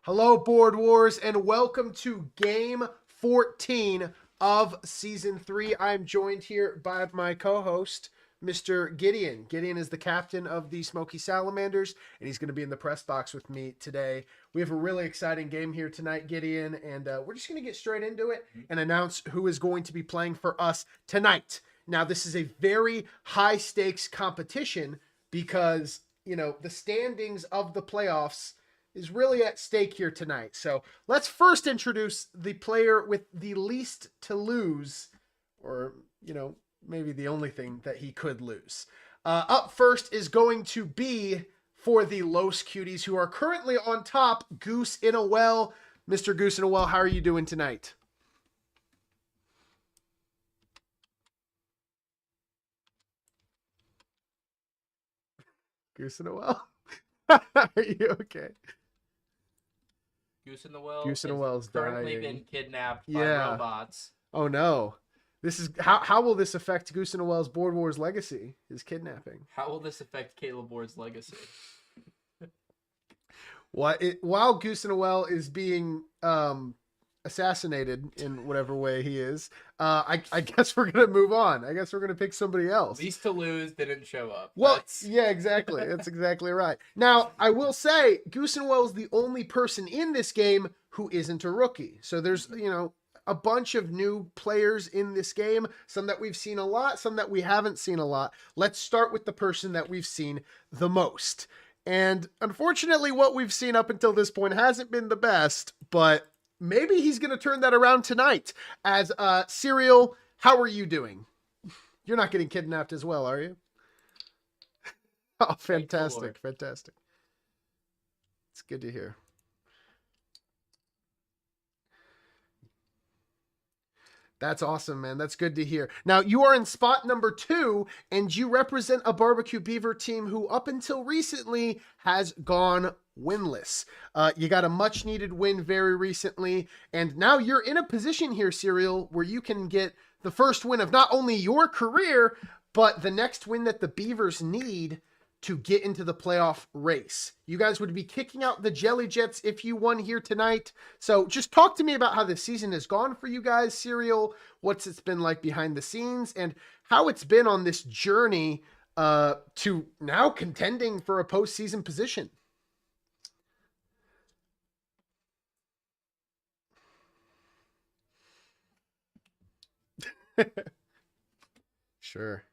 Hello, Board Wars, and welcome to Game 14 of Season 3. I'm joined here by my co-host, Mr. Gideon. Gideon is the captain of the Smoky Salamanders, and he's going to be in the press box with me today. We have a really exciting game here tonight, Gideon, and we're just going to get straight into it and announce who is going to be playing for us tonight. Now, this is a very high-stakes competition because, the standings of the playoffs is really at stake here tonight. So let's first introduce the player with the least to lose, or, maybe the only thing that he could lose. Up first is going to be for the Los Cuties, who are currently on top, GooseinaWell. Mr. GooseinaWell, how are you doing tonight? GooseinaWell? Are you okay? GooseinaWell is currently been kidnapped by robots. Oh no. This is how will this affect GooseinaWell's Board Wars legacy? His kidnapping. How will this affect Caleb Ward's legacy? While GooseinaWell is being assassinated in whatever way he is, I guess we're gonna move on. I guess we're gonna pick somebody else. Least to lose didn't show up. Well, yeah, exactly. That's exactly right. Now, I will say GooseinaWell is the only person in this game who isn't a rookie. So there's, a bunch of new players in this game, some that we've seen a lot, some that we haven't seen a lot. Let's start with the person that we've seen the most. And unfortunately, what we've seen up until this point hasn't been the best, but maybe he's going to turn that around tonight. As Serial, how are you doing? You're not getting kidnapped as well, are you? Oh, fantastic. Fantastic. It's good to hear. That's awesome, man. That's good to hear. Now, you are in spot number 2, and you represent a barbecue beaver team who, up until recently, has gone winless. You got a much-needed win very recently, and now you're in a position here, Serial, where you can get the first win of not only your career, but the next win that the Beavers need to get into the playoff race. You guys would be kicking out the Jelly Jets if you won here tonight. So just talk to me about how the season has gone for you guys, Serial, what's it's been like behind the scenes, and how it's been on this journey to now contending for a postseason position. Sure.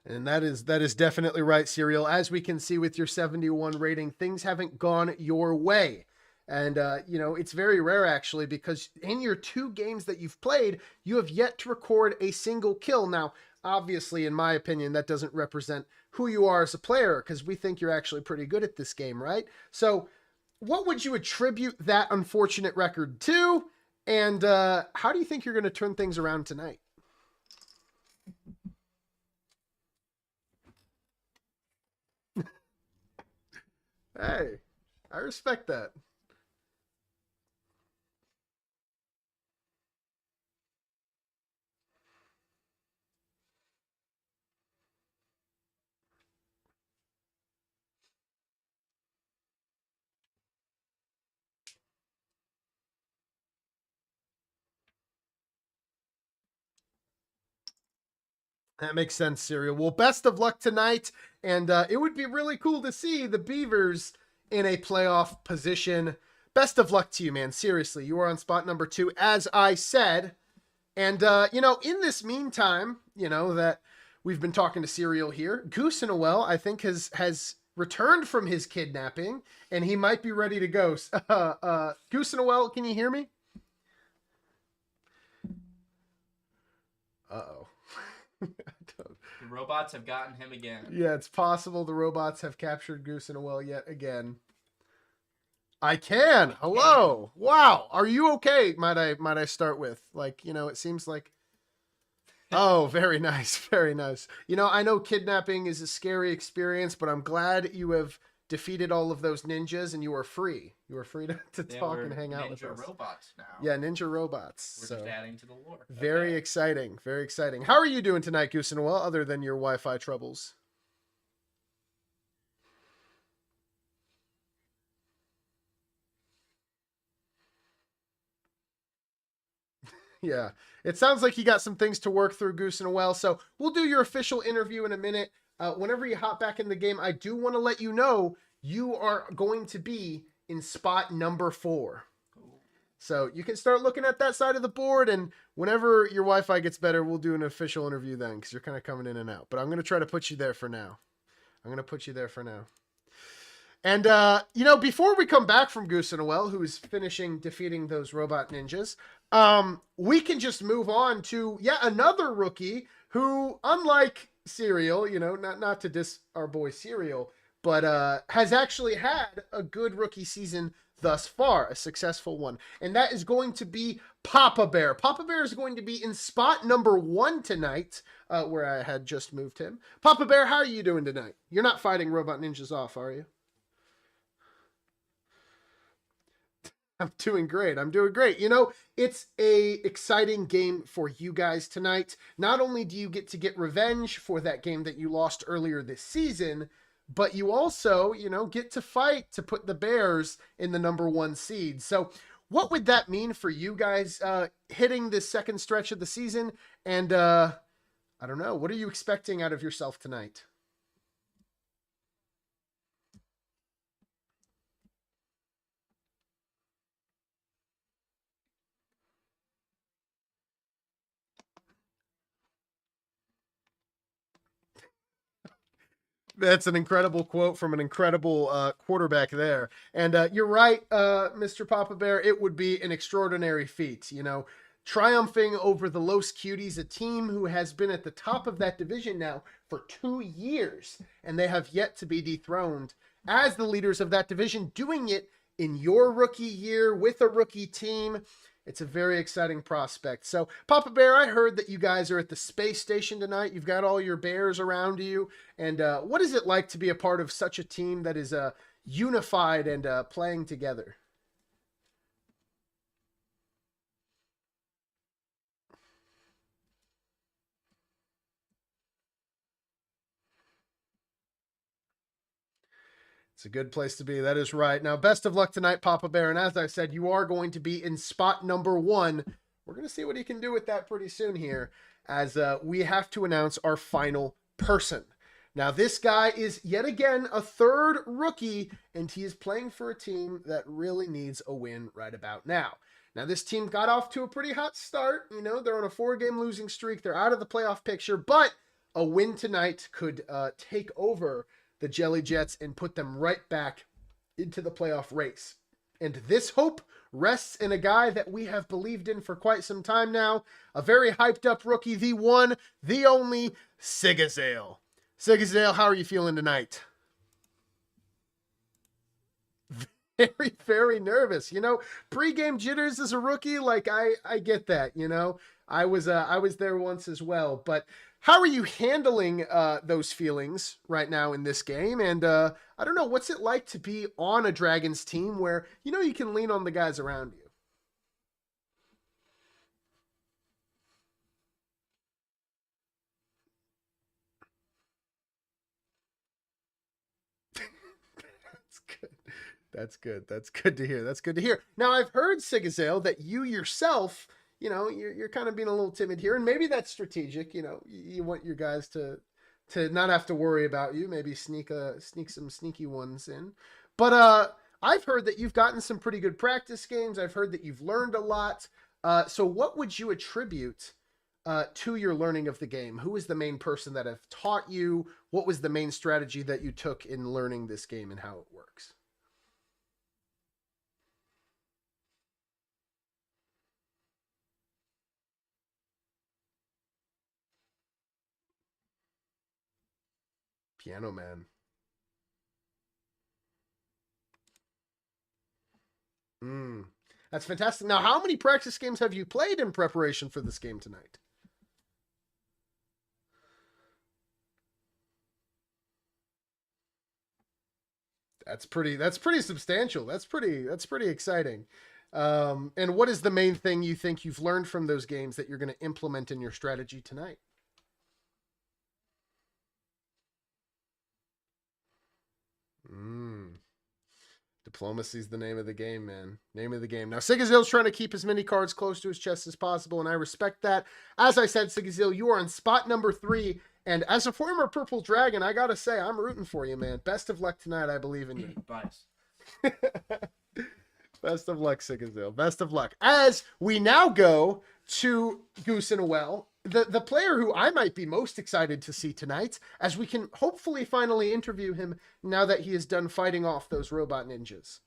And that is definitely right, Serial. As we can see with your 71 rating, things haven't gone your way. And, it's very rare, actually, because in your 2 games that you've played, you have yet to record a single kill. Now, obviously, in my opinion, that doesn't represent who you are as a player, because we think you're actually pretty good at this game, right? So what would you attribute that unfortunate record to? And how do you think you're going to turn things around tonight? Hey, I respect that. That makes sense, Serial. Well, best of luck tonight. And it would be really cool to see the Beavers in a playoff position. Best of luck to you, man. Seriously, you are on spot number 2, as I said. And, in this meantime, that we've been talking to Serial here, GooseinaWell, I think, has returned from his kidnapping, and he might be ready to go. GooseinaWell, can you hear me? Uh-oh. The robots have gotten him again. Yeah, it's possible the robots have captured GooseinaWell yet again. I can. Hello. Wow. Are you okay? Might I start with? It seems like. Oh, very nice. Very nice. I know kidnapping is a scary experience, but I'm glad you have defeated all of those ninjas and you are free. You are free to talk and hang out with us. Ninja robots now. Yeah, ninja robots. We're just adding to the lore. Very exciting. Very exciting. How are you doing tonight, GooseinaWell, other than your Wi-Fi troubles? Yeah. It sounds like you got some things to work through, GooseinaWell. So we'll do your official interview in a minute. Whenever you hop back in the game, I do want to let you know you are going to be in spot number 4. So you can start looking at that side of the board, and whenever your Wi-Fi gets better, we'll do an official interview then, because you're kind of coming in and out. But I'm going to try to put you there for now. And, before we come back from GooseinaWell, who's finishing defeating those robot ninjas, we can just move on to yet another rookie who, unlike Serial, not to diss our boy Serial, but has actually had a good rookie season thus far, a successful one. And that is going to be Papa Bear. Papa Bear is going to be in spot number 1 tonight, where I had just moved him. Papa Bear, how are you doing tonight? You're not fighting robot ninjas off, are you? I'm doing great. It's a exciting game for you guys tonight. Not only do you get revenge for that game that you lost earlier this season, but you also, get to fight to put the Bears in the number 1 seed. So what would that mean for you guys hitting this second stretch of the season? And I don't know, what are you expecting out of yourself tonight? That's an incredible quote from an incredible quarterback there. And you're right, Mr. Papa Bear. It would be an extraordinary feat, triumphing over the Los Cuties, a team who has been at the top of that division now for 2 years, and they have yet to be dethroned as the leaders of that division, doing it in your rookie year with a rookie team. It's a very exciting prospect. So, Papa Bear, I heard that you guys are at the space station tonight. You've got all your bears around you. And what is it like to be a part of such a team that is unified and playing together? It's a good place to be. That is right. Now, best of luck tonight, Papa Bear. And as I said, you are going to be in spot number 1. We're going to see what he can do with that pretty soon here, as we have to announce our final person. Now, this guy is yet again a 3rd rookie, and he is playing for a team that really needs a win right about now. Now, this team got off to a pretty hot start. They're on a 4-game losing streak. They're out of the playoff picture, but a win tonight could take over the Jelly Jets and put them right back into the playoff race. And this hope rests in a guy that we have believed in for quite some time now, a very hyped up rookie, the one, the only, Sigazale. Sigazale, how are you feeling tonight? Very, very nervous. Pre-game jitters as a rookie, like I get that, I was there once as well, but how are you handling those feelings right now in this game? And I don't know, what's it like to be on a Dragons team where, you can lean on the guys around you? That's good. That's good. That's good to hear. That's good to hear. Now, I've heard, Sigazale, that you yourself, you're kind of being a little timid here, and maybe that's strategic. You want your guys to not have to worry about you, maybe sneak some sneaky ones in. But I've heard that you've gotten some pretty good practice games. I've heard that you've learned a lot. So what would you attribute to your learning of the game? Who is the main person that have taught you? What was the main strategy that you took in learning this game and how it works? Piano Man. Mm, that's fantastic. Now, how many practice games have you played in preparation for this game tonight? That's pretty substantial. That's pretty exciting. And what is the main thing you think you've learned from those games that you're going to implement in your strategy tonight? Mm. Diplomacy's the name of the game, man. Name of the game. Now, Sigazale's trying to keep as many cards close to his chest as possible, and I respect that. As I said, Sigazale, you are on spot number 3, and as a former Purple Dragon, I gotta say, I'm rooting for you, man. Best of luck tonight. I believe in you. Bias. Best of luck, Sigazale. Best of luck. As we now go to GooseinaWell, the player who I might be most excited to see tonight, as we can hopefully finally interview him now that he is done fighting off those robot ninjas.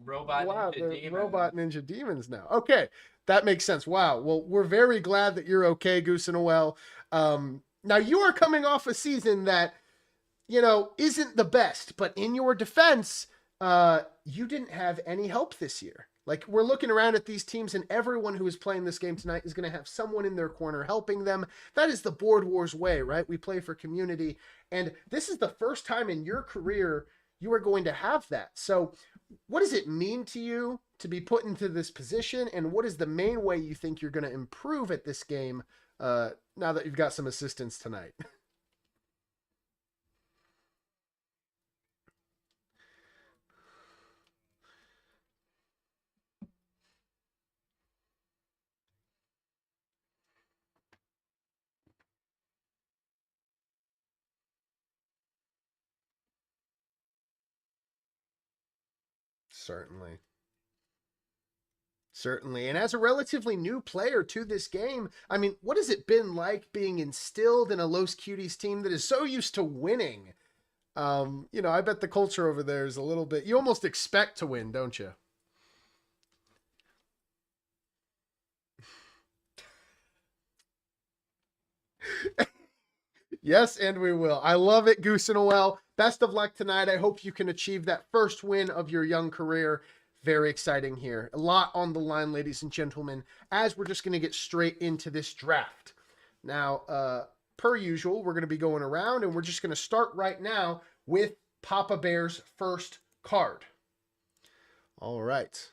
Robot ninja demons now. Okay, that makes sense. Wow. Well, we're very glad that you're okay, GooseinaWell. Now, you are coming off a season that, you know, isn't the best, but in your defense, you didn't have any help this year. Like, we're looking around at these teams, and everyone who is playing this game tonight is going to have someone in their corner helping them. That is the Board Wars way, right? We play for community, and this is the first time in your career you are going to have that. So what does it mean to you to be put into this position, and what is the main way you think you're going to improve at this game now that you've got some assistance tonight? Certainly. Certainly. And as a relatively new player to this game, I mean, what has it been like being instilled in a Los Cuties team that is so used to winning? You know, I bet the culture over there is a little bit, you almost expect to win, don't you? Yes, and we will. I love it, GooseinaWell. Best of luck tonight. I hope you can achieve that first win of your young career. Very exciting here. A lot on the line, ladies and gentlemen, as we're just going to get straight into this draft. Now, per usual, we're going to be going around, and we're just going to start right now with Papa Bear's first card. All right.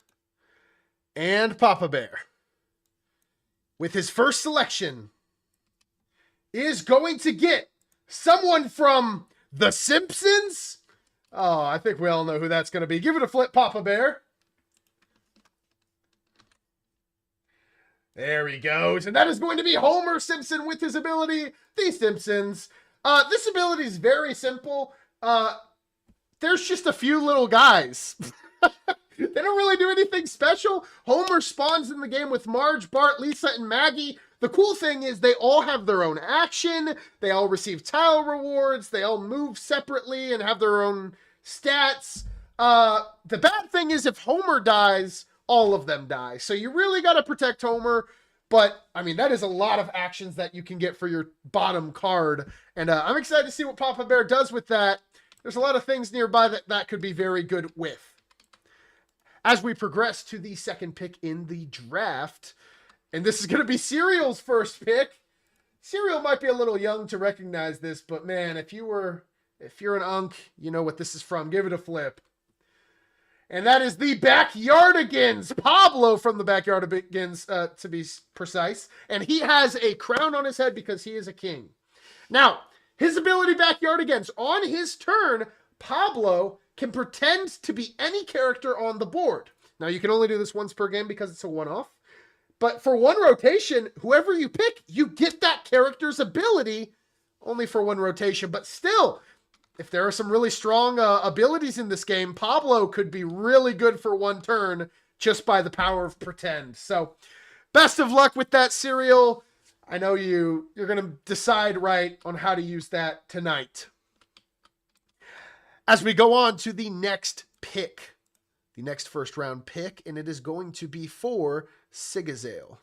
And Papa Bear, with his first selection, is going to get someone from The Simpsons. Oh, I think we all know who that's going to be. Give it a flip, Papa Bear. There he goes. And that is going to be Homer Simpson with his ability, The Simpsons. This ability is very simple. There's just a few little guys. They don't really do anything special. Homer spawns in the game with Marge, Bart, Lisa, and Maggie. The cool thing is they all have their own action. They all receive tile rewards. They all move separately and have their own stats. The bad thing is if Homer dies, all of them die. So you really got to protect Homer. But, I mean, that is a lot of actions that you can get for your bottom card. And I'm excited to see what Papa Bear does with that. There's a lot of things nearby that could be very good with. As we progress to the second pick in the draft, and this is going to be Cereal's first pick. Cereal might be a little young to recognize this, but man, if you're an unk, you know what this is from. Give it a flip. And that is the Backyardigans, Pablo from the Backyardigans, to be precise. And he has a crown on his head because he is a king. Now, his ability Backyardigans, on his turn, Pablo can pretend to be any character on the board. Now, you can only do this once per game because it's a one-off. But for one rotation, whoever you pick, you get that character's ability only for one rotation. But still, if there are some really strong abilities in this game, Pablo could be really good for one turn just by the power of pretend. So, best of luck with that, Cereal. I know you're going to decide right on how to use that tonight. As we go on to the next pick, the next first round pick, and it is going to be for Sigazale.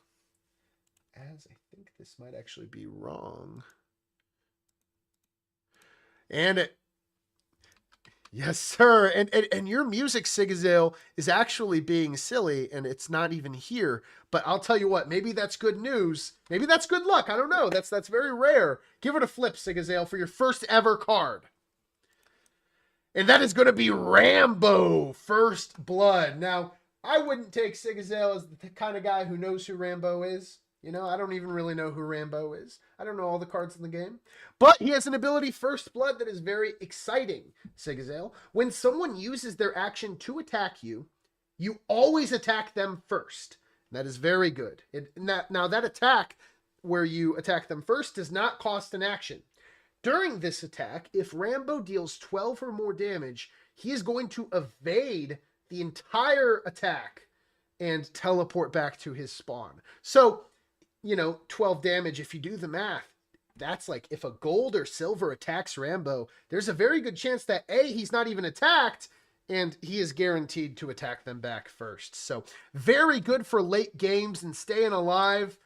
As I think this might actually be wrong. And yes, sir. And your music, Sigazale, is actually being silly, and it's not even here. But I'll tell you what, maybe that's good news. Maybe that's good luck. I don't know. That's very rare. Give it a flip, Sigazale, for your first ever card. And that is going to be Rambo, First Blood. Now, I wouldn't take Sigazale as the kind of guy who knows who Rambo is. You know, I don't even really know who Rambo is. I don't know all the cards in the game. But he has an ability, First Blood, that is very exciting, Sigazale. When someone uses their action to attack you, you always attack them first. That is very good. Now, that attack where you attack them first does not cost an action. During this attack, if Rambo deals 12 or more damage, he is going to evade the entire attack and teleport back to his spawn. So, 12 damage, if you do the math, that's like if a gold or silver attacks Rambo, there's a very good chance that A, he's not even attacked, and he is guaranteed to attack them back first. So very good for late games and staying alive.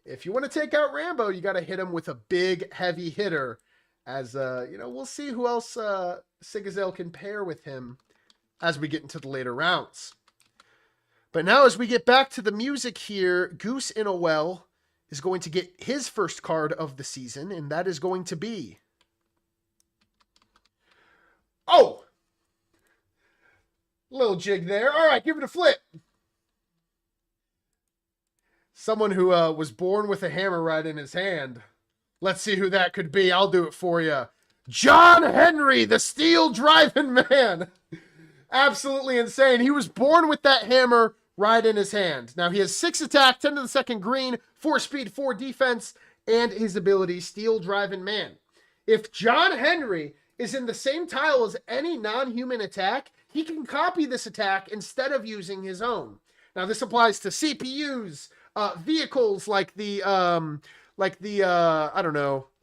If you want to take out Rambo, you got to hit him with a big, heavy hitter. As, we'll see who else Sigazale can pair with him as we get into the later rounds. But now as we get back to the music here, GooseinaWell is going to get his first card of the season, and that is going to be... Oh! Little jig there. All right, give it a flip. Someone who was born with a hammer right in his hand. Let's see who that could be. I'll do it for you. John Henry, the steel driving man. Absolutely insane. He was born with that hammer right in his hand. Now, he has 6 attack, 10 to the second green, 4 speed, 4 defense, and his ability, Steel Driving Man. If John Henry is in the same tile as any non-human attack, he can copy this attack instead of using his own. Now, this applies to CPUs, vehicles like the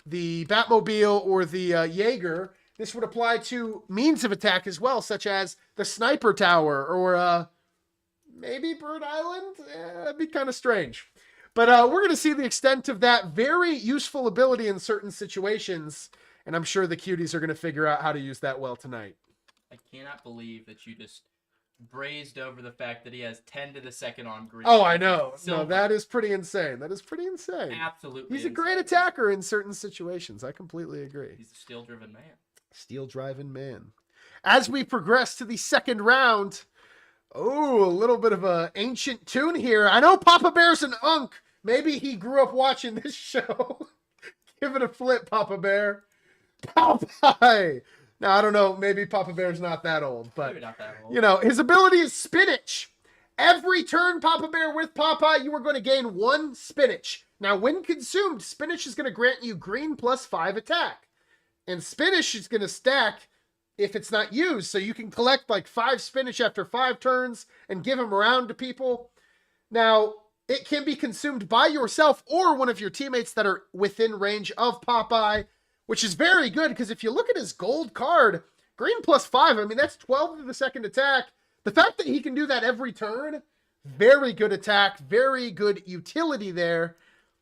Batmobile or the Jaeger. This would apply to means of attack as well, such as the Sniper Tower or maybe Bird Island. That'd be kind of strange. But we're going to see the extent of that very useful ability in certain situations, and I'm sure the cuties are going to figure out how to use that well tonight. I cannot believe that you just brazed over the fact that he has 10 to the second on green. Oh, I know. No, that is pretty insane. That is pretty insane. Absolutely. He's a great attacker in certain situations. I completely agree. He's a steel-driven man. Steel-driving man. As we progress to the second round, oh, a little bit of an ancient tune here. I know Papa Bear's an unk. Maybe he grew up watching this show. Give it a flip, Papa Bear. Popeye. Now, I don't know. Maybe Papa Bear's not that old, but, maybe not that old. His ability is spinach. Every turn, Papa Bear with Popeye, you are going to gain 1 spinach. Now, when consumed, spinach is going to grant you green plus 5 attack. And spinach is going to stack if it's not used. So you can collect like 5 spinach after 5 turns and give them around to people. Now, it can be consumed by yourself or one of your teammates that are within range of Popeye, which is very good because if you look at his gold card, green plus 5, I mean, that's 12 to the second attack. The fact that he can do that every turn, very good attack, very good utility there.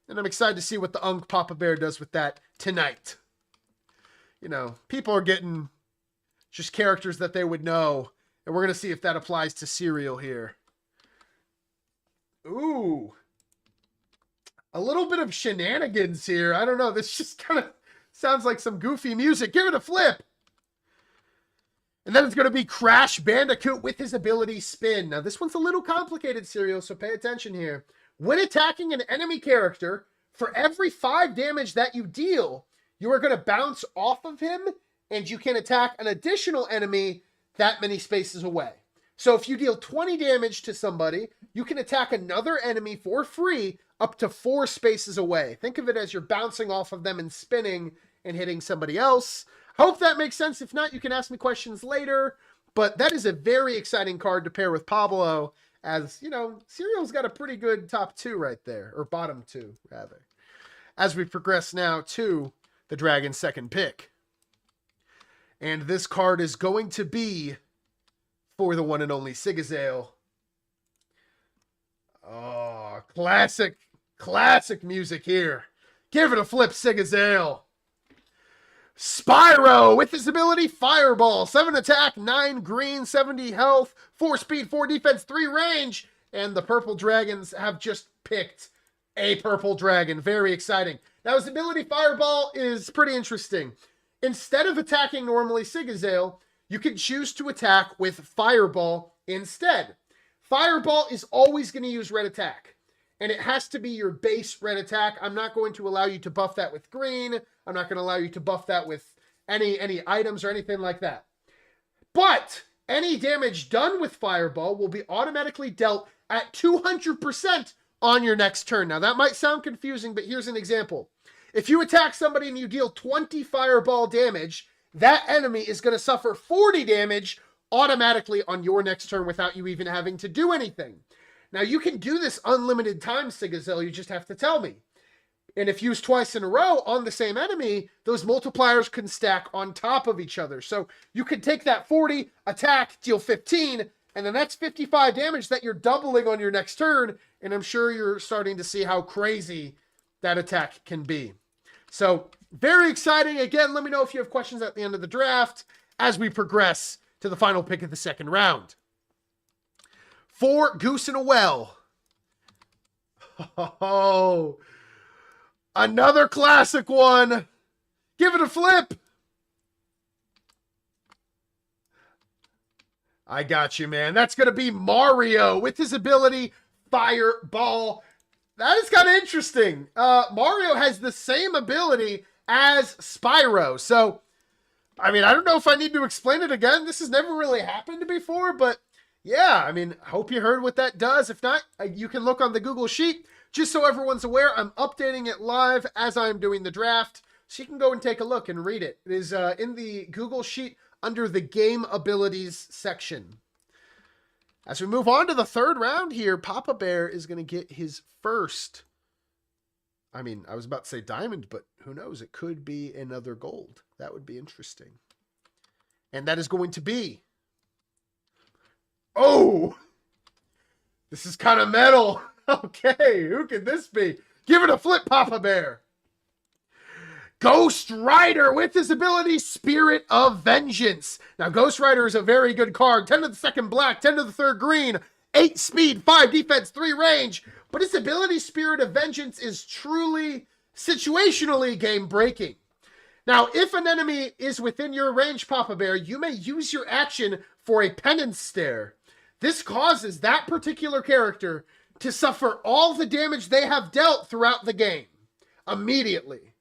And I'm excited to see what the Unk Papa Bear does with that tonight. People are getting just characters that they would know. And we're going to see if that applies to Cereal here. Ooh. A little bit of shenanigans here. I don't know. This just kind of sounds like some goofy music. Give it a flip. And then it's going to be Crash Bandicoot with his ability Spin. Now, this one's a little complicated, Cereal, so pay attention here. When attacking an enemy character, for every 5 damage that you deal, you are going to bounce off of him, and you can attack an additional enemy that many spaces away. So if you deal 20 damage to somebody, you can attack another enemy for free up to 4 spaces away. Think of it as you're bouncing off of them and spinning and hitting somebody else. Hope that makes sense. If not, you can ask me questions later. But that is a very exciting card to pair with Pablo, as, Cereal's got a pretty good top 2 right there, or bottom 2, rather. As we progress now to the Dragon's second pick. And this card is going to be for the one and only Sigazale. Oh, classic music here. Give it a flip, Sigazale. Spyro with his ability Fireball. 7 attack, 9 green, 70 health, 4 speed, 4 defense, 3 range. And the purple dragons have just picked a purple dragon. Very exciting. Now his ability Fireball is pretty interesting. Instead of attacking normally Sigazale, you can choose to attack with Fireball instead. Fireball is always going to use red attack. and it has to be your base red attack. I'm not going to allow you to buff that with green. I'm not going to allow you to buff that with any items or anything like that. But any damage done with Fireball will be automatically dealt at 200% on your next turn. Now, that might sound confusing, but here's an example. If you attack somebody and you deal 20 Fireball damage, that enemy is going to suffer 40 damage automatically on your next turn without you even having to do anything. Now, you can do this unlimited times, Sigazale. You just have to tell me. And if used twice in a row on the same enemy, those multipliers can stack on top of each other. So you could take that 40, attack, deal 15, and then that's 55 damage that you're doubling on your next turn. And I'm sure you're starting to see how crazy that attack can be. So very exciting. Again, let me know if you have questions at the end of the draft as we progress to the final pick of the second round. For GooseinaWell. Oh, another classic one. Give it a flip. I got you, man. That's going to be Mario with his ability Fireball. That is kind of interesting. Mario has the same ability as Spyro. So, I mean, I don't know if I need to explain it again. This has never really happened before, but yeah, I mean, I hope you heard what that does. If not, you can look on the Google Sheet. Just so everyone's aware, I'm updating it live as I'm doing the draft. So you can go and take a look and read it. It is in the Google Sheet under the Game Abilities section. As we move on to the third round here, Papa Bear is going to get his first. I mean, I was about to say diamond, but who knows? It could be another gold. That would be interesting. And that is going to be... Oh! This is kind of metal. Okay, who could this be? Give it a flip, Papa Bear. Ghost Rider with his ability Spirit of Vengeance. Now, Ghost Rider is a very good card. 10 to the second black, 10 to the third green, 8 speed, 5 defense, 3 range. But his ability Spirit of Vengeance is truly, situationally game-breaking. Now, if an enemy is within your range, Papa Bear, you may use your action for a penance stare. This causes that particular character to suffer all the damage they have dealt throughout the game immediately.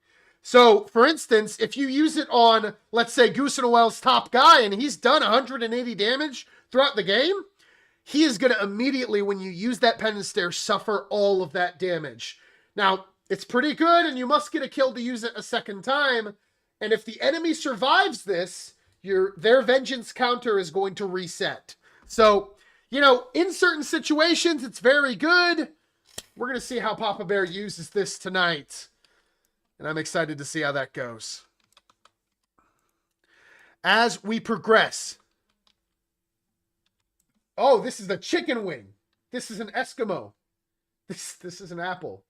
So, for instance, if you use it on, let's say, GooseinaWell's top guy, and he's done 180 damage throughout the game, he is going to immediately, when you use that penance stare, suffer all of that damage. Now, it's pretty good, and you must get a kill to use it a second time. And if the enemy survives this, their vengeance counter is going to reset. So, you know, in certain situations, it's very good. We're going to see how Papa Bear uses this tonight. And I'm excited to see how that goes. As we progress. Oh, this is the chicken wing. This is an Eskimo. This is an apple.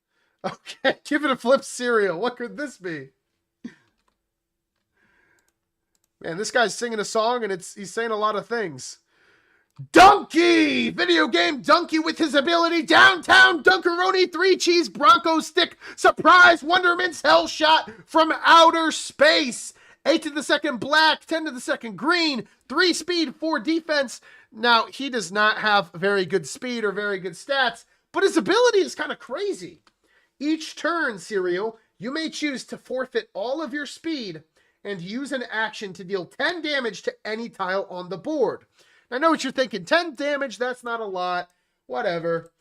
Okay, give it a flip cereal. What could this be? Man, this guy's singing a song and he's saying a lot of things. Donkey! Video game Donkey with his ability Downtown Dunkaroni 3 Cheese Bronco Stick Surprise Wonderment's Hell Shot from Outer Space. 8 to the second black, 10 to the second green, 3 speed, 4 defense. Now, he does not have very good speed or very good stats, but his ability is kind of crazy. Each turn, Cereal, you may choose to forfeit all of your speed and use an action to deal 10 damage to any tile on the board. I know what you're thinking. 10 damage, that's not a lot. Whatever.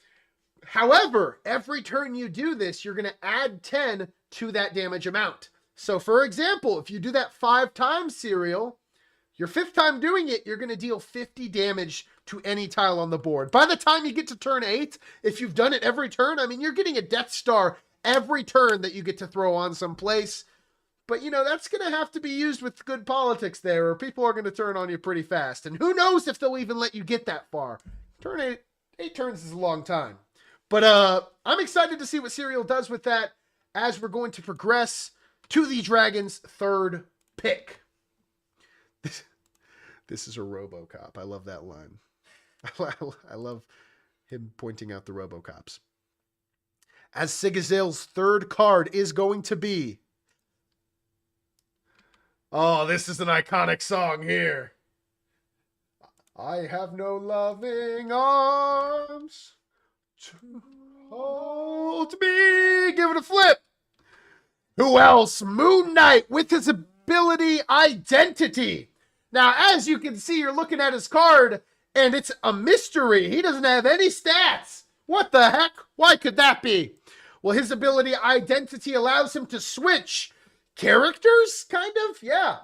However, every turn you do this, you're going to add 10 to that damage amount. So, for example, if you do that 5 times, Cereal, your 5th time doing it, you're going to deal 50 damage to any tile on the board. By the time you get to turn 8, if you've done it every turn, I mean, you're getting a Death Star every turn that you get to throw on someplace. But, you know, that's going to have to be used with good politics there, or people are going to turn on you pretty fast. And who knows if they'll even let you get that far. Turn 8 turns is a long time. But I'm excited to see what Cereal does with that as we're going to progress to the Dragon's third pick. This is a RoboCop. I love that line. I love him pointing out the RoboCops. As Sigazale's third card is going to be... Oh, this is an iconic song here. I have no loving arms to hold to be. Give it a flip. Who else? Moon Knight with his ability Identity. Now, as you can see, you're looking at his card, and it's a mystery. He doesn't have any stats. What the heck? Why could that be? Well, his ability Identity allows him to switch characters, kind of? Yeah.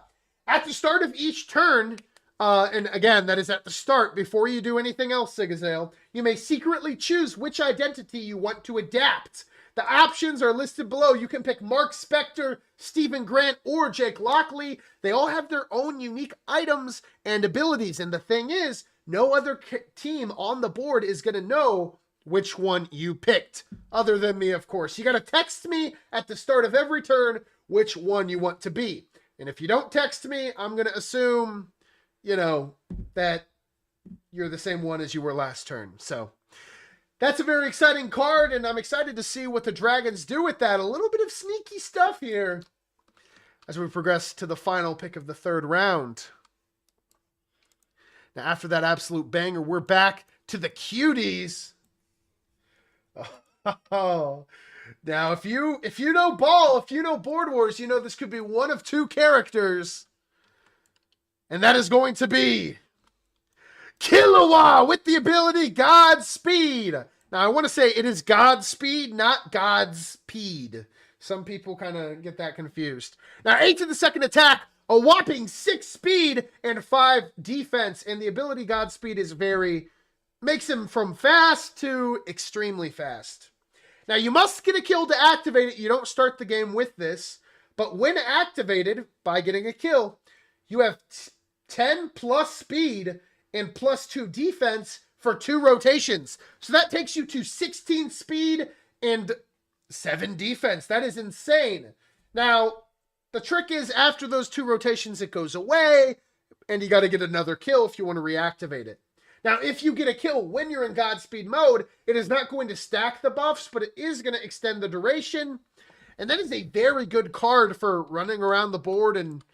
At the start of each turn, and again, that is at the start, before you do anything else, Sigazale, you may secretly choose which identity you want to adapt. The options are listed below. You can pick Mark Spector, Stephen Grant, or Jake Lockley. They all have their own unique items and abilities. And the thing is, no other team on the board is going to know which one you picked, other than me, of course. You got to text me at the start of every turn which one you want to be. And if you don't text me, I'm going to assume, you know, that you're the same one as you were last turn. So that's a very exciting card, and I'm excited to see what the Dragons do with that. A little bit of sneaky stuff here as we progress to the final pick of the third round. Now, after that absolute banger, we're back to the Cuties. Oh, now if you know ball, if you know Board Wars, you know this could be one of two characters, and that is going to be Killua with the ability Godspeed. Now, I want to say it is Godspeed, not Godspeed. Some people kind of get that confused. Now, 8 to the second attack, a whopping 6 speed and 5 defense. And the ability Godspeed is makes him from fast to extremely fast. Now, you must get a kill to activate it. You don't start the game with this. But when activated by getting a kill, you have 10 plus speed and plus 2 defense for 2 rotations. So that takes you to 16 speed and 7 defense. That is insane. Now, the trick is after those 2 rotations, it goes away, and you got to get another kill if you want to reactivate it. Now, if you get a kill when you're in Godspeed mode, it is not going to stack the buffs, but it is going to extend the duration. And that is a very good card for running around the board and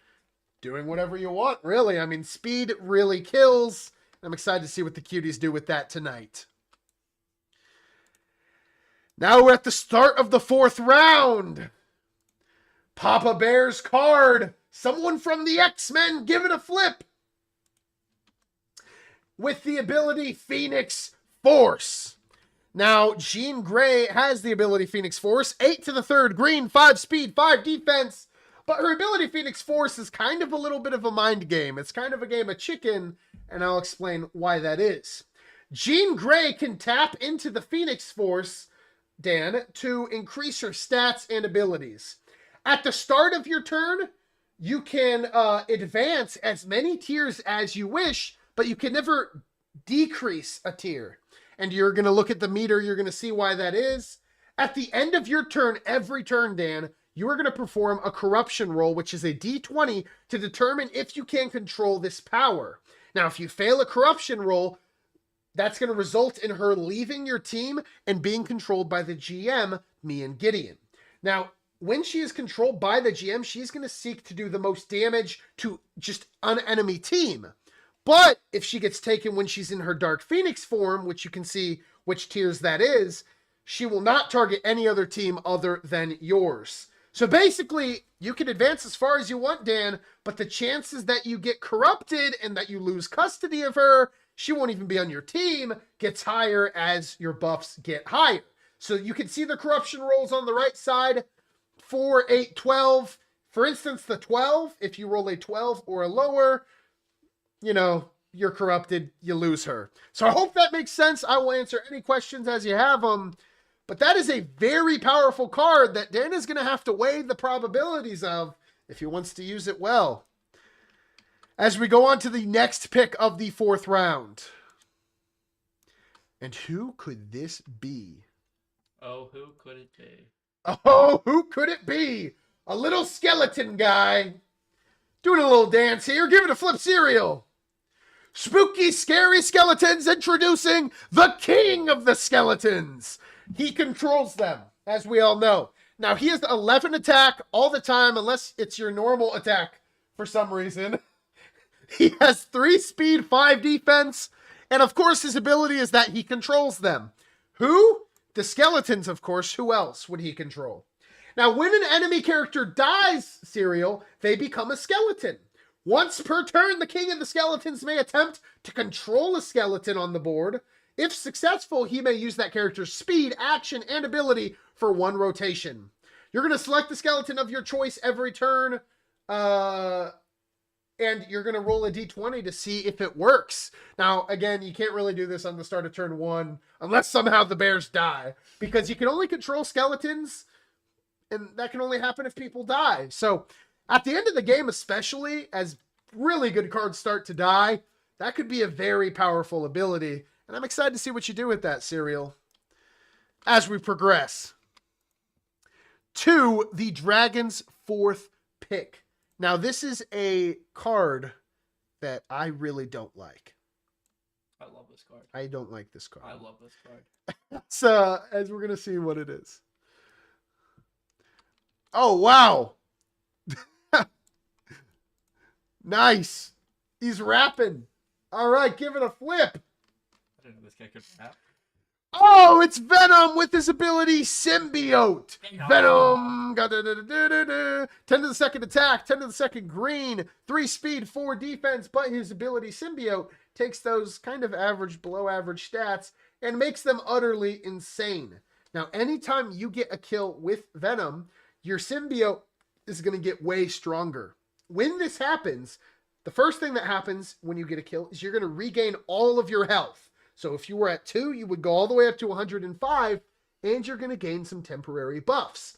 doing whatever you want, really. I mean, speed really kills. I'm excited to see what the Cuties do with that tonight. Now we're at the start of the 4th round. Papa Bear's card. Someone from the X-Men, give it a flip. With the ability Phoenix Force. Now, Jean Grey has the ability Phoenix Force. 8 to the 3rd green, 5 speed, 5 defense. But her ability Phoenix Force is kind of a little bit of a mind game. It's kind of a game of chicken, and I'll explain why that is. Jean Grey can tap into the Phoenix Force, Dan, to increase her stats and abilities. At the start of your turn, you can advance as many tiers as you wish, but you can never decrease a tier. And you're going to look at the meter. You're going to see why that is. At the end of your turn, every turn, Dan, you are going to perform a corruption roll, which is a d20, to determine if you can control this power. Now, if you fail a corruption roll, that's going to result in her leaving your team and being controlled by the GM, me and Gideon. Now, when she is controlled by the GM, she's going to seek to do the most damage to just an enemy team. But if she gets taken when she's in her Dark Phoenix form, which you can see which tiers that is, she will not target any other team other than yours. So basically, you can advance as far as you want, Dan, but the chances that you get corrupted and that you lose custody of her, she won't even be on your team, gets higher as your buffs get higher. So you can see the corruption rolls on the right side, 4, 8, 12. For instance, the 12, if you roll a 12 or a lower, you know, you're corrupted, you lose her. So I hope that makes sense. I will answer any questions as you have them. But that is a very powerful card that Dan is going to have to weigh the probabilities of if he wants to use it well. As we go on to the next pick of the 4th round. And who could this be? Oh, who could it be? Oh, who could it be? A little skeleton guy. Doing a little dance here. Give it a flip cereal. Spooky, scary skeletons, introducing the king of the skeletons. He controls them, as we all know. Now, he has 11 attack all the time, unless it's your normal attack for some reason. He has 3 speed, 5 defense, and of course his ability is that he controls them. Who? The skeletons, of course, who else would he control? Now, when an enemy character dies, Serial, they become a skeleton. Once per turn, the king of the skeletons may attempt to control a skeleton on the board. If successful, he may use that character's speed, action, and ability for one rotation. You're going to select the skeleton of your choice every turn, and you're going to roll a d20 to see if it works. Now, again, you can't really do this on the start of turn 1 unless somehow the bears die, because you can only control skeletons, and that can only happen if people die. So at the end of the game, especially as really good cards start to die, that could be a very powerful ability. And I'm excited to see what you do with that, Serial, as we progress to the Dragon's 4th pick. Now, this is a card that I really don't like. I love this card. I don't like this card. I love this card. So, as we're going to see what it is. Oh, wow. Nice. He's rapping. All right, give it a flip. I didn't know this guy could rap. Oh, it's Venom with his ability Symbiote. Venom. 10 to the second attack, 10 to the second green, 3 speed, 4 defense, but his ability Symbiote takes those kind of average, below average stats and makes them utterly insane. Now, anytime you get a kill with Venom, your Symbiote is going to get way stronger. When this happens, the first thing that happens when you get a kill is you're going to regain all of your health. So if you were at 2, you would go all the way up to 105, and you're going to gain some temporary buffs.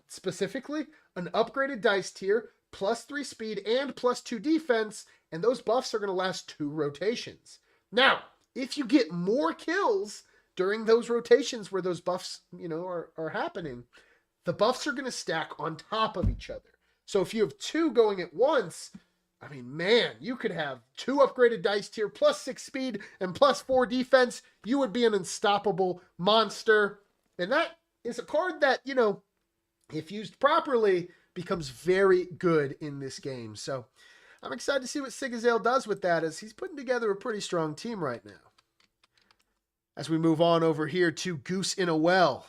Specifically, an upgraded dice tier, plus 3 speed, and plus 2 defense, and those buffs are going to last 2 rotations. Now, if you get more kills during those rotations where those buffs, are happening, the buffs are going to stack on top of each other. So if you have 2 going at once, I mean, man, you could have 2 upgraded dice tier, plus 6 speed, and plus 4 defense. You would be an unstoppable monster. And that is a card that, if used properly, becomes very good in this game. So I'm excited to see what Sigazale does with that, as he's putting together a pretty strong team right now. As we move on over here to GooseinaWell,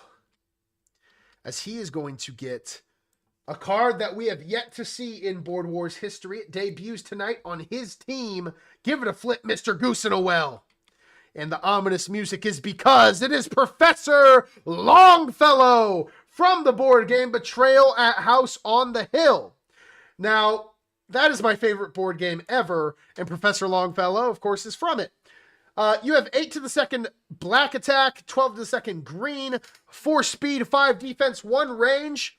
as he is going to get a card that we have yet to see in Board Wars history. It debuts tonight on his team. Give it a flip, Mr. GooseinaWell. And the ominous music is because it is Professor Longfellow from the board game Betrayal at House on the Hill. Now, that is my favorite board game ever, and Professor Longfellow, of course, is from it. You have 8 to the second black attack, 12 to the second green, 4 speed, 5 defense, 1 range.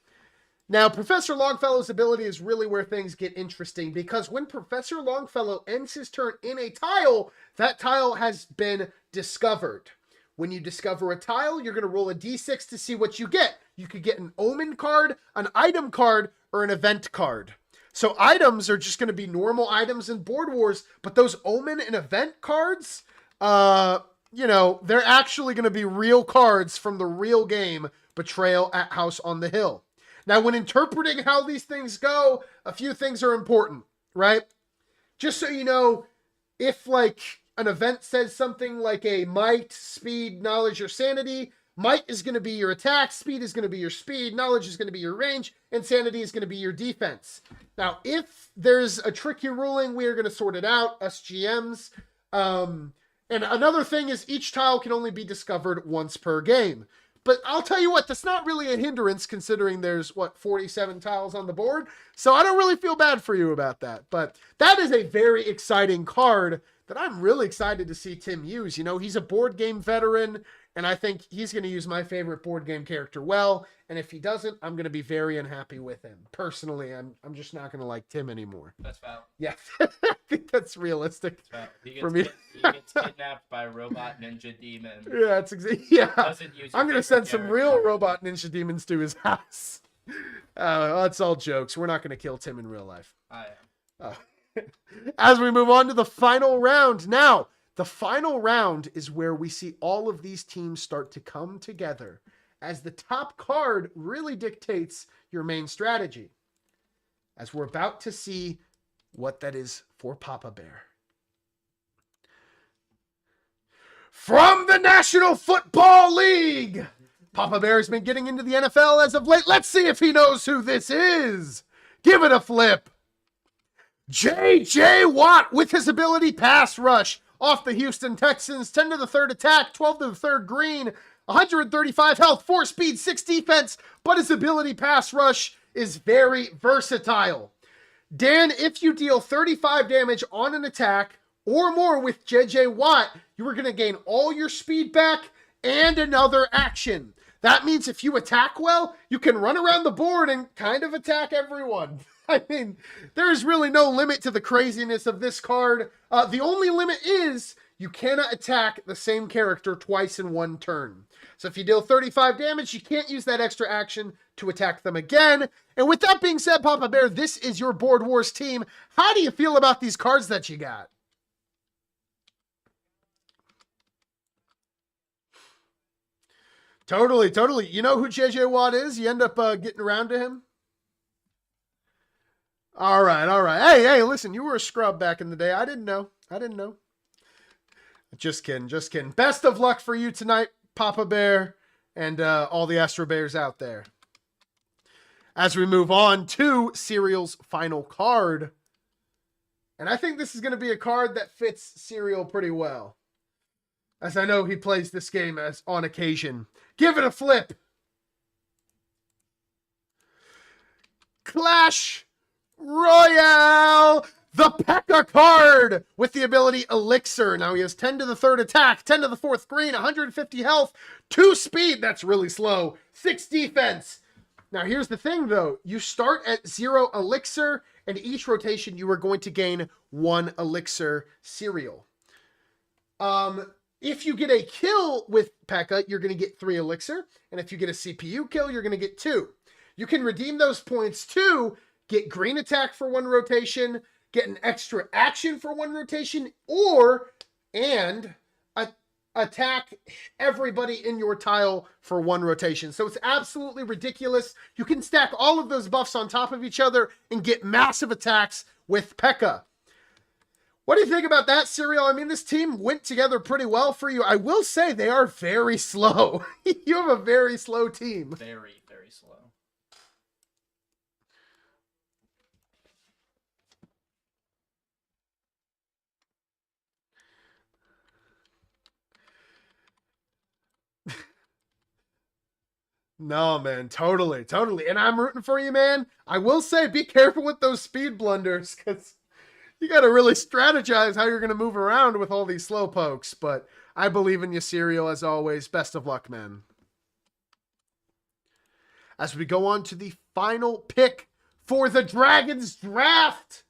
Now, Professor Longfellow's ability is really where things get interesting, because when Professor Longfellow ends his turn in a tile, that tile has been discovered. When you discover a tile, you're going to roll a d6 to see what you get. You could get an omen card, an item card, or an event card. So items are just going to be normal items in Board Wars, but those omen and event cards, they're actually going to be real cards from the real game, Betrayal at House on the Hill. Now, when interpreting how these things go, a few things are important, right? Just so you know, if an event says something like a might, speed, knowledge, or sanity, might is going to be your attack, speed is going to be your speed, knowledge is going to be your range, and sanity is going to be your defense. Now, if there's a tricky ruling, we are going to sort it out, us GMs. And another thing is each tile can only be discovered once per game. But I'll tell you what, that's not really a hindrance, considering there's, 47 tiles on the board. So I don't really feel bad for you about that. But that is a very exciting card that I'm really excited to see Tim use. He's a board game veteran, and I think he's going to use my favorite board game character well. And if he doesn't, I'm going to be very unhappy with him. Personally, I'm just not going to like Tim anymore. That's valid. Yeah, I think that's realistic for me. He gets kidnapped by a robot ninja demon. Yeah, that's exactly. Yeah, I'm going to send some real robot ninja demons to his house. That's all jokes. We're not going to kill Tim in real life. I am. As we move on to the final round. Now, the final round is where we see all of these teams start to come together, as the top card really dictates your main strategy. As we're about to see what that is for Papa Bear. From the National Football League, Papa Bear's been getting into the NFL as of late. Let's see if he knows who this is. Give it a flip. J.J. Watt with his ability pass rush off the Houston Texans. 10 to the third attack, 12 to the third green, 135 health, 4 speed, 6 defense, but his ability pass rush is very versatile. Dan, if you deal 35 damage on an attack or more with J.J. Watt, you are going to gain all your speed back and another action. That means if you attack well, you can run around the board and kind of attack everyone. I mean, there's really no limit to the craziness of this card. The only limit is you cannot attack the same character twice in one turn. So if you deal 35 damage, you can't use that extra action to attack them again. And with that being said, Papa Bear, this is your Board Wars team. How do you feel about these cards that you got? Totally. You know who JJ Watt is? You end up getting around to him? All right. Hey, listen, you were a scrub back in the day. I didn't know. Just kidding. Best of luck for you tonight, Papa Bear, and all the Astro Bears out there. As we move on to Serial's final card. And I think this is going to be a card that fits Serial pretty well, as I know he plays this game as on occasion. Give it a flip. Clash Royale, the P.E.K.K.A card with the ability Elixir. Now he has 10 to the third attack, 10 to the fourth green, 150 health, 2 speed, that's really slow, 6 defense. Now here's the thing though, you start at 0 Elixir, and each rotation you are going to gain 1 Elixir Serial. If you get a kill with P.E.K.K.A, you're going to get 3 Elixir, and if you get a CPU kill, you're going to get 2. You can redeem those points too, get green attack for 1 rotation, get an extra action for 1 rotation, and attack everybody in your tile for 1 rotation. So it's absolutely ridiculous. You can stack all of those buffs on top of each other and get massive attacks with P.E.K.K.A. What do you think about that, Serial? I mean, this team went together pretty well for you. I will say they are very slow. You have a very slow team. Very slow. No, man, totally. And I'm rooting for you, man. I will say, be careful with those speed blunders, because you got to really strategize how you're going to move around with all these slow pokes. But I believe in you, Serial, as always. Best of luck, man. As we go on to the final pick for the Dragons draft.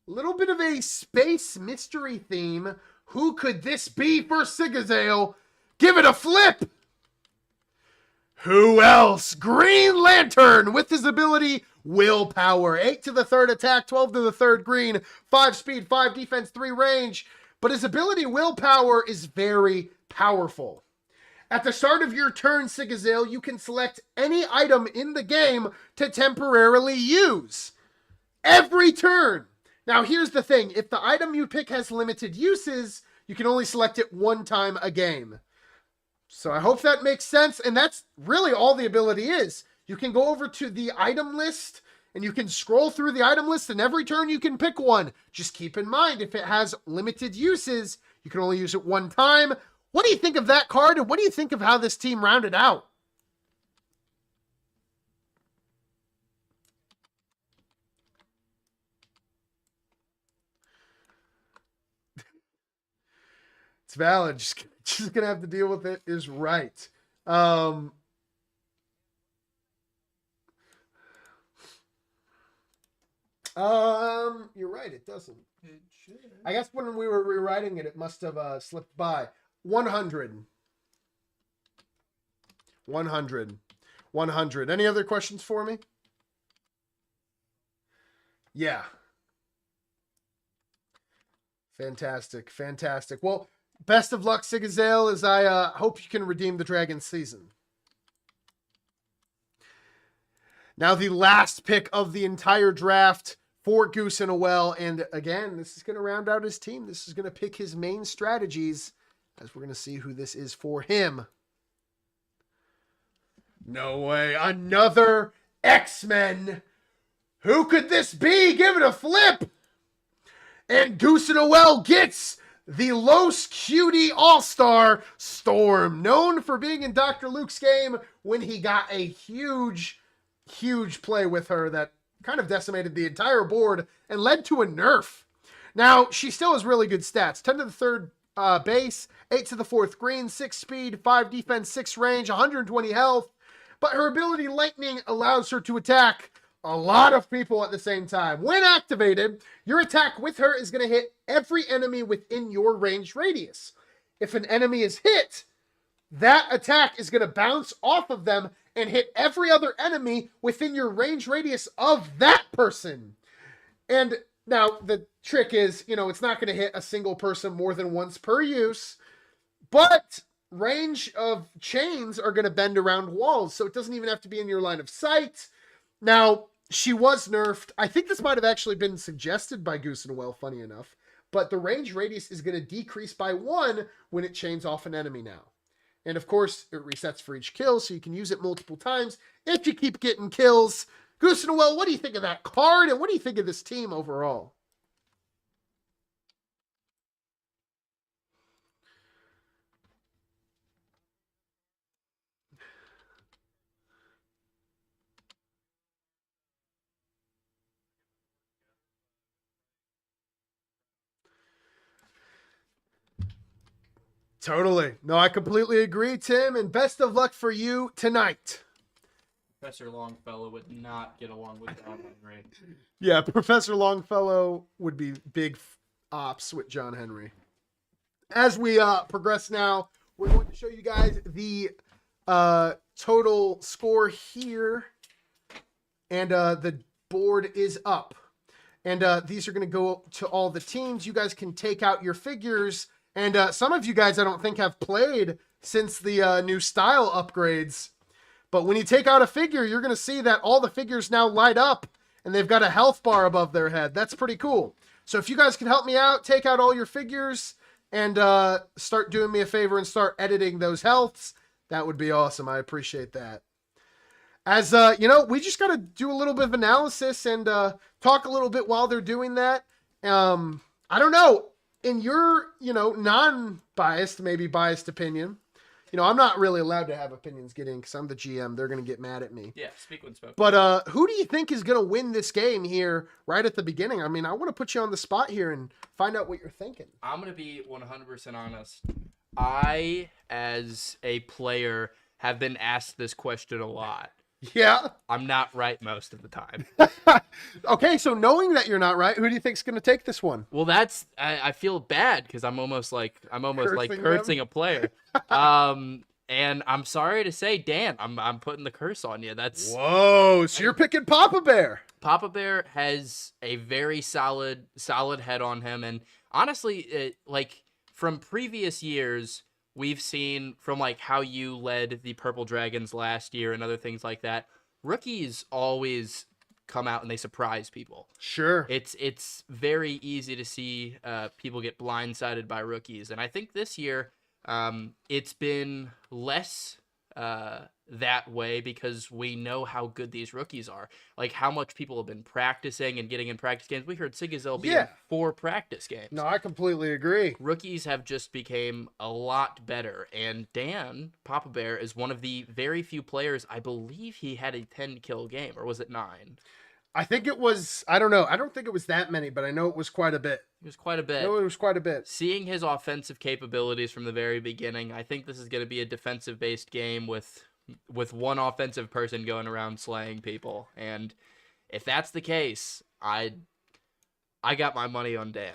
A little bit of a space mystery theme. Who could this be for Sigazale? Give it a flip! Who else? Green Lantern with his ability Willpower. 8 to the third attack, 12 to the third green, 5 speed, 5 defense, 3 range. But his ability Willpower is very powerful. At the start of your turn, Sigazale, you can select any item in the game to temporarily use. Every turn. Now here's the thing. If the item you pick has limited uses, you can only select it 1 time a game. So I hope that makes sense. And that's really all the ability is. You can go over to the item list and you can scroll through the item list, and every turn you can pick one. Just keep in mind, if it has limited uses, you can only use it 1 time. What do you think of that card? And what do you think of how this team rounded out? It's valid. Just gonna have to deal with it is right. You're right. It doesn't. It should. I guess when we were rewriting it, it must have slipped by. 100. 100. 100. Any other questions for me? Yeah. Fantastic. Well, best of luck, Sigazale, as I hope you can redeem the Dragon season. Now the last pick of the entire draft for GooseinaWell. And again, this is going to round out his team. This is going to pick his main strategies, as we're going to see who this is for him. No way. Another X-Men. Who could this be? Give it a flip. And GooseinaWell gets the Los Cutie All-Star Storm, known for being in Dr. Luke's game when he got a huge play with her that kind of decimated the entire board and led to a nerf. Now, she still has really good stats. 10 to the third base, 8 to the fourth green, 6 speed, 5 defense, 6 range, 120 health. But her ability Lightning allows her to attack a lot of people at the same time. When activated, your attack with her is going to hit every enemy within your range radius. If an enemy is hit, that attack is going to bounce off of them and hit every other enemy within your range radius of that person. And now the trick is, it's not going to hit a single person more than once per use, but range of chains are going to bend around walls, so it doesn't even have to be in your line of sight. Now, she was nerfed. I think this might have actually been suggested by GooseinaWell, funny enough, but the range radius is going to decrease by 1 when it chains off an enemy now. And of course, it resets for each kill, so you can use it multiple times if you keep getting kills. GooseinaWell, what do you think of that card, and what do you think of this team overall? Totally. No, I completely agree, Tim, and best of luck for you tonight. Professor Longfellow would not get along with John Henry. Yeah, Professor Longfellow would be big ops with John Henry. As we progress now, we're going to show you guys the total score here. And the board is up. And these are going to go to all the teams. You guys can take out your figures. And some of you guys I don't think have played since the new style upgrades. But when you take out a figure, you're going to see that all the figures now light up. And they've got a health bar above their head. That's pretty cool. So if you guys can help me out, take out all your figures and start doing me a favor and start editing those healths, that would be awesome. I appreciate that. As we just got to do a little bit of analysis and talk a little bit while they're doing that. I don't know. In your, non-biased, maybe biased opinion, I'm not really allowed to have opinions getting because I'm the GM. They're going to get mad at me. Yeah, speak when spoken. But who do you think is going to win this game here right at the beginning? I mean, I want to put you on the spot here and find out what you're thinking. I'm going to be 100% honest. I, as a player, have been asked this question a lot. Yeah. I'm not right most of the time. Okay, so knowing that you're not right, who do you think's going to take this one? Well, I feel bad because I'm almost like cursing a player. And I'm sorry to say, Dan, I'm putting the curse on you. Whoa, so you're picking Papa Bear. Papa Bear has a very solid head on him, and honestly, from previous years, we've seen from how you led the Purple Dragons last year and other things like that. Rookies always come out and they surprise people. Sure. It's very easy to see people get blindsided by rookies. And I think this year it's been less that way because we know how good these rookies are. How much people have been practicing and getting in practice games. We heard Sigazale being 4 practice games. No, I completely agree. Rookies have just became a lot better. And Dan, Papa Bear, is one of the very few players, I believe he had a 10-kill game, or was it 9? I think it was, I don't know. I don't think it was that many, but I know it was quite a bit. It was quite a bit. No, it was quite a bit. Seeing his offensive capabilities from the very beginning, I think this is going to be a defensive-based game with one offensive person going around slaying people. And if that's the case, I got my money on Dan.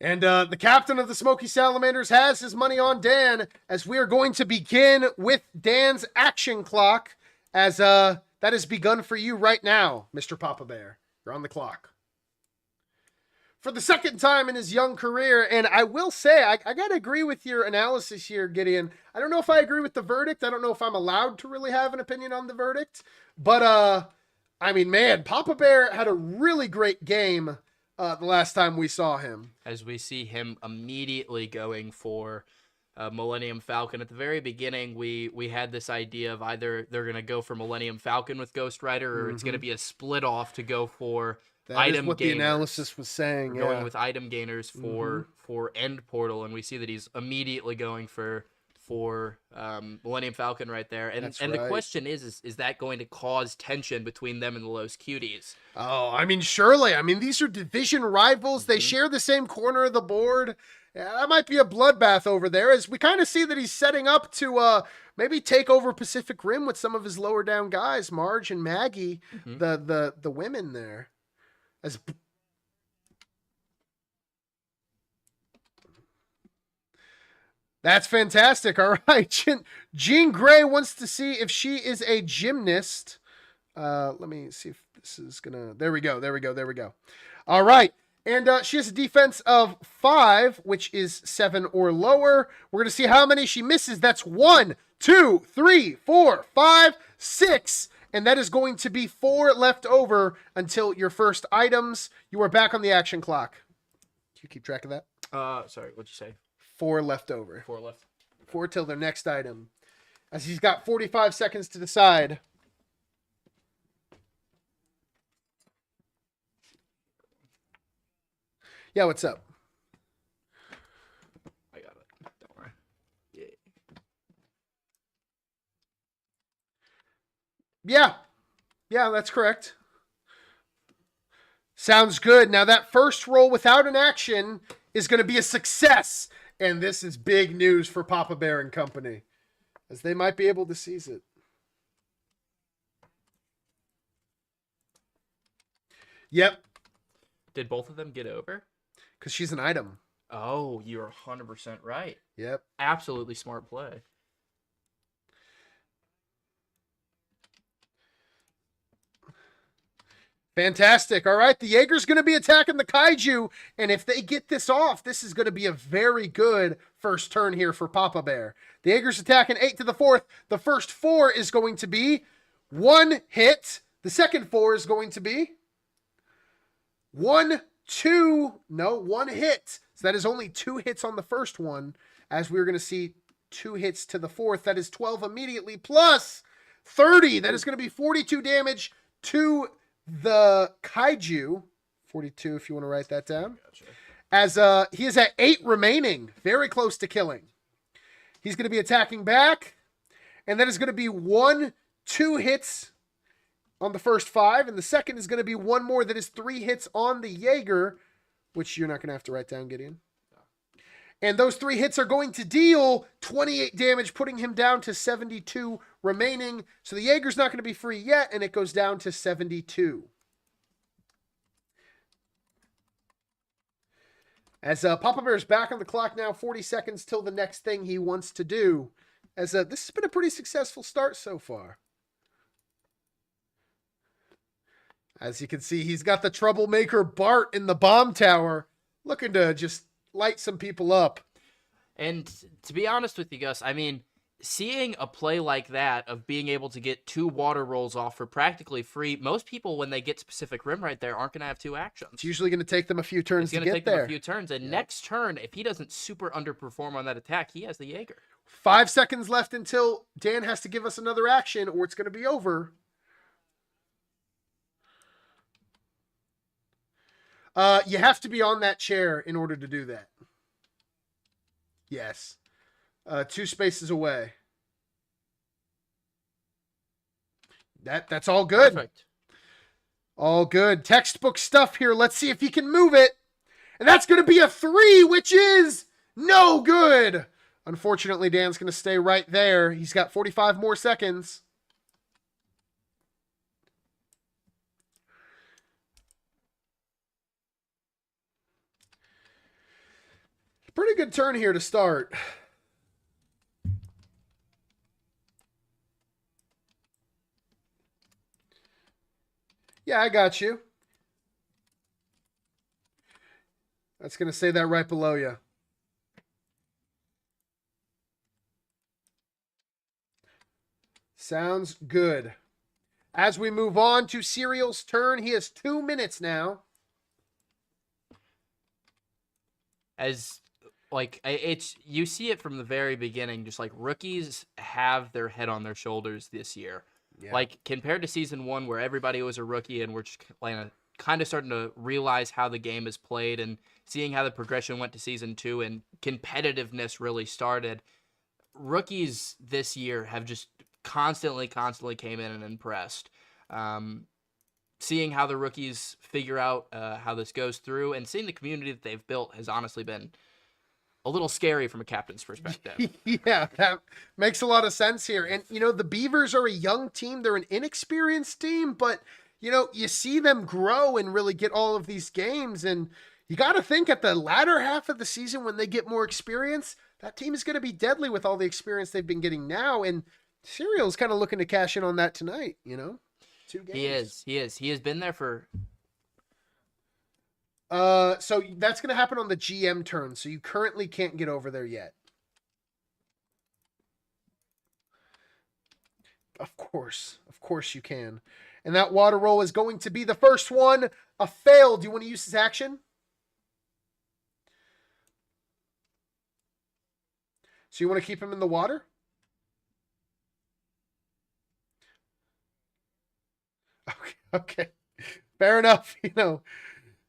And the captain of the Smoky Salamanders has his money on Dan, as we are going to begin with Dan's action clock, as that has begun for you right now, Mr. Papa Bear. You're on the clock. For the second time in his young career, and I will say, I got to agree with your analysis here, Gideon. I don't know if I agree with the verdict. I don't know if I'm allowed to really have an opinion on the verdict. But, I mean, man, Papa Bear had a really great game the last time we saw him. As we see him immediately going for Millennium Falcon. At the very beginning, we had this idea of either they're going to go for Millennium Falcon with Ghost Rider, or it's going to be a split off to go for That is item what gainers. the analysis was saying. We're going with item gainers for End Portal, and we see that he's immediately going for Millennium Falcon right there. And That's and right. the question is that going to cause tension between them and the Los Cuties? Oh, I mean, surely. I mean, these are division rivals. They share the same corner of the board. Yeah, that might be a bloodbath over there, as we kind of see that he's setting up to maybe take over Pacific Rim with some of his lower down guys, Marge and Maggie, the women there. That's fantastic. All right. Jean Grey wants to see if she is a gymnast. Let me see if this is going to... There we go. All right. And she has a defense of 5, which is 7 or lower. We're going to see how many she misses. That's 1, 2, 3, 4, 5, 6. And that is going to be 4 left over until your first items. You are back on the action clock. Do you keep track of that? Sorry, what'd you say? 4 left over. 4 left. 4 till their next item. As he's got 45 seconds to decide. Yeah, what's up? I got it. Don't worry. Yeah, that's correct. Sounds good. Now that first roll without an action is going to be a success. And this is big news for Papa Bear and company, as they might be able to seize it. Yep. Did both of them get over? Because she's an item. Oh, you're 100% right. Yep. Absolutely smart play. Fantastic. All right, the Jaeger's going to be attacking the Kaiju, and if they get this off, this is going to be a very good first turn here for Papa Bear. The Jaeger's attacking 8 to the 4th. The first 4 is going to be 1 hit. The second 4 is going to be 1 hit. So that is only 2 hits on the first one, as we're going to see 2 hits to the 4th. That is 12 immediately, plus 30. That is going to be 42 damage to the Kaiju. 42 if you want to write that down. Gotcha. As he is at 8 remaining, very close to killing. He's going to be attacking back, and that is going to be 2 hits on the first 5, and the second is going to be 1 more. That is 3 hits on the Jaeger, which you're not going to have to write down, Gideon. And those 3 hits are going to deal 28 damage, putting him down to 72 remaining. So the Jaeger's not going to be free yet, and it goes down to 72. As Papa Bear's back on the clock now, 40 seconds till the next thing he wants to do. As this has been a pretty successful start so far. As you can see, he's got the troublemaker Bart in the bomb tower, looking to just light some people up. And to be honest with you, Gus, I mean, seeing a play like that of being able to get 2 water rolls off for practically free, most people, when they get to Pacific Rim right there, aren't going to have 2 actions. It's usually going to take them a few turns to get there. It's going to take them a few turns, and next turn, if he doesn't super underperform on that attack, he has the Jaeger. 5 seconds left until Dan has to give us another action, or it's going to be over. You have to be on that chair in order to do that. Yes. 2 spaces away. That's all good. Perfect. All good. Textbook stuff here. Let's see if he can move it. And that's going to be a 3, which is no good. Unfortunately, Dan's going to stay right there. He's got 45 more seconds. Pretty good turn here to start. Yeah, I got you. That's going to say that right below you. Sounds good. As we move on to Serial's turn, he has 2 minutes now. As like it's you see it from the very beginning. Just like rookies have their head on their shoulders this year. Yeah. Like compared to season 1, where everybody was a rookie and we're just kind of starting to realize how the game is played and seeing how the progression went to season 2 and competitiveness really started. Rookies this year have just constantly came in and impressed. Seeing how the rookies figure out how this goes through and seeing the community that they've built has honestly been a little scary from a captain's perspective. Yeah, that makes a lot of sense here. And, the Beavers are a young team. They're an inexperienced team, but, you see them grow and really get all of these games. And you got to think at the latter half of the season when they get more experience, that team is going to be deadly with all the experience they've been getting now. And Serial's kind of looking to cash in on that tonight, 2 games. He is. He has been there for... So that's going to happen on the GM turn. So you currently can't get over there yet. Of course you can. And that water roll is going to be the first one. A fail. Do you want to use his action? So you want to keep him in the water? Okay. Fair enough,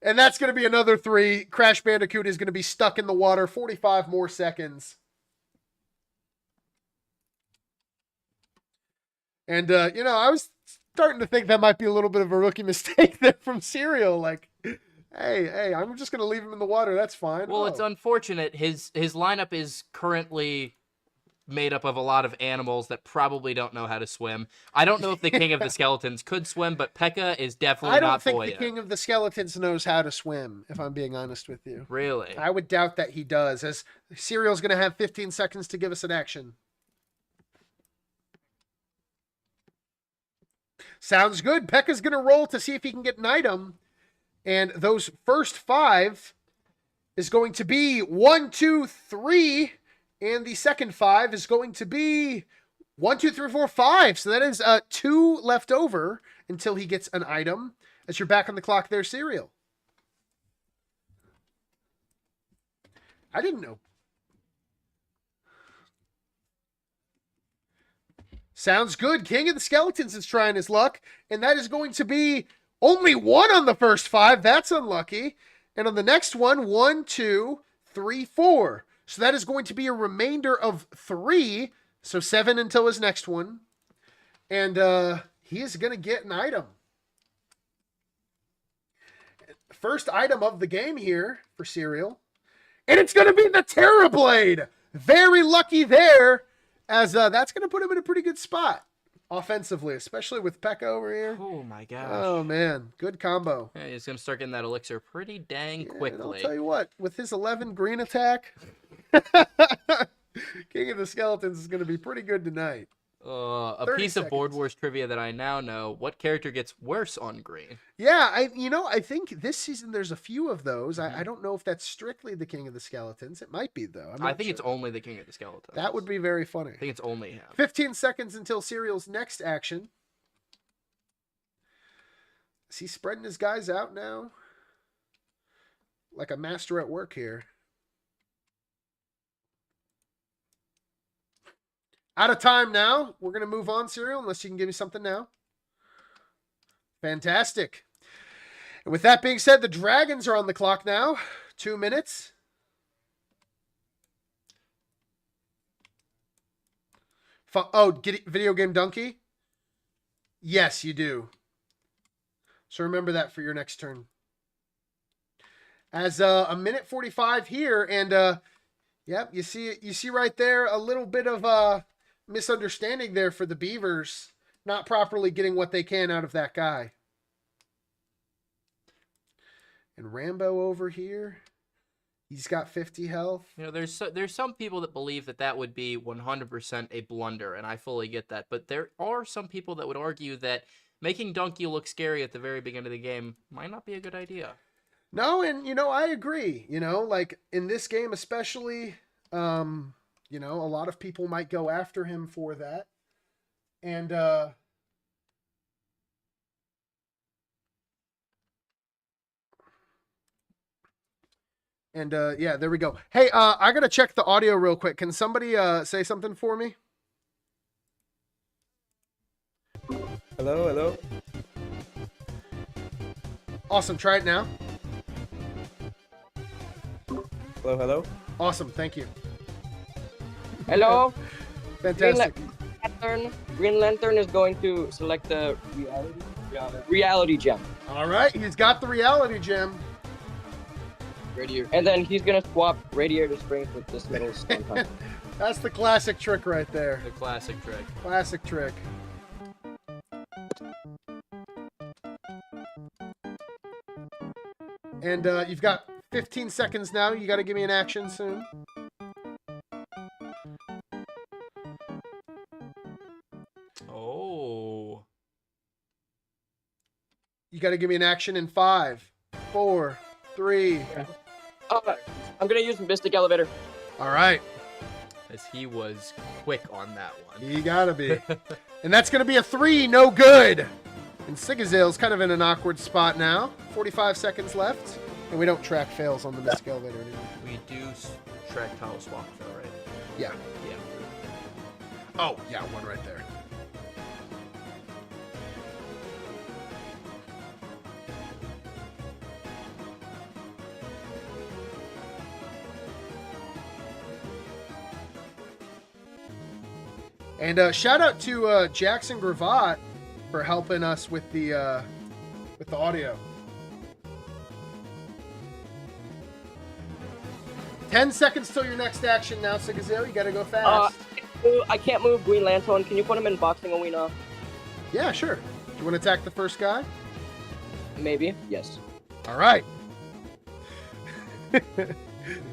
And that's going to be another 3. Crash Bandicoot is going to be stuck in the water 45 more seconds. And, I was starting to think that might be a little bit of a rookie mistake there from Serial. Like, hey, I'm just going to leave him in the water. That's fine. Well, it's unfortunate. His lineup is currently made up of a lot of animals that probably don't know how to swim. I don't know if the King of the Skeletons could swim, but Pekka is definitely not I don't think Boya. the King of the Skeletons knows how to swim, if I'm being honest with you. Really? I would doubt that he does, as Serial's going to have 15 seconds to give us an action. Sounds good. Pekka's going to roll to see if he can get an item. And those first 5 is going to be 1, 2, 3. And the second 5 is going to be 1, 2, 3, 4, 5. So that is 2 left over until he gets an item. As you're back on the clock there, Serial. I didn't know. Sounds good. King of the Skeletons is trying his luck. And that is going to be only 1 on the first 5. That's unlucky. And on the next one, 1, 2, 3, 4. So that is going to be a remainder of 3. So 7 until his next one. And he is going to get an item. First item of the game here for Serial. And it's going to be the Terror Blade. Very lucky there. As that's going to put him in a pretty good spot. Offensively, especially with Pekka over here. Oh my gosh. Oh man, good combo. Yeah, he's going to start getting that elixir pretty dang quickly. And I'll tell you what, with his 11 green attack, King of the Skeletons is going to be pretty good tonight. A piece of Board Wars trivia that I now know: what character gets worse on green? Yeah, I think this season there's a few of those. I don't know if that's strictly the King of the Skeletons. It might be though. I think it's only the King of the Skeletons. That would be very funny. I think it's only him. 15 seconds until Serial's next action. Is he spreading his guys out now? Like a master at work here. Out of time now. We're going to move on, Serial, unless you can give me something now. Fantastic. And with that being said, the Dragons are on the clock now. 2 minutes. Get video game donkey? Yes, you do. So remember that for your next turn. As a minute 45 here, and yep, you see right there a little bit of misunderstanding there for the Beavers, not properly getting what they can out of that guy. And Rambo over here, he's got 50 health. There's some people that believe that would be 100% a blunder, and I fully get that. But there are some people that would argue that making Donkey look scary at the very beginning of the game might not be a good idea. No, and I agree. Like in this game especially, a lot of people might go after him for that. And And yeah, there we go. Hey, I gotta check the audio real quick. Can somebody say something for me? Hello, hello. Awesome. Try it now. Hello, hello. Awesome. Thank you. Hello. Fantastic. Green Lantern is going to select the reality gem. All right, he's got the reality gem. And then he's gonna swap Radiator Springs with this little stone hunter. That's the classic trick right there. The classic trick. Classic trick. And you've got 15 seconds now. You got to give me an action soon. Oh. You got to give me an action in 5, 4, 3. I'm gonna use Mystic Elevator. All right. As he was quick on that one. You got to be. And that's going to be a 3. No good. And Sigazale's kind of in an awkward spot now. 45 seconds left. And we don't track fails on the Mystic Elevator anymore. We do track tile swap though, right? Yeah. Yeah. Oh, yeah, one right there. And shout out to Jackson Gravatt for helping us with the audio. 10 seconds till your next action now, Sigazale. You gotta go fast. I can't move Green Lantern. Can you put him in boxing arena? Yeah, sure. Do you want to attack the first guy? Maybe. Yes. All right.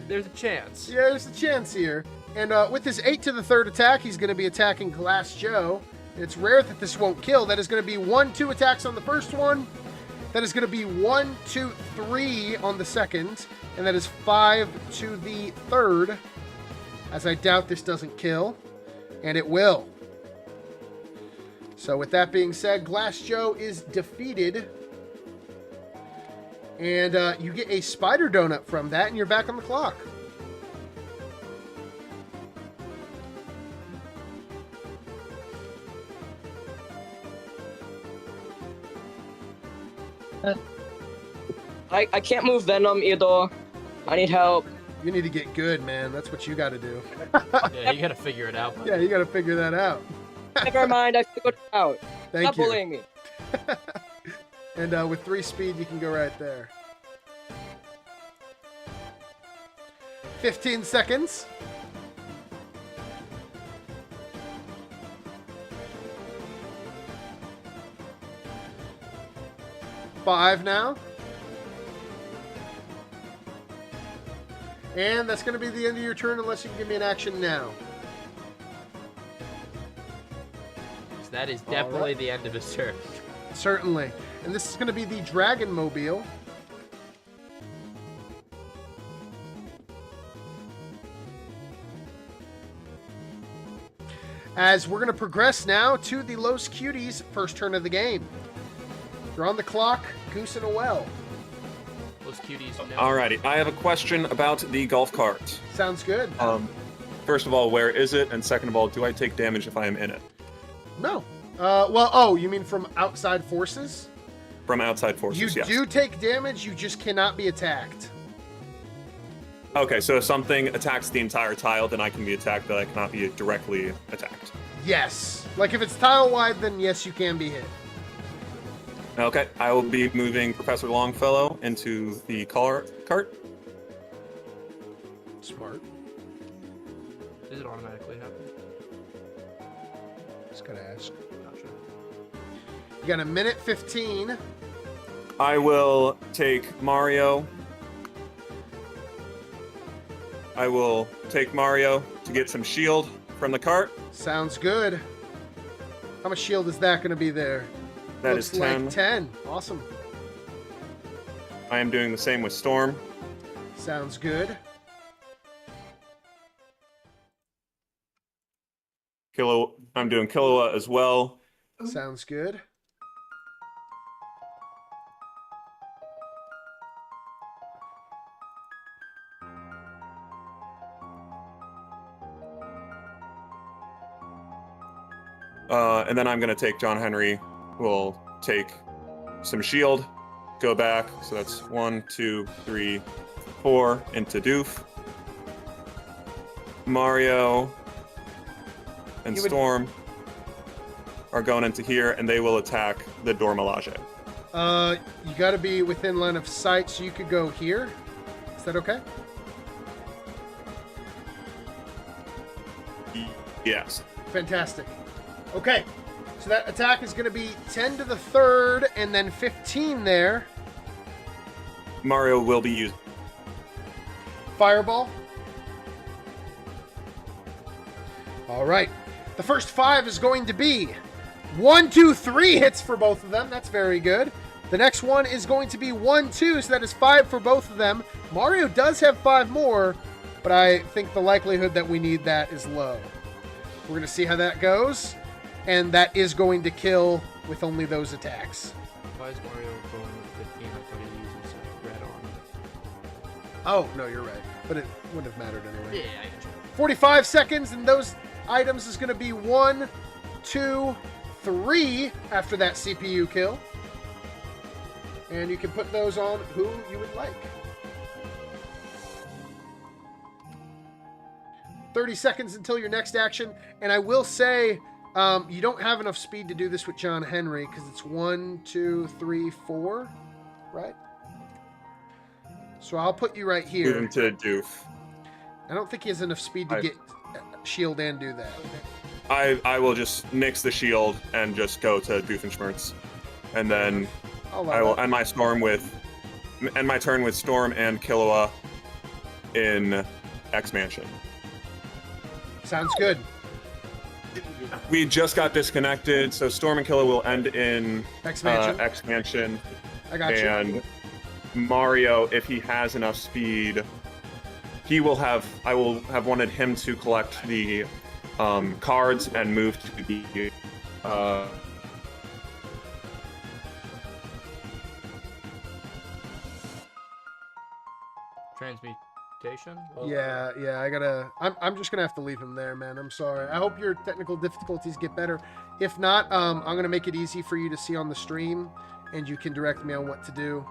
There's a chance. Yeah, there's a chance here. And with his 8 to the 3rd attack, he's going to be attacking Glass Joe. It's rare that this won't kill. That is going to be 1, 2 attacks on the first one. That is going to be 1, 2, 3 on the second. And that is 5 to the third. As I doubt this doesn't kill. And it will. So with that being said, Glass Joe is defeated. And you get a spider donut from that, and you're back on the clock. I can't move Venom either. I need help. You need to get good, man. That's what you got to do. Yeah, you gotta figure it out. Yeah, you got to figure that out. Never mind, I figured it out. Thank Stop you. bullying me. And with 3 speed, you can go right there. 15 seconds. Five now. And that's going to be the end of your turn unless you can give me an action now. So that is definitely the end of his turn. Certainly. And this is going to be the Dragon Mobile. As we're going to progress now to the Los Cuties' first turn of the game. You're on the clock, Goose in a well. Those cuties. No. Alrighty, I have a question about the golf cart. Sounds good. First of all, where is it? And second of all, do I take damage if I am in it? No. Well, oh, you mean from outside forces? From outside forces, You yes. do take damage, you just cannot be attacked. Okay, so if something attacks the entire tile, then I can be attacked, but I cannot be directly attacked. Yes. Like if it's tile-wide, then yes, you can be hit. Okay, I will be moving Professor Longfellow into the cart. Smart. Does it automatically happen? Just gotta ask. Gotcha. You got a minute 15. I will take Mario. I will take Mario to get some shield from the cart. Sounds good. How much shield is that going to be there? That Looks is 10. like 10. Awesome. I am doing the same with Storm. Sounds good. I'm doing Killua as well. Sounds good. And then I'm going to take John Henry. We'll take some shield, go back. So that's 1, 2, 3, 4 into Doof. Mario and Storm are going into here, and they will attack the Dormelage. You got to be within line of sight, so you could go here. Is that okay? Yes. Fantastic. Okay, so that attack is going to be 10 to the third, and then 15 there. Mario will be used. Fireball. All right. The first 5 is going to be 1, 2, 3 hits for both of them. That's very good. The next one is going to be 1, 2, so that is 5 for both of them. Mario does have 5 more, but I think the likelihood that we need that is low. We're going to see how that goes, and that is going to kill with only those attacks. Why is Mario going with 15? I thought he uses red on. Oh, no, you're right. But it wouldn't have mattered anyway. Yeah, I get you. 45 seconds, and those items is going to be 1, 2, 3 after that CPU kill. And you can put those on who you would like. 30 seconds until your next action. And I will say, you don't have enough speed to do this with John Henry because it's 1, 2, 3, 4, right? So I'll put you right here. Move him to Doof. I don't think he has enough speed to get shield and do that. I will just nix the shield and just go to Doofenshmirtz. And then I will end my turn with Storm and Killua in X Mansion. Sounds good. We just got disconnected, so Storm and Killua will end in X Mansion. X Mansion. I got you. And Mario, if he has enough speed, I will have wanted him to collect the cards and move to the Transmutation? Yeah, I'm just gonna have to leave him there, man. I'm sorry. I hope your technical difficulties get better. If not, I'm gonna make it easy for you to see on the stream, and you can direct me on what to do.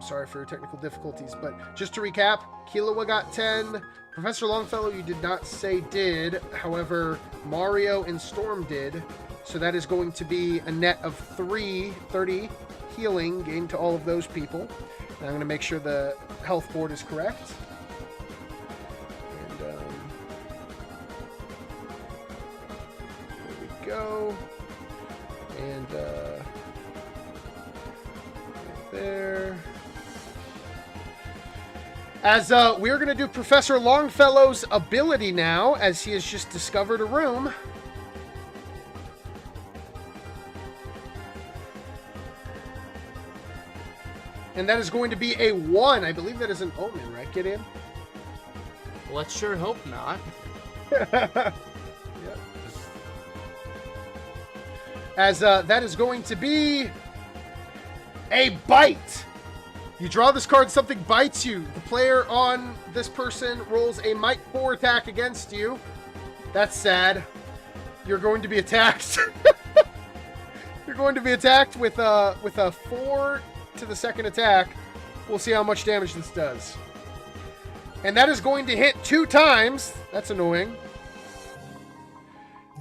Sorry for your technical difficulties, but just to recap, Killua got 10. Professor Longfellow, you did not say did. However, Mario and Storm did. So that is going to be a net of 30 healing gained to all of those people. And I'm going to make sure the health board is correct. And there we go. And there. As we're going to do Professor Longfellow's ability now, as he has just discovered a room. And that is going to be a 1. I believe that is an omen, right, Gideon? Let's sure hope not. Yep. As that is going to be a bite. You draw this card, something bites you. The player on this person rolls a Might 4 attack against you. That's sad. You're going to be attacked. You're going to be attacked with a 4 to the second attack. We'll see how much damage this does. And that is going to hit 2 times. That's annoying.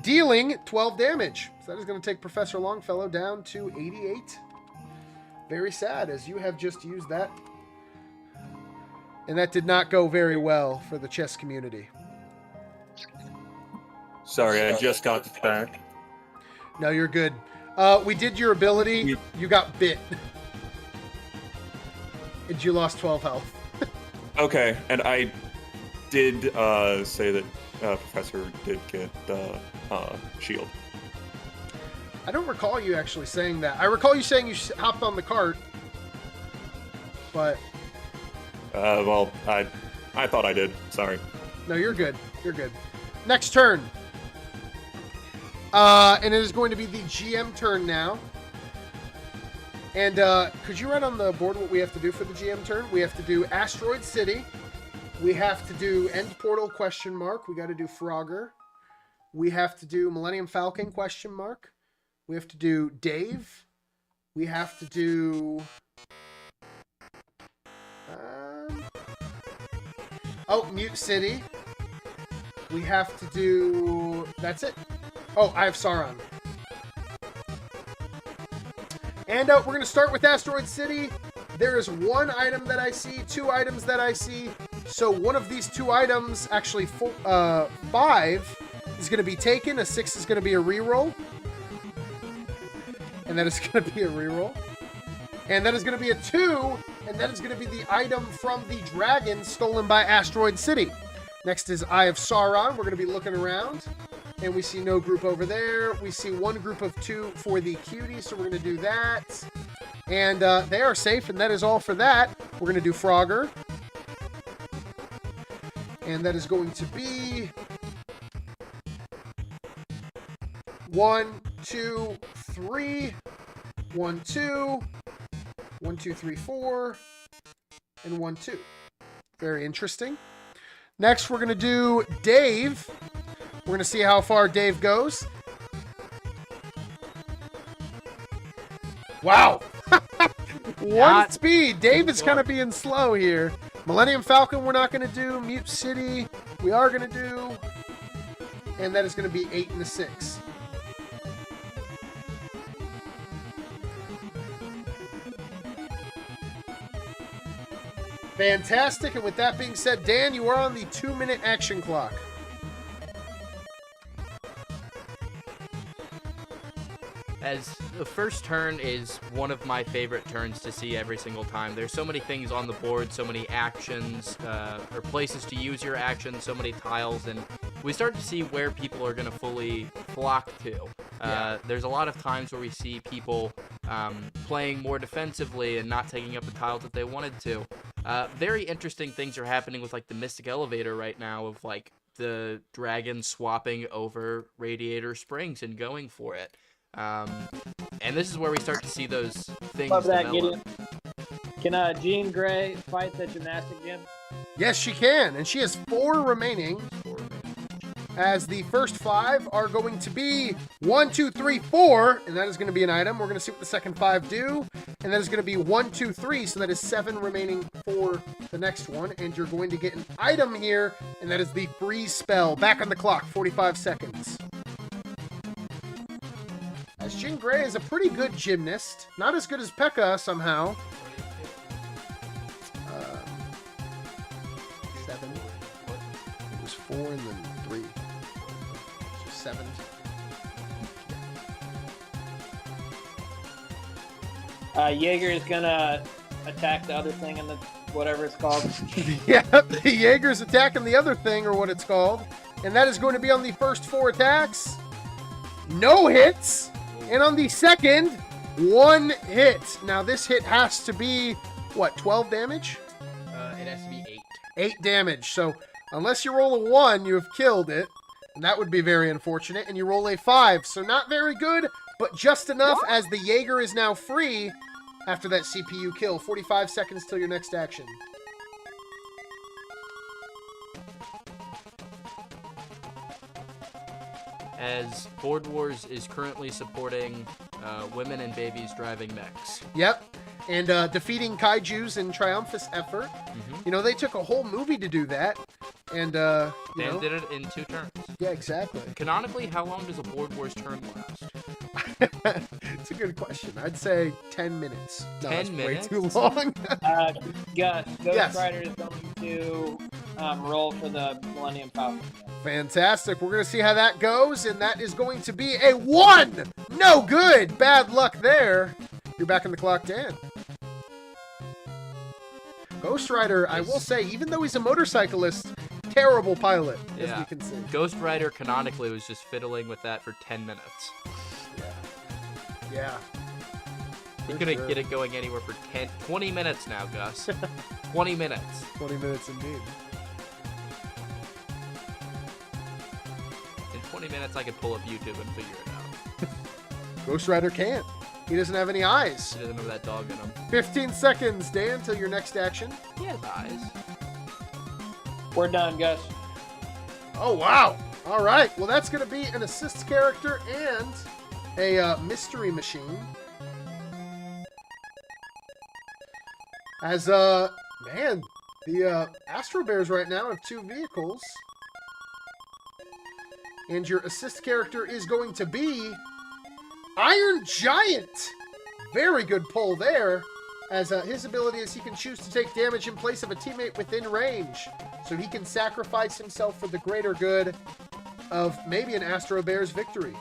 Dealing 12 damage. So that is going to take Professor Longfellow down to 88. Very sad, as you have just used that. And that did not go very well for the chess community. Sorry, I just got back. No, you're good. We did your ability. You got bit. And you lost 12 health. Okay, and I did say that Professor did get the shield. I don't recall you actually saying that. I recall you saying you hopped on the cart. But... well, I thought I did. Sorry. No, you're good. You're good. Next turn. And it is going to be the GM turn now. And could you write on the board what we have to do for the GM turn? We have to do Asteroid City. We have to do End Portal ? We got to do Frogger. We have to do Millennium Falcon, question mark. We have to do Dave. We have to do... Mute City. We have to do... That's it. Oh, I have Sauron. And we're going to start with Asteroid City. There is one item that I see, 2 items that I see. So one of these 2 items, actually 5, is going to be taken. A 6 is going to be a reroll. And that is going to be a reroll. And that is going to be a 2. And that is going to be the item from the dragon stolen by Asteroid City. Next is Eye of Sauron. We're going to be looking around. And we see no group over there. We see one group of 2 for the cuties. So we're going to do that. And they are safe. And that is all for that. We're going to do Frogger. And that is going to be 1, 2, 3. 1, 2. 1, 2, 3, 4. And 1, 2. Very interesting. Next, we're going to do Dave. We're going to see how far Dave goes. Wow. One speed. Dave is kind of being slow here. Millennium Falcon we're not going to do. Mute City we are going to do. And that is going to be 8 and a 6. Fantastic. And with that being said, Dan, you are on the 2-minute action clock. As the first turn is one of my favorite turns to see every single time. There's so many things on the board, so many actions, or places to use your actions, so many tiles, and we start to see where people are going to fully flock to. There's a lot of times where we see people playing more defensively and not taking up the tiles that they wanted to. Very interesting things are happening with like the Mystic Elevator right now, of like the dragon swapping over Radiator Springs and going for it. And this is where we start to see those things Love that, develop. Gideon. Can Jean Grey fight the gymnastic gym? Yes, she can, and she has 4 remaining. As the first 5 are going to be 1, 2, 3, 4, and that is going to be an item. We're going to see what the second 5 do, and that is going to be 1, 2, 3, so that is 7 remaining for the next one, and you're going to get an item here, and that is the freeze spell. Back on the clock, 45 seconds. As Jean Grey is a pretty good gymnast, not as good as Pekka somehow. 7. It was 4 and then 3. So 7. Jaeger is gonna attack the other thing in the whatever it's called. Yeah, the Jaeger's attacking the other thing, or what it's called. And that is going to be on the first 4 attacks. No hits. And on the second, 1 hit. Now this hit has to be, what, 12 damage? It has to be 8 damage. So unless you roll a 1, you have killed it. And that would be very unfortunate. And you roll a 5. So not very good, but just enough as the Jaeger is now free after that CPU kill. 45 seconds till your next action. As Board Wars is currently supporting women and babies driving mechs. Yep. And defeating kaijus in Triumphus effort. Mm-hmm. You know, they took a whole movie to do that. And, Dan did it in 2 turns. Yeah, exactly. Canonically, how long does a Board Wars turn last? It's a good question. I'd say 10 minutes. No, 10 Way minutes? too long. Ghost Rider is going to roll for the Millennium Falcon. Fantastic. We're going to see how that goes, and that is going to be a 1! No good! Bad luck there. You're back on the clock, Dan. Ghost Rider, I will say, even though he's a motorcyclist, terrible pilot, as we can see. Ghost Rider canonically was just fiddling with that for 10 minutes. Yeah. He couldn't get it going anywhere for 20 minutes now, Gus. 20 minutes. 20 minutes indeed. In 20 minutes, I could pull up YouTube and figure it out. Ghost Rider can't. He doesn't have any eyes. He doesn't have that dog in him. 15 seconds, Dan, till your next action. He has eyes. We're done, Gus. Oh, wow. All right. Well, that's going to be an assist character and a mystery machine. As, man, the Astro Bears right now have 2 vehicles. And your assist character is going to be Iron Giant. Very good pull there. As his ability is he can choose to take damage in place of a teammate within range. So he can sacrifice himself for the greater good of maybe an Astro Bears victory.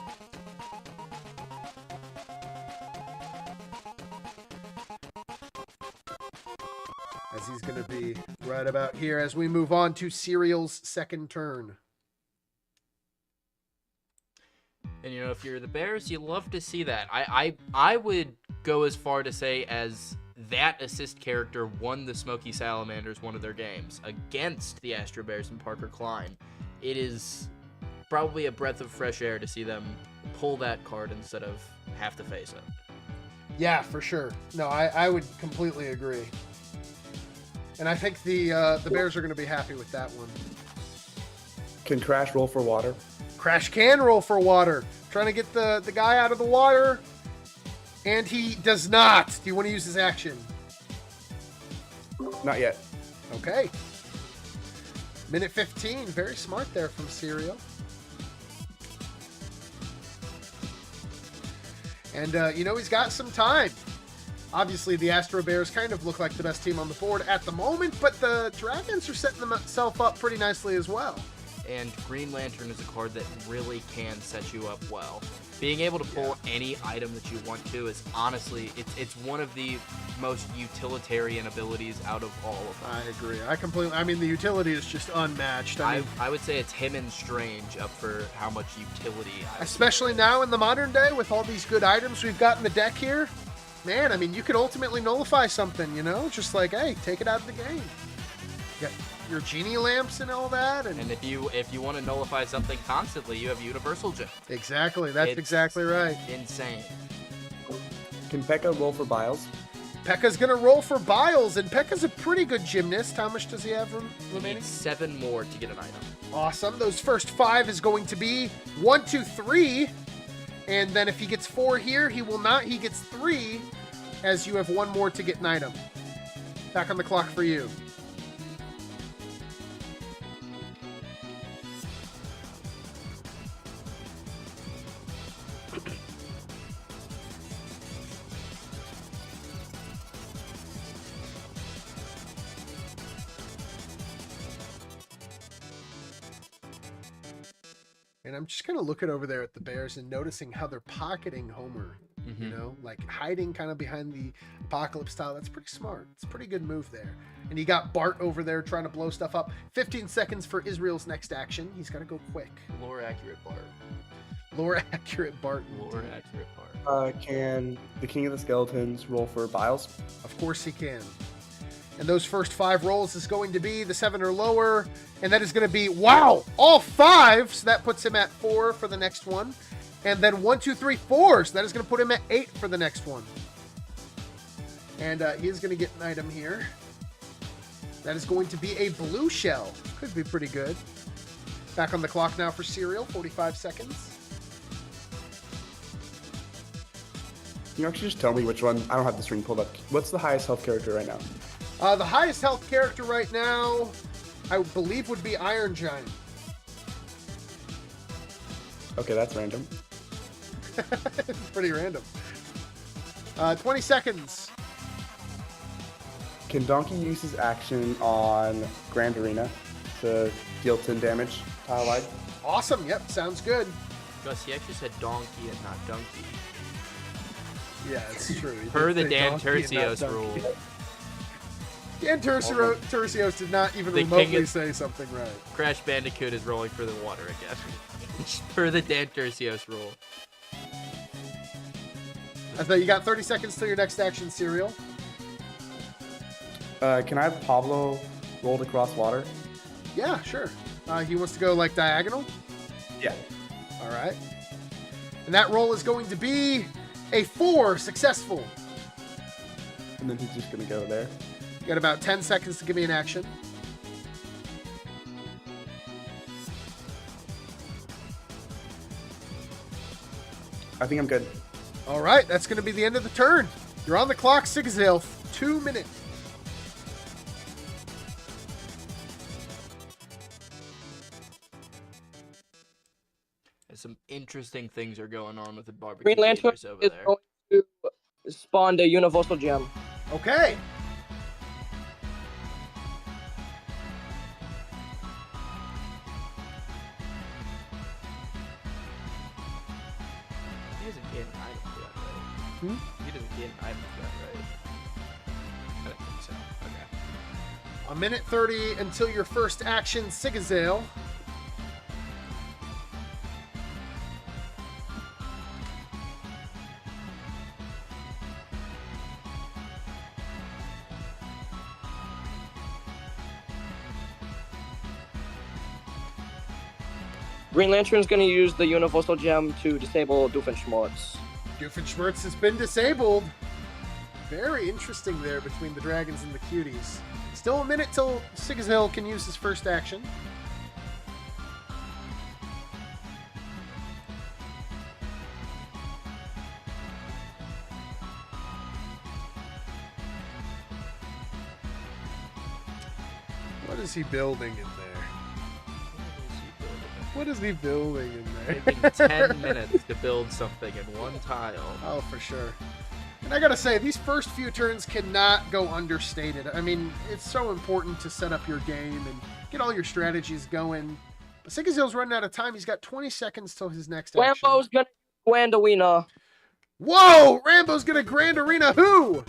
As he's going to be right about here as we move on to Cereal's second turn. And, you know, if you're the Bears, you love to see that. I would go as far to say as that assist character won the Smoky Salamanders one of their games against the Astro Bears and Parker Klein. It is probably a breath of fresh air to see them pull that card instead of have to face it. Yeah, for sure. No, I would completely agree. And I think the Bears are going to be happy with that one. Can Crash roll for water? Crash can roll for water. Trying to get the guy out of the water. And he does not. Do you want to use his action? Not yet. Okay. Minute 15. Very smart there from Cereal. And, you know, he's got some time. Obviously, the Astro Bears kind of look like the best team on the board at the moment, but the Dragons are setting themselves up pretty nicely as well. And Green Lantern is a card that really can set you up well. Being able to pull any item that you want to is honestly, it's one of the most utilitarian abilities out of all of them. I agree. I mean, the utility is just unmatched. I would say it's him and Strange up for how much utility. Especially now in the modern day with all these good items we've got in the deck here. Man, I mean, you could ultimately nullify something, you know? Just like, hey, take it out of the game. You got your genie lamps and all that. And if you want to nullify something constantly, you have Universal Gem. Exactly. That's exactly right. Insane. Can Pekka roll for Biles? Pekka's going to roll for Biles, and Pekka's a pretty good gymnast. How much does he have remaining? He needs 7 more to get an item. Awesome. Those first 5 is going to be 1, 2, 3. And then if he gets 4 here, he will not. He gets 3, as you have 1 more to get an item. Back on the clock for you. And I'm just kind of looking over there at the Bears and noticing how they're pocketing Homer, you know, like hiding kind of behind the Apocalypse tile. That's pretty smart. It's a pretty good move there. And you got Bart over there trying to blow stuff up. 15 seconds for Israel's next action. He's got to go quick. Lore accurate Bart. Lore accurate Bart. Lore accurate Bart. Can the King of the Skeletons roll for Biles? Of course he can. And those first 5 rolls is going to be the 7 or lower. And that is going to be, wow, all 5. So that puts him at 4 for the next one. And then 1, 2, 3, 4. So that is going to put him at 8 for the next one. And he is going to get an item here. That is going to be a blue shell. Could be pretty good. Back on the clock now for Cereal. 45 seconds. Can you actually just tell me which one? I don't have the screen pulled up. What's the highest health character right now? The highest health character right now, I believe, would be Iron Giant. Okay, that's random. It's pretty random. 20 seconds. Can Donkey use his action on Grand Arena to deal 10 damage tile-wide? Awesome. Yep, sounds good. Gus, he actually said donkey and not donkey. Yeah, it's true. Per the Dan Tercios rule. Dan Tercios did not even remotely say something right. Crash Bandicoot is rolling for the water again. Per the Dan Tercios rule. I thought you got 30 seconds till your next action, Cereal. Can I have Pablo roll to cross water? Yeah, sure. He wants to go like diagonal? Yeah. All right. And that roll is going to be a 4, successful. And then he's just going to go there. You got about 10 seconds to give me an action. I think I'm good. All right, that's going to be the end of the turn. You're on the clock, Sigazale. 2 minutes. Some interesting things are going on with the barbecue Green Lantern Beavers over is there. going to spawn the universal gem. Okay. He doesn't get an item for that, right? He doesn't get an item for that, right? I don't think so. Okay. A minute 30 until your first action, Sigazale. Green Lantern's going to use the universal gem to disable Doofenshmirtz. Doofenshmirtz has been disabled. Very interesting there between the dragons and the cuties. Still a minute till Sigazale can use his first action. What is he building in there? What is he building in there? Taking 10 minutes to build something in one tile. Oh, for sure. And I gotta say, these first few turns cannot go understated. I mean, it's so important to set up your game and get all your strategies going. But Sigazale's running out of time. He's got 20 seconds till his next action. Rambo's going to Grand Arena. Whoa! Rambo's gonna Grand Arena who?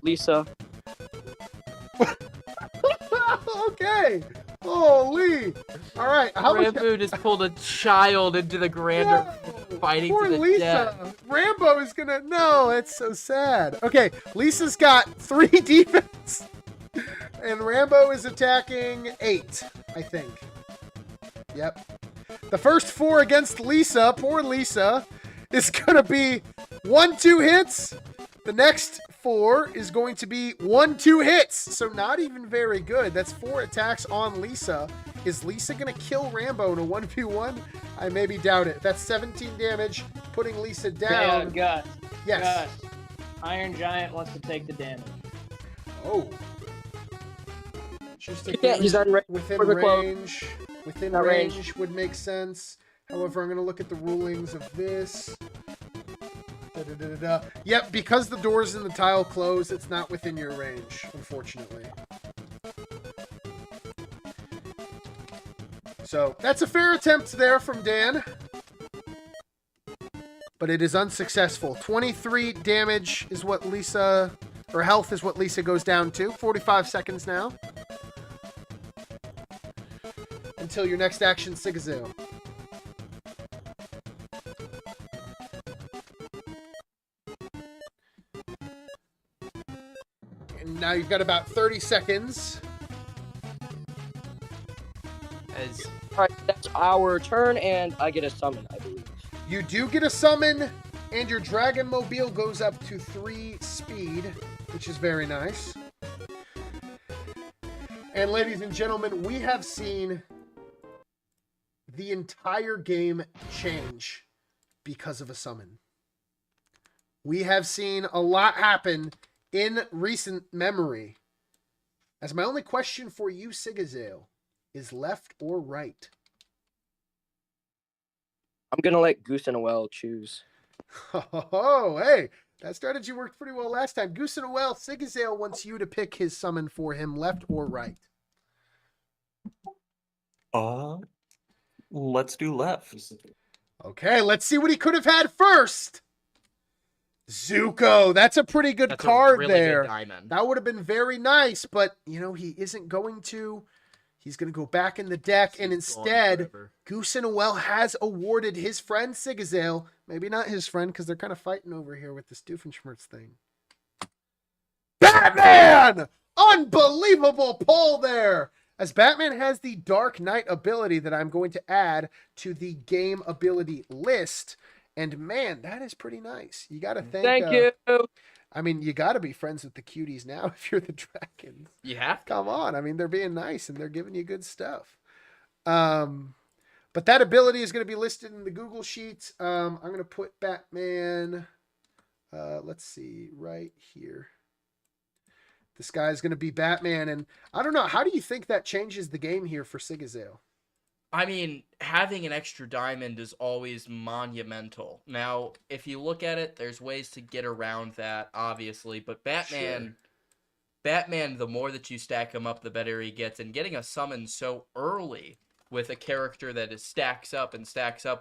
Lisa. Okay. Holy. All right. How much? Rambo just pulled a child into the Grand fighting Poor to the Lisa. death. Rambo is gonna. No, it's so sad. Okay, Lisa's got 3 defense, and Rambo is attacking 8, I think. Yep. The first 4 against Lisa. Poor Lisa is gonna be 1-2 hits. The next 4 is going to be 1-2 hits. So not even very good. That's 4 attacks on Lisa. Is Lisa going to kill Rambo in a 1v1? I maybe doubt it. That's 17 damage, putting Lisa down. Gus. Yes. Gus. Iron Giant wants to take the damage. Oh. Just He's on within range. Within Not range range. would make sense. However, I'm going to look at the rulings of this. Da-da-da-da-da. Yep, because the doors in the tile close, it's not within your range, unfortunately. So, that's a fair attempt there from Dan. But it is unsuccessful. 23 damage is what Lisa, or health is what Lisa goes down to. 45 seconds now. Until your next action, Sigazale. And now you've got about 30 seconds. Alright, that's our turn, and I get a summon, I believe. You do get a summon, and your Dragon Mobile goes up to 3 speed, which is very nice. And ladies and gentlemen, we have seen the entire game change because of a summon. We have seen a lot happen in recent memory. As my only question for you, Sigazale, is left or right? I'm gonna let GooseinaWell choose. Oh, hey, that strategy worked pretty well last time. GooseinaWell, Sigazale wants you to pick his summon for him, left or right? Let's do left. Okay, let's see what he could have had first. Zuko, that's a pretty good card a really there. Good diamond. That would have been very nice, but, you know, he isn't going to. He's going to go back in the deck, and instead, GooseinaWell has awarded his friend Sigazale, maybe not his friend, because they're kind of fighting over here with this Doofenshmirtz thing. Batman! Unbelievable pull there! As Batman has the Dark Knight ability that I'm going to add to the game ability list. And man, that is pretty nice. You got to Thank you. I mean, you got to be friends with the cuties now if you're the dragons. You have to. Come on. I mean, they're being nice and they're giving you good stuff. But But that ability is going to be listed in the Google Sheets. I'm going to put Batman, let's see, right here. This guy is going to be Batman, and I don't know, how do you think that changes the game here for Sigazale? I mean, having an extra diamond is always monumental. Now, if you look at it, there's ways to get around that, obviously, but Batman, the more that you stack him up, the better he gets, and getting a summon so early with a character that stacks up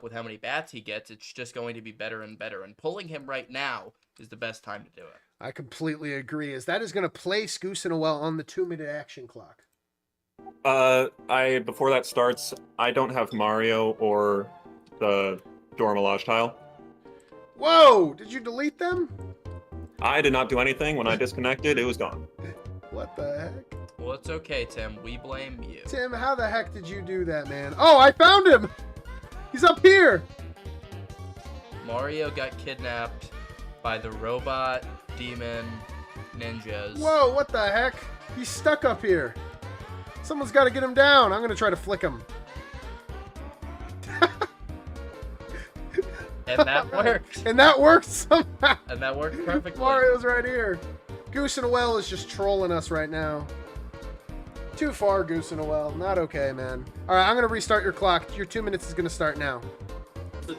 with how many bats he gets, it's just going to be better and better, and pulling him right now is the best time to do it. I completely agree, as that is going to place GooseinaWell on the 2-minute action clock. Before that starts, I don't have Mario or the Dora Milaje tile. Whoa! Did you delete them? I did not do anything. When I disconnected, it was gone. What the heck? Well, it's okay, Tim. We blame you. Tim, how the heck did you do that, man? Oh, I found him! He's up here! Mario got kidnapped by the robot demon ninjas. Whoa, what the heck? He's stuck up here. Someone's got to get him down. I'm going to try to flick him. And that worked. And that worked somehow. And that worked perfectly. Mario's right here. GooseinaWell is just trolling us right now. Too far, GooseinaWell. Not okay, man. All right, I'm going to restart your clock. Your 2 minutes is going to start now.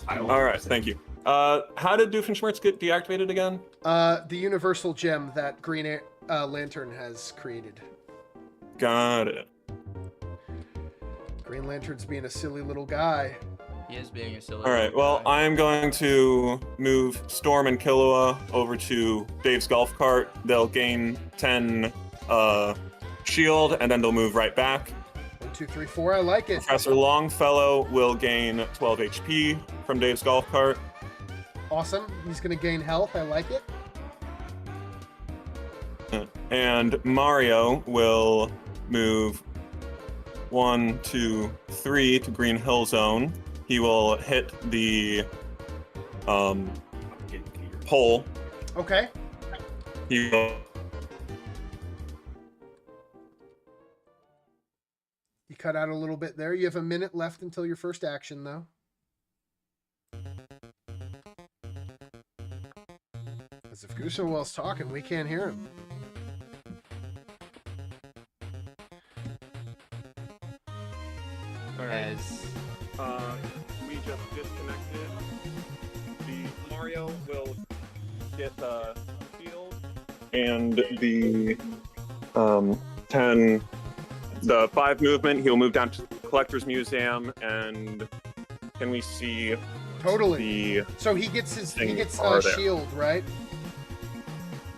All right, thank you. How did Doofenshmirtz get deactivated again? The universal gem that Green Lantern has created. Got it. Green Lantern's being a silly little guy. He is being a silly. All right, well, I'm going to move Storm and Killua over to Dave's golf cart. They'll gain 10 shield, and then they'll move right back. 1, 2, 3, 4. I like it. Professor Longfellow will gain 12 HP from Dave's golf cart. Awesome. He's going to gain health. I like it. And Mario will move 1, 2, 3 to Green Hill Zone. He will hit the pole. Okay. He will... You cut out a little bit there. You have a minute left until your first action, though. As if GooseinaWell's talking, we can't hear him. As we just disconnected. The Mario will get the field and the 10, the 5 movement. He'll move down to the Collector's Museum, and can we see? Totally. So he gets a shield, right?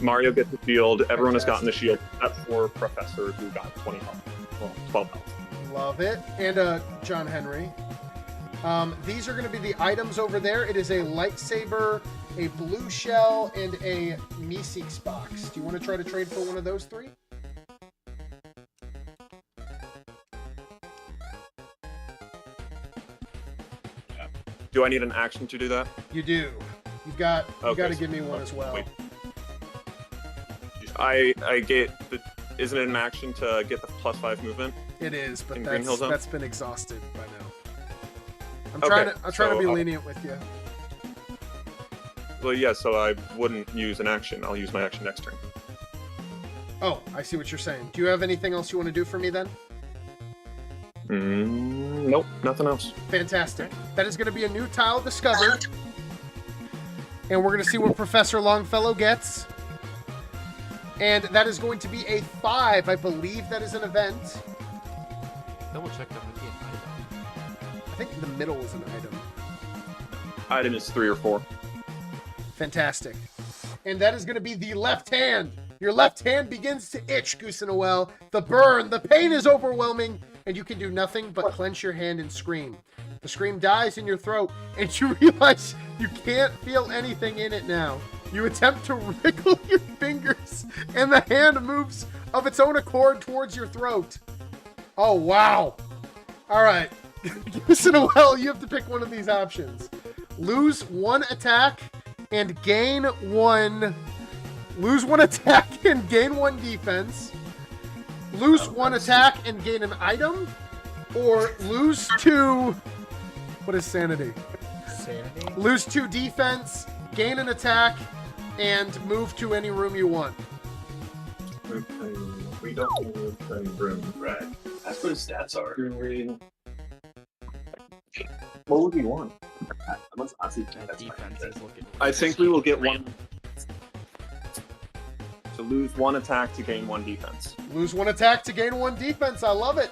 Mario gets the shield. Everyone has gotten the shield except for Professor, who got 20 health. Well, 12 health. Love it. And John Henry. These are going to be the items over there. It is a lightsaber, a blue shell, and a Meeseeks box. Do you want to try to trade for one of those 3? Do I need an action to do that? You do. You've got to give me one as well. Wait. I get the. Isn't it an action to get the +5 movement? It is, but that's been exhausted by now. I'm trying to be lenient with you. Well, yeah, so I wouldn't use an action. I'll use my action next turn. Oh, I see what you're saying. Do you have anything else you want to do for me then? Nope, nothing else. Fantastic. That is going to be a new tile discovered. And we're going to see what Professor Longfellow gets. And that is going to be a 5. I believe that is an event. Double check that would be an item. I think the middle is an item. Item is 3 or 4. Fantastic. And that is going to be the left hand. Your left hand begins to itch, GooseinaWell. The burn, the pain is overwhelming, and you can do nothing but clench your hand and scream. The scream dies in your throat, and you realize you can't feel anything in it now. You attempt to wriggle your fingers, and the hand moves of its own accord towards your throat. Oh, wow. All right. GooseinaWell, you have to pick one of these options. Lose 1 attack and gain 1... Lose 1 attack and gain 1 defense. Lose 1 attack and gain an item. Or lose 2 What is sanity? Sanity? Lose 2 defense, gain an attack, and move to any room you want. We don't move to any room. Right. That's what his stats are. What would we want? Defense is looking. I think we will get 1. So lose 1 attack to gain 1 defense. Lose 1 attack to gain 1 defense. I love it.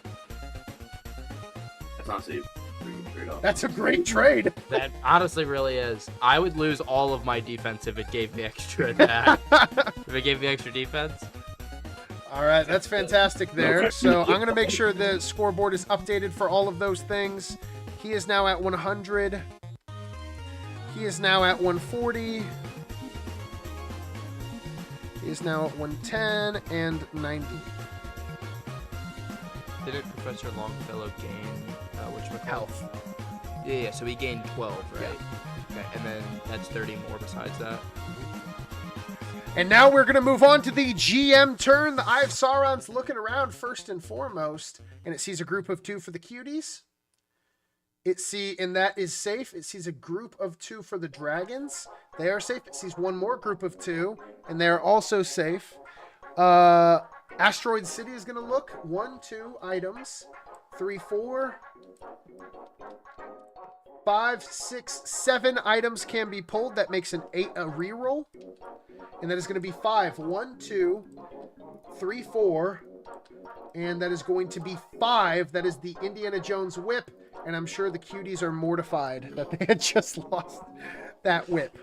That's honestly a pretty good trade-off. That's a great trade. That honestly really is. I would lose all of my defense if it gave me extra attack. If it gave me extra defense. All right, that's fantastic there. So I'm going to make sure the scoreboard is updated for all of those things. He is now at 100. He is now at 140. He is now at 110 and 90. Didn't Professor Longfellow gain Health. Yeah, so he gained 12, right? Yeah. Okay, and then that's 30 more besides that. And now we're going to move on to the GM turn. The Eye of Sauron's looking around first and foremost, and it sees a group of 2 for the cuties. And that is safe. It sees a group of 2 for the dragons. They are safe. It sees 1 more group of 2, and they are also safe. Asteroid City is going to look 1, 2 items, 3, 4, 5, 6, 7 items can be pulled. That makes an 8 a reroll. And that is going to be 5. 1, 2, 3, 4. And that is going to be 5. That is the Indiana Jones whip. And I'm sure the cuties are mortified that they had just lost that whip.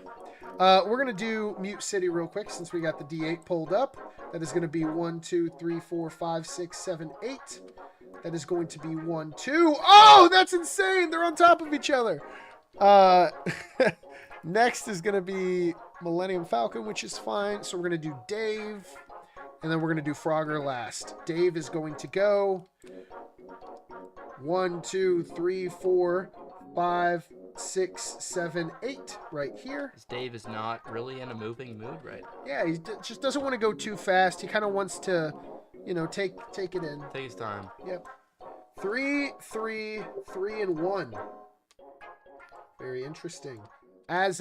We're going to do Mute City real quick since we got the D8 pulled up. That is going to be 1, 2, 3, 4, 5, 6, 7, 8. That is going to be 1, 2. Oh, that's insane. They're on top of each other. Next is going to be Millennium Falcon, which is fine. So we're going to do Dave. And then we're going to do Frogger last. Dave is going to go 1, 2, 3, 4, 5, 6, 7, 8 right here. Dave is not really in a moving mood right now. Yeah, he just doesn't want to go too fast. He kind of wants to, take it in. Take his time. Yep. 3, 3, 3, and 1. Very interesting. As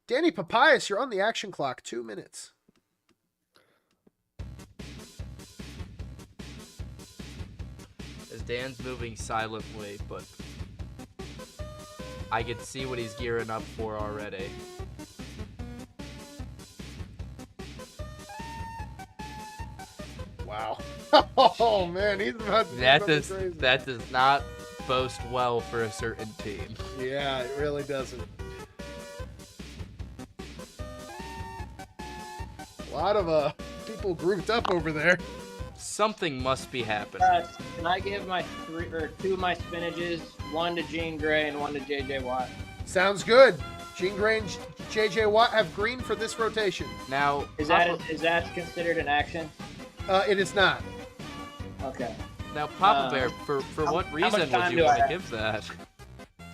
Danny Papayas, you're on the action clock. 2 minutes. As Dan's moving silently, but I can see what he's gearing up for already. Wow. Oh man, he's about to that does not boast well for a certain team. Yeah, it really doesn't. A lot of people grouped up over there. Something must be happening. Can I give my 2 of my spinaches, 1 to Jean Grey and 1 to JJ Watt? Sounds good. Jean Grey and JJ Watt have green for this rotation. Now, is that considered an action? It is not. Okay. Now, Papa Bear, for what reason would you want to give that?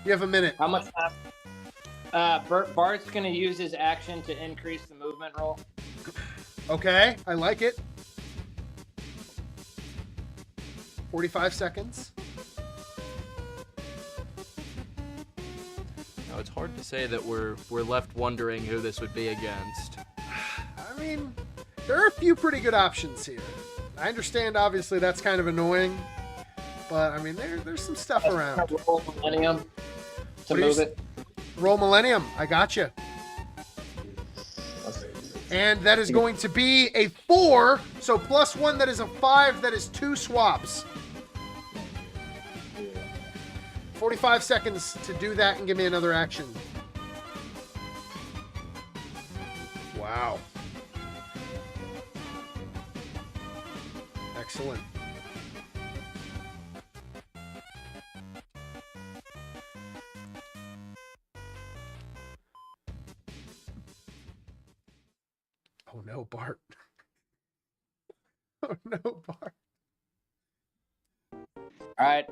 You have a minute. How much time? Bart's going to use his action to increase the movement roll. Okay, I like it. 45 seconds. Now, it's hard to say that we're left wondering who this would be against. I mean, there are a few pretty good options here. I understand, obviously, that's kind of annoying. But, I mean, there's some stuff around. Roll Millennium to move it. Roll Millennium. I gotcha. And that is going to be a 4. So +1, that is a 5. That is 2 swaps. 45 seconds to do that and give me another action. Wow. Excellent. Oh no, Bart. Oh no, Bart. All right,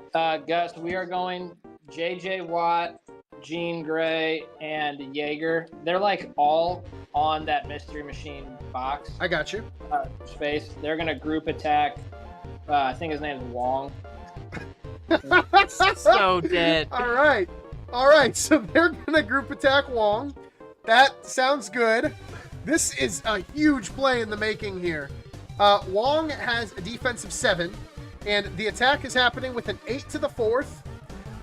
Gus, we are going JJ Watt, Jean Grey, and Jaeger. They're like all on that Mystery Machine box. I got you. Space. They're going to group attack. I think his name is Wong. So dead. All right. All right. So they're going to group attack Wong. That sounds good. This is a huge play in the making here. Wong has a defensive 7, and the attack is happening with an 8 to the 4th.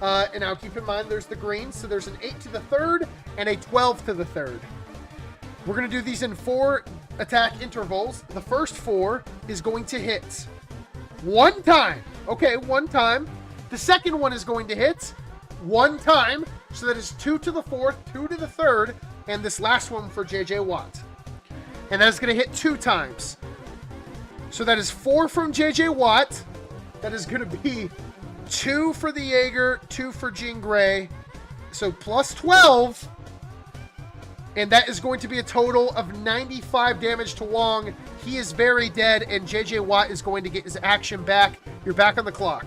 And now keep in mind there's the green, so there's an 8 to the 3rd and a 12 to the 3rd. We're going to do these in 4 attack intervals. The first 4 is going to hit 1 time. Okay, 1 time. The second one is going to hit 1 time, so that is 2 to the 4th, 2 to the 3rd, and this last one for JJ Watt. And that is going to hit 2 times. So that is 4 from JJ Watt. That is going to be 2 for the Jaeger, 2 for Jean Grey. So plus 12. And that is going to be a total of 95 damage to Wong. He is very dead, and JJ Watt is going to get his action back. You're back on the clock.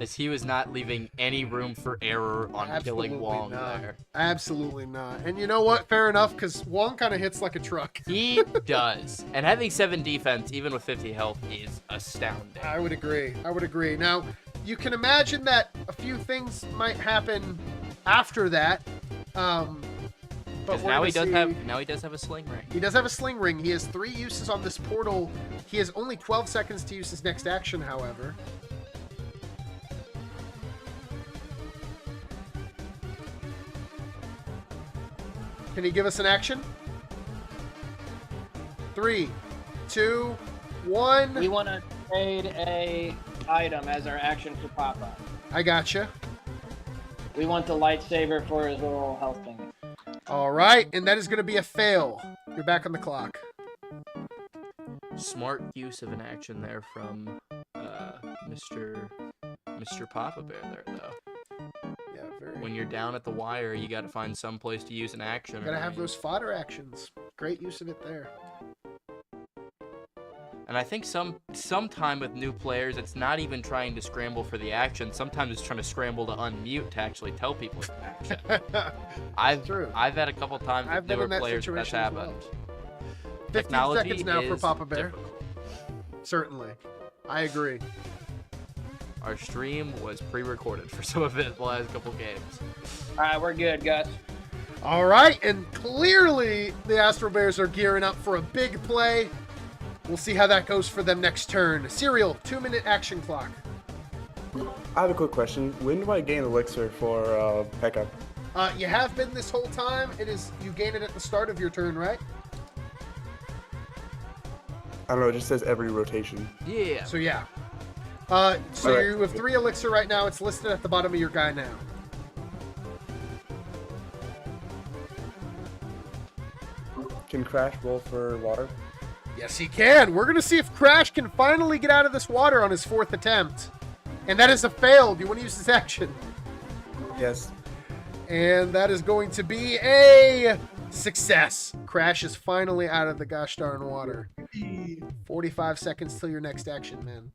As he was not leaving any room for error on killing Wong there. Absolutely not. And you know what? Fair enough, because Wong kind of hits like a truck. He does. And having 7 defense, even with 50 health, is astounding. I would agree. I would agree. Now, you can imagine that a few things might happen after that. But now he does have a sling ring. He does have a sling ring. He has 3 uses on this portal. He has only 12 seconds to use his next action, however. Can he give us an action? 3, 2, 1. We want to trade a item as our action for Papa. I gotcha. We want the lightsaber for his little health thing. All right, and that is going to be a fail. You're back on the clock. Smart use of an action there from Mr. Papa Bear there, though. Yeah, very. When you're down at the wire, you got to find some place to use an action. You got to have those fodder actions. Great use of it there. And I think sometime with new players, it's not even trying to scramble for the action. Sometimes it's trying to scramble to unmute to actually tell people the action. I've had a couple times with newer players that's happened. Well. 15 Technology seconds now for Papa Bear. Difficult. Certainly. I agree. Our stream was pre-recorded for some of it the last couple games. All right, we're good, Gus. All right, and clearly the Astro Bears are gearing up for a big play. We'll see how that goes for them next turn. Serial, 2-minute action clock. I have a quick question. When do I gain elixir for Pekka? You have been this whole time. You gain it at the start of your turn, right? I don't know, it just says every rotation. Yeah. So yeah. Right. You have 3 elixir right now. It's listed at the bottom of your guy now. Can Crash roll for water? Yes, he can. We're going to see if Crash can finally get out of this water on his 4th attempt. And that is a fail. Do you want to use this action? Yes. And that is going to be a success. Crash is finally out of the gosh darn water. 45 seconds till your next action, man.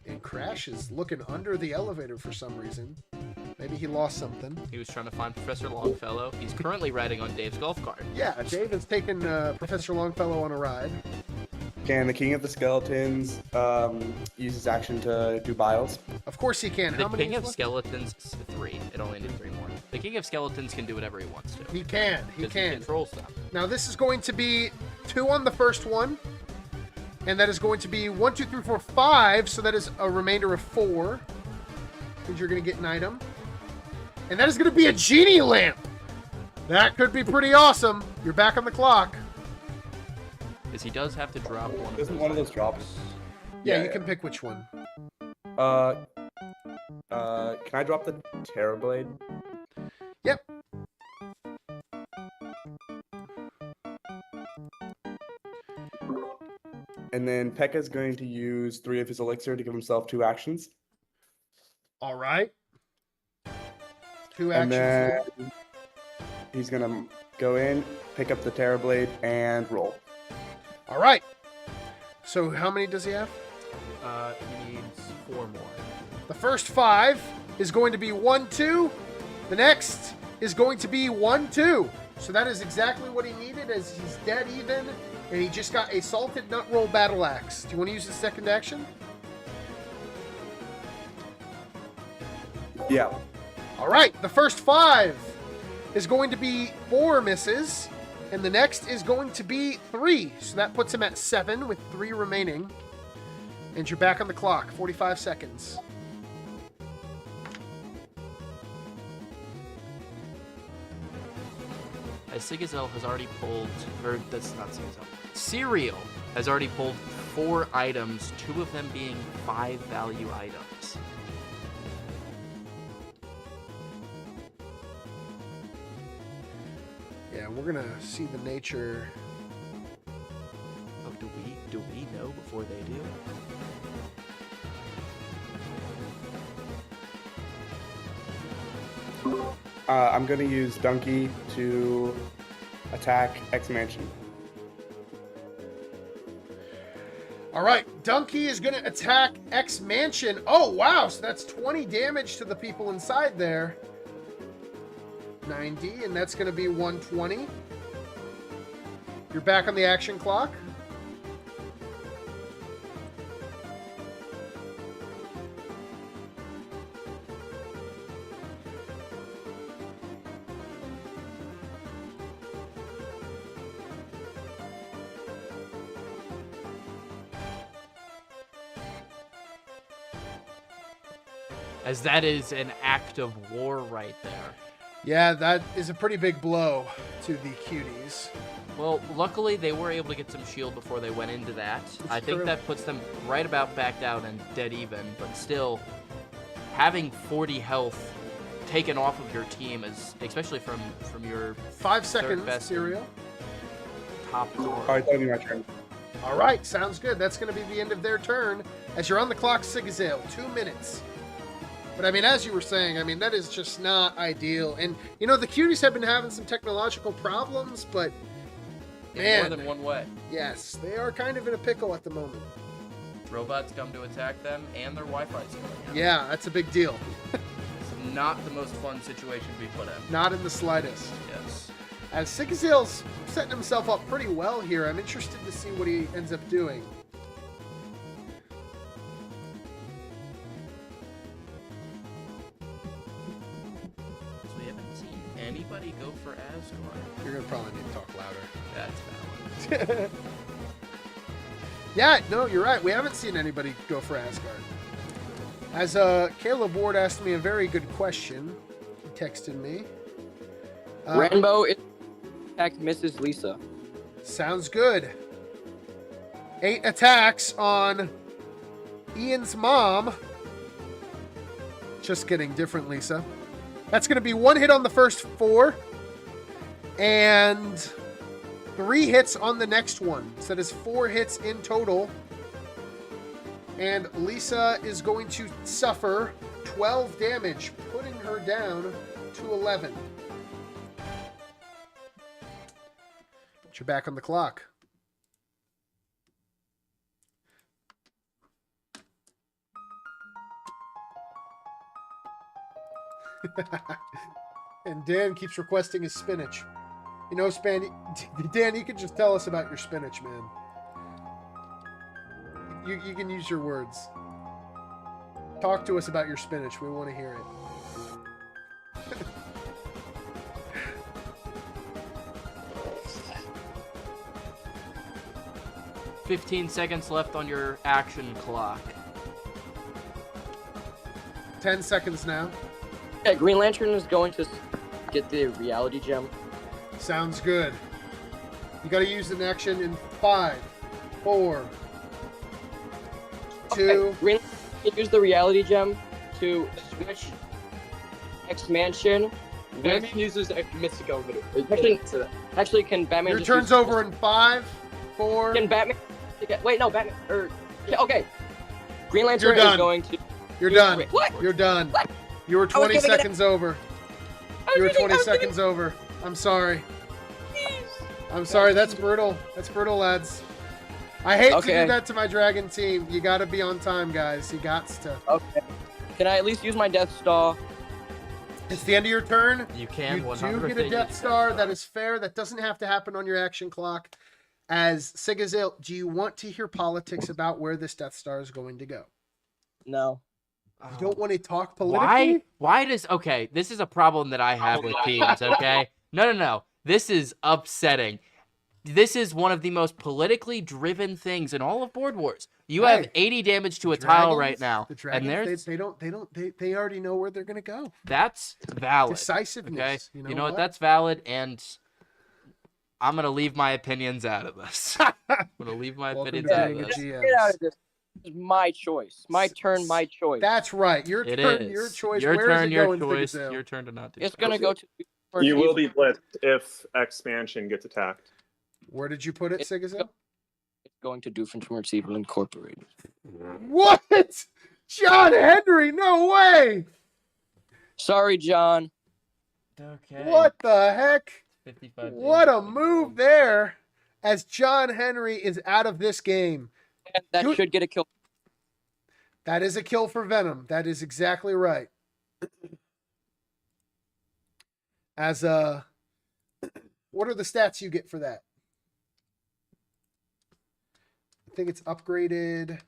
And Crash is looking under the elevator for some reason. Maybe he lost something. He was trying to find Professor Longfellow. He's currently riding on Dave's golf cart. Yeah, Dave has taken Professor Longfellow on a ride. Can the King of the Skeletons use his action to do biles? Of course he can. The King of Skeletons, 3. It only needs 3 more. The King of Skeletons can do whatever he wants to. He can. He can. He controls them. Now this is going to be 2 on the first one. And that is going to be 1, 2, 3, 4, 5. So that is a remainder of 4. Means you're going to get an item. And that is going to be a genie lamp. That could be pretty awesome. You're back on the clock. Because he does have to drop one of those. Isn't one of those drops? Yeah, you can pick which one. Can I drop the Terrorblade? Yep. And then Pekka's going to use 3 of his elixir to give himself 2 actions. All right. 2 And actions. then he's going to go in, pick up the Terrorblade, and roll. All right. So how many does he have? He needs 4 more. The first 5 is going to be 1, 2. The next is going to be 1, 2. So that is exactly what he needed, as he's dead even, and he just got a Salted Nut Roll Battle Axe. Do you want to use his second action? Yeah. All right, the first 5 is going to be 4 misses, and the next is going to be 3. So that puts him at 7 with 3 remaining. And you're back on the clock, 45 seconds. As Sigazale has already pulled, or that's not Sigazale, Cereal has already pulled 4 items, 2 of them being 5 value items. Yeah, we're gonna see the nature. Oh, do we know before they do? I'm going to use Donkey to attack X Mansion. All right, Donkey is going to attack X Mansion. Oh, wow, so that's 20 damage to the people inside there. 90, and that's going to be 120. You're back on the action clock. As that is an act of war right there. Yeah, that is a pretty big blow to the Cuties. Well, luckily they were able to get some shield before they went into that. I think true. that puts them right about back down and dead even, but still, having 40 health taken off of your team, is especially from your 5 third seconds, best Cereal. top Oh, core. I thought it'd be my turn. All right, sounds good. That's going to be the end of their turn. As you're on the clock, Sigazale, 2 minutes. But, I mean, as you were saying, I mean, that is just not ideal. And, you know, the Cuties have been having some technological problems, but, In man. more than one way. Yes, they are kind of in a pickle at the moment. Robots come to attack them, and their Wi-Fi's going out. Yeah, that's a big deal. It's not the most fun situation to be put in. Not in the slightest. Yes. As Sigazale's setting himself up pretty well here, I'm interested to see what he ends up doing. Because we haven't seen anybody go for Asgard. You're going to probably need to talk louder. That's valid. Yeah, no, you're right. We haven't seen anybody go for Asgard. As Caleb Ward asked me a very good question, he texted me. Rainbow is attack Mrs. Lisa. Sounds good. 8 attacks on Ian's mom. Just kidding, different Lisa. That's going to be 1 hit on the first 4. And 3 hits on the next one. So that is 4 hits in total. And Lisa is going to suffer 12 damage, putting her down to 11. But you're back on the clock. And Dan keeps requesting his spinach. You know, Dan, you can just tell us about your spinach, man. You can use your words. Talk to us about your spinach. We want to hear it. 15 seconds left on your action clock. 10 seconds now. Yeah, Green Lantern is going to get the reality gem. Sounds good. You got to use an action in 5, 4, 2. Okay, Green Lantern can use the reality gem to switch X Mansion. Batman uses a mystical, but Actually, can Batman? Your just turn's use- over in 5, 4. Can Batman? Wait, no, Batman. Yeah, okay. Green Lantern You're done. is going to. You're done. What? You're done. What? You were 20 giving it- seconds over. You were 20 seconds over. I'm sorry. I'm sorry. That's brutal. That's brutal, lads. I hate to Okay. do that to my dragon team. You got to be on time, guys. You got to. Okay. Can I at least use my Death Star? It's the end of your turn. You can You 100% do get a use Death Star. That is fair. That doesn't have to happen on your action clock. As Sigazale, do you want to hear politics about where this Death Star is going to go? No. You don't want to talk politically? Why does okay, this is a problem that I have with teams, okay? No. This is upsetting. This is one of the most politically driven things in all of Board Wars. You have 80 damage to a tile right now. The dragons, they already know where they're gonna go. That's valid. Decisiveness. Okay? You know what? That's valid, and I'm gonna leave my opinions out of this. I'm gonna leave my opinions out of this. Get out of this. This is my choice. My turn, my choice. That's right. Your It turn, is. your choice. Your Where turn, is it your going, choice. Sigazale? Your turn to not do It's that. gonna go to. You will be blitzed if expansion gets attacked. Where did you put it, Sigazale? It's going to Doofenshmirtz Evil Incorporated. What? John Henry? No way! Sorry, John. Okay. What the heck? 55 What a damage. move there! As John Henry is out of this game. And that should get a kill. That is a kill for Venom. That is exactly right. As what are the stats you get for that? I think it's upgraded.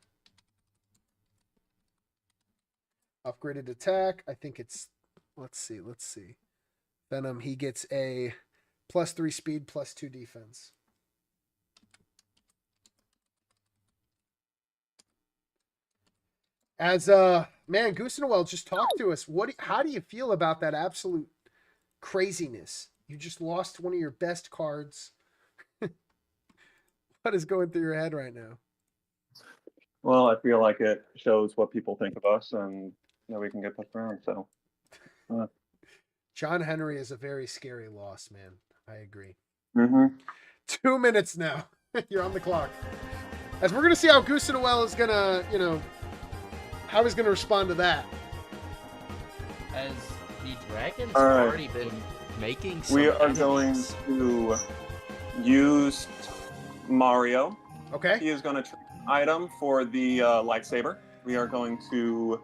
Upgraded attack. I think it's, let's see. Venom, he gets a +3 speed, +2 defense. As man, GooseinaWell, just talk to us. How do you feel about that absolute craziness? You just lost one of your best cards. What is going through your head right now? Well, I feel like it shows what people think of us, and that we can get pushed around. So, John Henry is a very scary loss, man. I agree. 2 minutes now. You're on the clock. As we're gonna see how GooseinaWell is gonna, how he's gonna respond to that. As the dragons All right. already been making some we are going enemies. to use Mario. Okay. He is going to trade an item for the lightsaber. We are going to.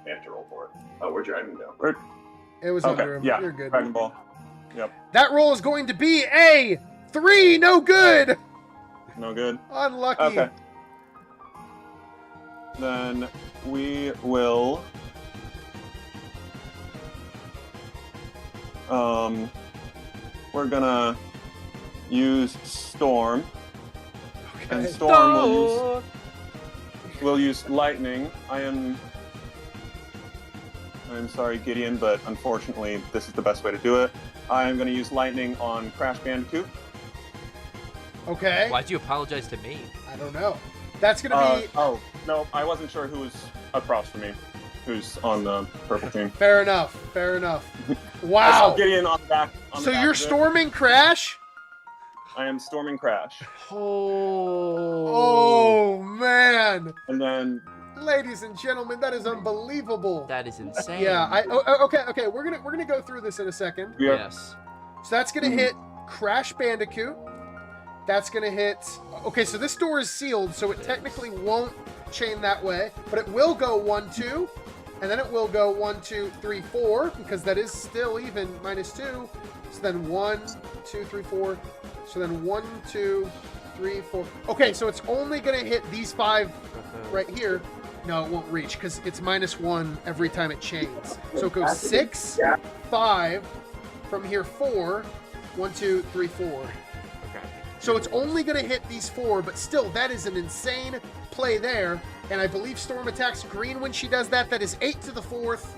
We have to roll for it. Oh, we're dragging down. It was Okay, under him. yeah, You're good. Dragon Ball. Yep. That roll is going to be a 3. No good. No good. Unlucky. Okay. Then we will. We're gonna use Storm, and Okay. Storm will use Lightning. I'm sorry, Gideon, but unfortunately, this is the best way to do it. I am going to use Lightning on Crash Bandicoot. Okay. Why'd you apologize to me? I don't know. That's gonna be Oh, no, I wasn't sure who was across from me, who's on the purple team. fair enough. Fair enough. I Wow. saw Gideon on the back. So you're storming Crash? I am storming Crash. Oh man, And then ladies and gentlemen, that is unbelievable. That is insane. Yeah. Okay. We're gonna go through this in a second. we are. Yes. So that's gonna hit Crash Bandicoot. That's gonna hit. Okay, so this door is sealed, so it technically won't chain that way, but it will go 1, 2, and then it will go 1, 2, 3, 4 because that is still even -2. So then 1, 2, 3, 4. So then 1, 2, 3, 4. Okay, so it's only gonna hit these 5 right here. No, it won't reach because it's -1 every time it chains. So it goes 6, 5, from here 4, 1, 2, 3, 4. Okay. So it's only going to hit these 4, but still, that is an insane play there. And I believe Storm attacks green when she does that. That is 8 to the 4th.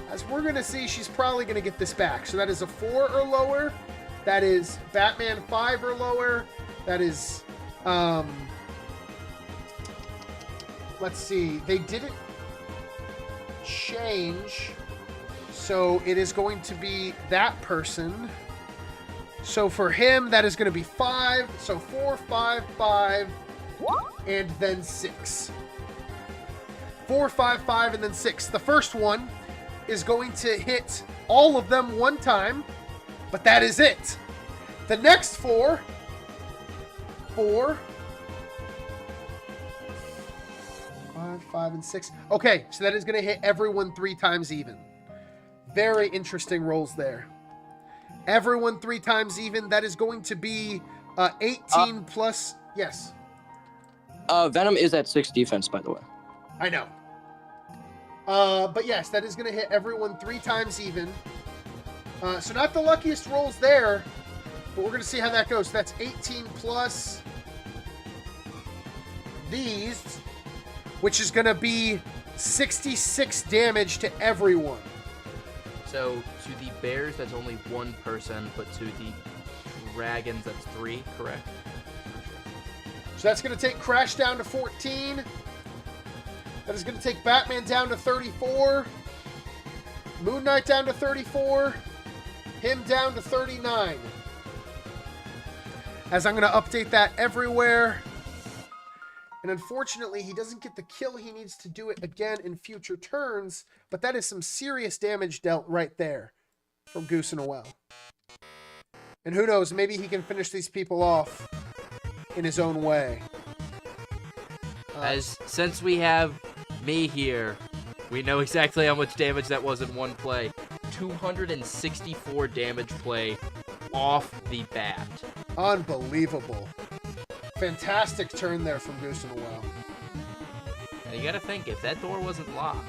As we're going to see, she's probably going to get this back. So that is a 4 or lower. That is Batman 5 or lower. That is, let's see. They didn't change. So it is going to be that person. So for him, that is going to be 5. So 4, 5, 5, and then 6. 4, 5, 5, and then 6. The first one is going to hit all of them one time, but that is it. The next 4, 4, 5, 5, and 6. Okay, so that is going to hit everyone 3 times even. very interesting rolls there. Everyone 3 times even. That is going to be 18 plus. Yes. Venom is at 6 defense, by the way. I know. But yes, that is going to hit everyone 3 times even. So not the luckiest rolls there, but we're going to see how that goes. That's 18 plus these, which is going to be 66 damage to everyone. So to the Bears, that's only 1 person, but to the Dragons, that's 3, correct? So that's going to take Crash down to 14. That is going to take Batman down to 34. Moon Knight down to 34. Him down to 39. As I'm going to update that everywhere. And unfortunately, he doesn't get the kill. He needs to do it again in future turns. But that is some serious damage dealt right there from GooseinaWell. And who knows, maybe he can finish these people off in his own way. Since we have me here, we know exactly how much damage that was in one play. 264 damage play off the bat. Unbelievable. Fantastic turn there from GooseinaWell. And you gotta think, if that door wasn't locked.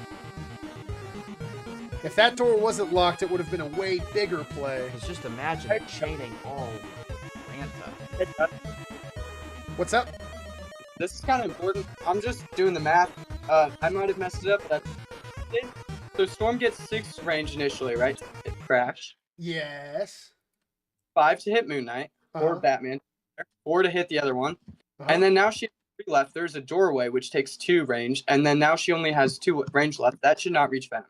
If that door wasn't locked, it would have been a way bigger play. Because just imagine chaining all Ranta. What's up? This is kind of important. I'm just doing the math. I might have messed it up, but I did. So Storm gets 6 range initially, right? To hit Crash. Yes. 5 to hit Moon Knight or Batman. 4 to hit the other one. And then now she has 3 left. There's a doorway, which takes 2 range. And then now she only has 2 range left. That should not reach Venom.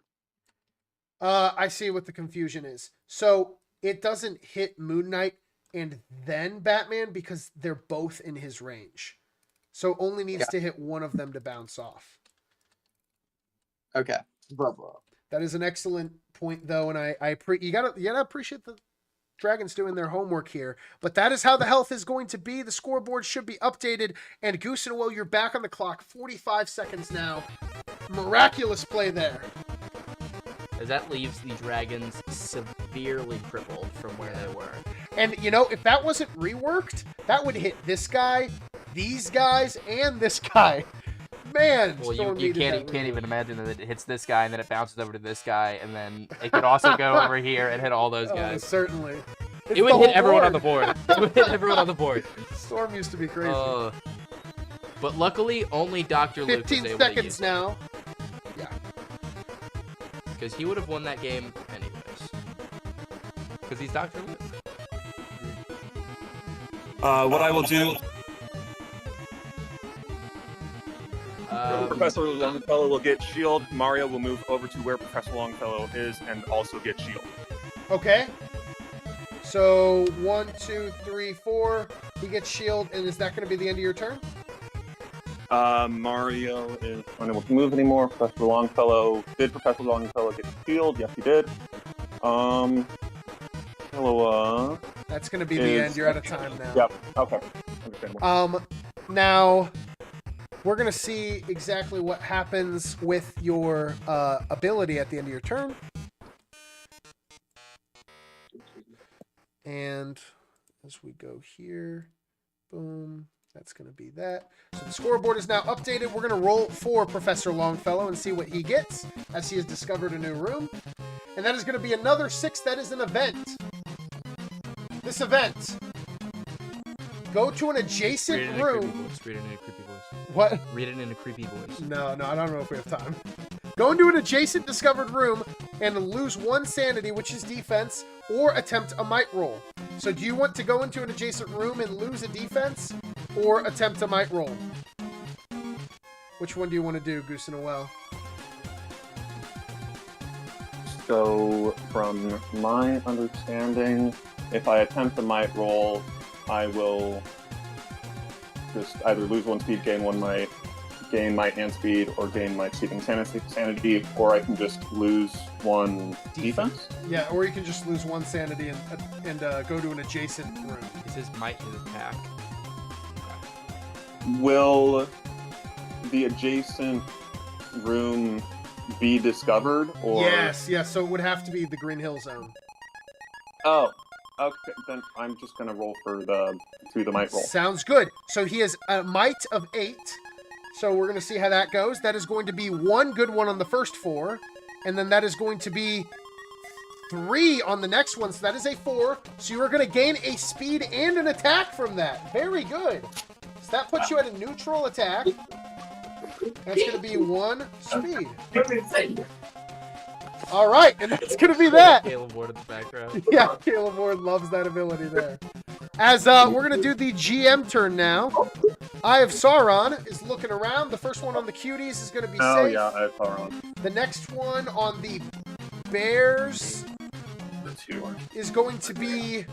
I see what the confusion is. So it doesn't hit Moon Knight and then Batman because they're both in his range. So only needs to hit one of them to bounce off. Okay. That is an excellent point, though, and you gotta appreciate the Dragons doing their homework here. But that is how the health is going to be. The scoreboard should be updated, and GooseinaWell, you're back on the clock. 45 seconds now. Miraculous play there. As that leaves the Dragons severely crippled from where they were. And, you know, if that wasn't reworked, that would hit this guy, these guys, and this guy. Man, well, you can't even imagine that it hits this guy and then it bounces over to this guy, and then it could also go over here and hit all those guys. Certainly. It would hit everyone on the board. It would hit everyone on the board. Storm used to be crazy. But luckily, only Dr. Luke was able to use 15 seconds now. Yeah. Because he would have won that game anyways. Because he's Dr. Luke. What I will do... Professor Longfellow will get shield. Mario will move over to where Professor Longfellow is and also get shield. Okay. So 1, 2, 3, 4. He gets shield, and is that going to be the end of your turn? Mario is unable to move anymore. Professor Longfellow. Did Professor Longfellow get shield? Yes, he did. Hello. That's going to be the end. You're out of time now. Yep. Okay. Understandable. Now, we're going to see exactly what happens with your ability at the end of your turn. And as we go here, boom, that's going to be that. So the scoreboard is now updated. We're going to roll for Professor Longfellow and see what he gets as he has discovered a new room. And that is going to be another 6. That is an event. This event. Go to an adjacent room. Read it in a creepy voice. What? Read it in a creepy voice. No, I don't know if we have time. Go into an adjacent discovered room and lose 1 sanity, which is defense, or attempt a might roll. So do you want to go into an adjacent room and lose a defense, or attempt a might roll? Which one do you want to do, GooseinaWell? So, from my understanding, if I attempt a might roll, I will just either lose 1 speed, gain 1 might, gain might and speed, or gain might, speed, and sanity, or I can just lose 1 defense. Yeah, or you can just lose 1 sanity and go to an adjacent room. It says might his attack. Will the adjacent room be discovered, or Yes. So it would have to be the Green Hill Zone. Oh, okay. Then I'm just gonna roll for the might roll. Sounds good. So he has a might of 8. So we're gonna see how that goes. That is going to be 1 good one on the first 4, and then that is going to be 3 on the next one. So that is a 4. So you are going to gain a speed and an attack from that. Very good. So that puts you at a neutral attack. That's going to be 1 speed. All right, and that's going to be that. Caleb Ward in the background. Yeah, Caleb Ward loves that ability there. As we're going to do the GM turn now. Eye of Sauron is looking around. The first one on the Cuties is going to be Oh safe. yeah, I have Sauron. The next one on the Bears The 2. is going to be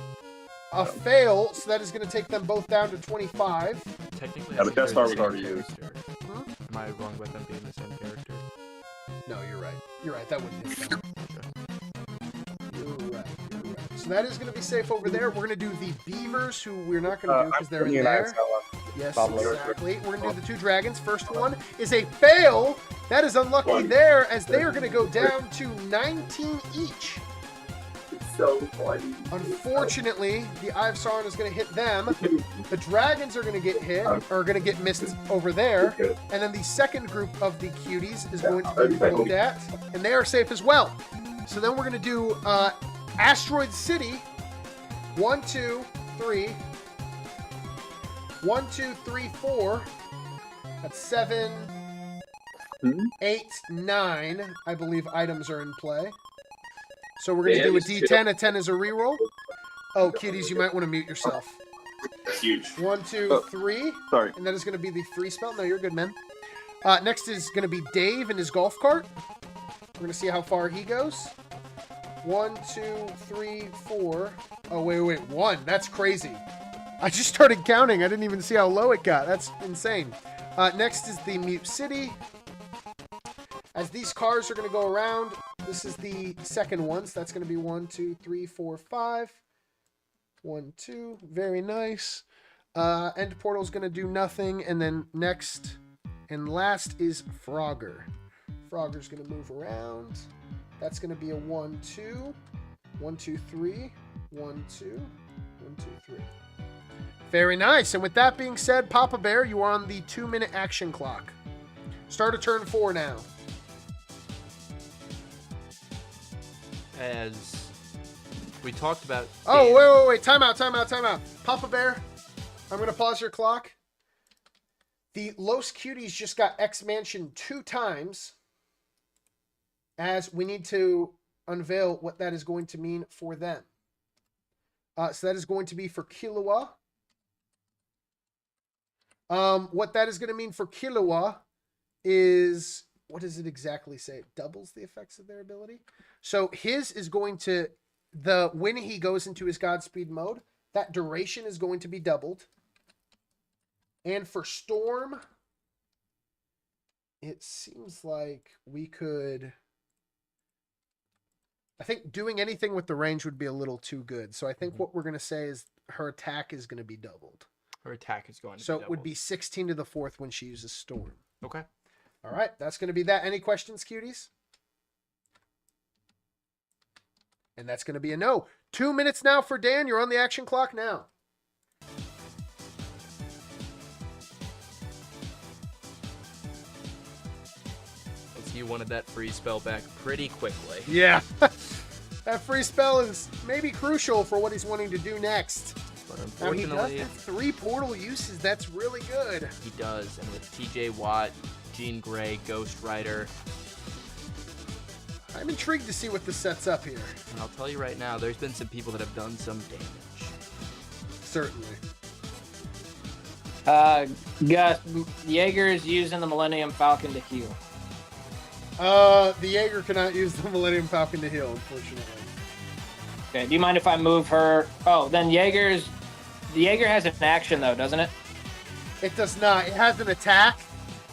a fail, so that is going to take them both down to 25. Technically, Yeah, I but think Death they're Star the was same already used. character. Huh? Am I wrong about them being the same character? No, you're right. You're right. That wouldn't hit them. You're right. So that is going to be safe over there. We're going to do the Beavers, who we're not going to do because they're in there. Yes, exactly. We're going to do the 2 dragons. First one is a fail. That is unlucky there, as they are going to go down to 19 each. So funny. Unfortunately, the Eye of Sauron is going to hit them. The dragons are going to get hit, or going to get missed over there. And then the second group of the Cuties is going to be looked at, and they are safe as well. So then we're going to do Asteroid City. 1, 2, 3. 1, 2, 3, 4. That's 7, 8, 9. I believe items are in play. So we're going to do a D10. A 10 is a reroll. Oh, Cuties, you might want to mute yourself. That's huge. 1, 2, 3. Sorry. And that is going to be the 3 spell. No, you're good, man. Next is going to be Dave and his golf cart. We're going to see how far he goes. 1, 2, 3, 4. Oh, wait. 1. That's crazy. I just started counting. I didn't even see how low it got. That's insane. Next is the Mute City. As these cars are going to go around, this is the second one. So that's going to be 1, 2, 3, 4, 5. 1, 2. Very nice. End Portal is going to do nothing. And then next and last is Frogger. Frogger's going to move around. That's going to be a 1, 2. 1, 2, 3. 1, 2. 1, 2, 3. Very nice. And with that being said, Papa Bear, you are on the 2-minute action clock. Start of turn 4 now. As we talked about. Oh, wait. Time out. Papa Bear, I'm going to pause your clock. The Los Cuties just got X-Mansion 2 times, as we need to unveil what that is going to mean for them. So that is going to be for Killua. What that is going to mean for Killua is, what does it exactly say? It doubles the effects of their ability. So his is going to, when he goes into his Godspeed mode, that duration is going to be doubled. And for Storm, it seems like we could, I think doing anything with the range would be a little too good. So I think what we're going to say is her attack is going to be doubled. Her attack is going to be So doubled. it would be 16 to the 4th when she uses Storm. Okay. All right, that's going to be that. Any questions, Cuties? And that's going to be a no. 2 minutes now for Dan. You're on the action clock now. As you wanted that free spell back pretty quickly. Yeah. That free spell is maybe crucial for what he's wanting to do next. But Now, he does unfortunately, have 3 portal uses. That's really good. he does. And with TJ Watt, Jean Grey, Ghost Rider, I'm intrigued to see what this sets up here. and I'll tell you right now, there's been some people that have done some damage. Certainly. Gus, Jaeger is using the Millennium Falcon to heal. The Jaeger cannot use the Millennium Falcon to heal, unfortunately. Okay, do you mind if I move her? Oh, then the Jaeger has an action though, doesn't it? It does not. It has an attack.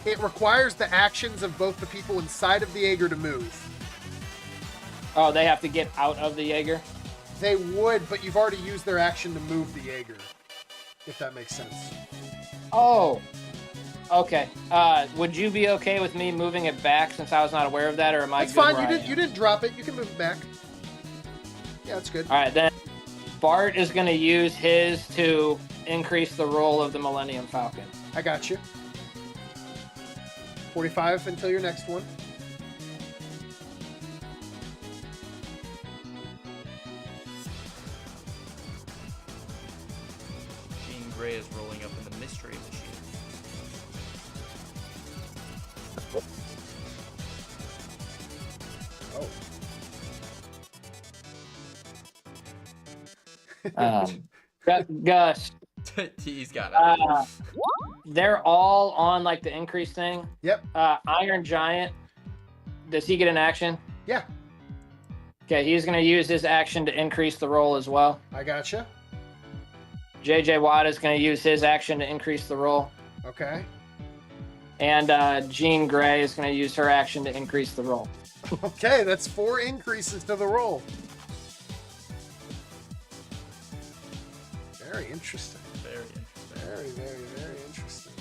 It requires the actions of both the people inside of the Jaeger to move. Oh, they have to get out of the Jaeger? They would, but you've already used their action to move the Jaeger. If that makes sense. Oh. Okay. Would you be okay with me moving it back since I was not aware of that, or am I? It's good fine. where I You am? didn't drop it. You can move it back. Yeah, that's good. All right, then. Bart is going to use his to increase the roll of the Millennium Falcon. I got you. 45 until your next one. Jean Grey is rolling up in the mystery machine. Gus, He's got it. they're all on like the increase thing. Yep. Iron Giant, does he get an action? Yeah, Okay, he's going to use his action to increase the roll as well. I gotcha. JJ Watt is going to use his action to increase the roll. Okay. And Jean Grey is going to use her action to increase the roll. Okay, that's 4 increases to the roll. Very interesting. Very interesting. Very, very, very interesting.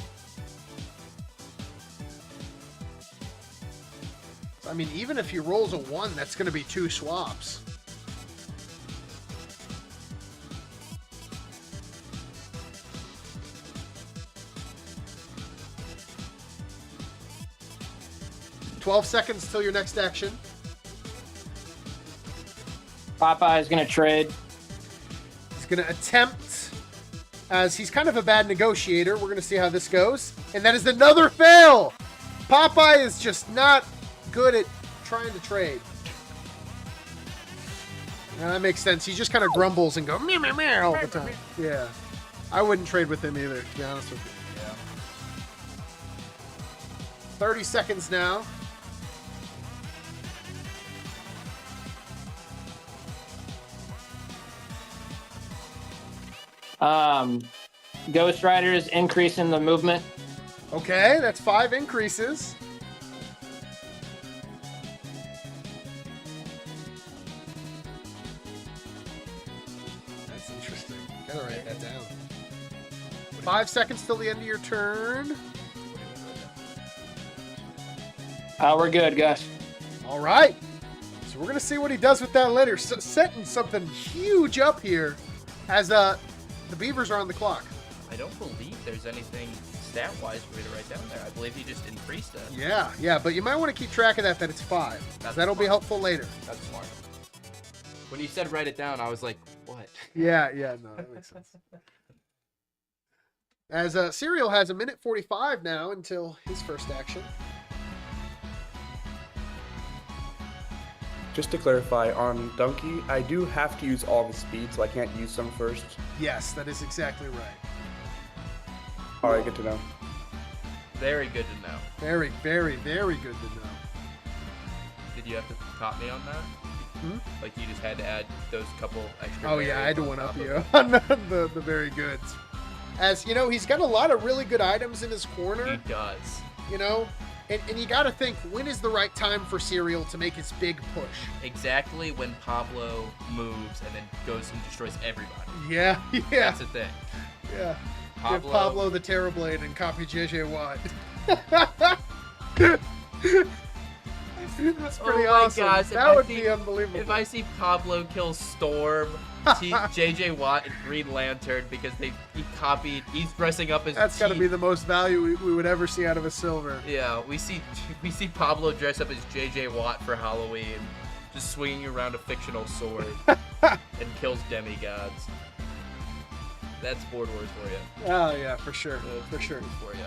I mean, even if he rolls a 1, that's going to be 2 swaps. "12 seconds till your next action." Popeye is going to trade. He's going to attempt, as he's kind of a bad negotiator. We're going to see how this goes. And that is another fail! Popeye is just not good at trying to trade. Now, that makes sense. He just kind of grumbles and goes meow, meow, meow all the time. Yeah. I wouldn't trade with him either, to be honest with you. Yeah. 30 seconds now. Ghost Rider is increasing the movement. Okay, that's 5 increases. That's interesting. Gotta write that down. 5 seconds till the end of your turn. We're good, Gus. All right. So we're gonna see what he does with that later. So, setting something huge up here, as the Beavers are on the clock. I don't believe there's anything stat-wise for me to write down there. I believe he just increased it. Yeah, but you might want to keep track of that it's 5. That's That'll be smart. helpful later. That's smart. When you said write it down, I was like, what? Yeah, no, that makes sense. As Serial has a minute 45 now until his first action. Just to clarify, on Donkey, I do have to use all the speed, so I can't use some first. Yes, that is exactly right. All right, good to know. Very good to know. Very, very, very good to know. Did you have to top me on that? Hmm? Like you just had to add those couple extra. Oh yeah, I had to variables one up top you of- on the very goods. As you know, he's got a lot of really good items in his corner. He does. You know, and you got to think, when is the right time for Serial to make his big push? Exactly when Pablo moves and then goes and destroys everybody. Yeah. That's the thing. Yeah. Give Pablo the Terrorblade and copy JJ Watt. That's pretty Oh my awesome. gosh, if That I would see- be unbelievable. If I see Pablo kill Storm, JJ Watt and Green Lantern because he's dressing up as That's got to Chief. be the most value we would ever see out of a silver. Yeah, we see Pablo dress up as JJ Watt for Halloween, just swinging around a fictional sword and kills demigods. That's Board Wars for you. Oh yeah, for sure, for sure. For you.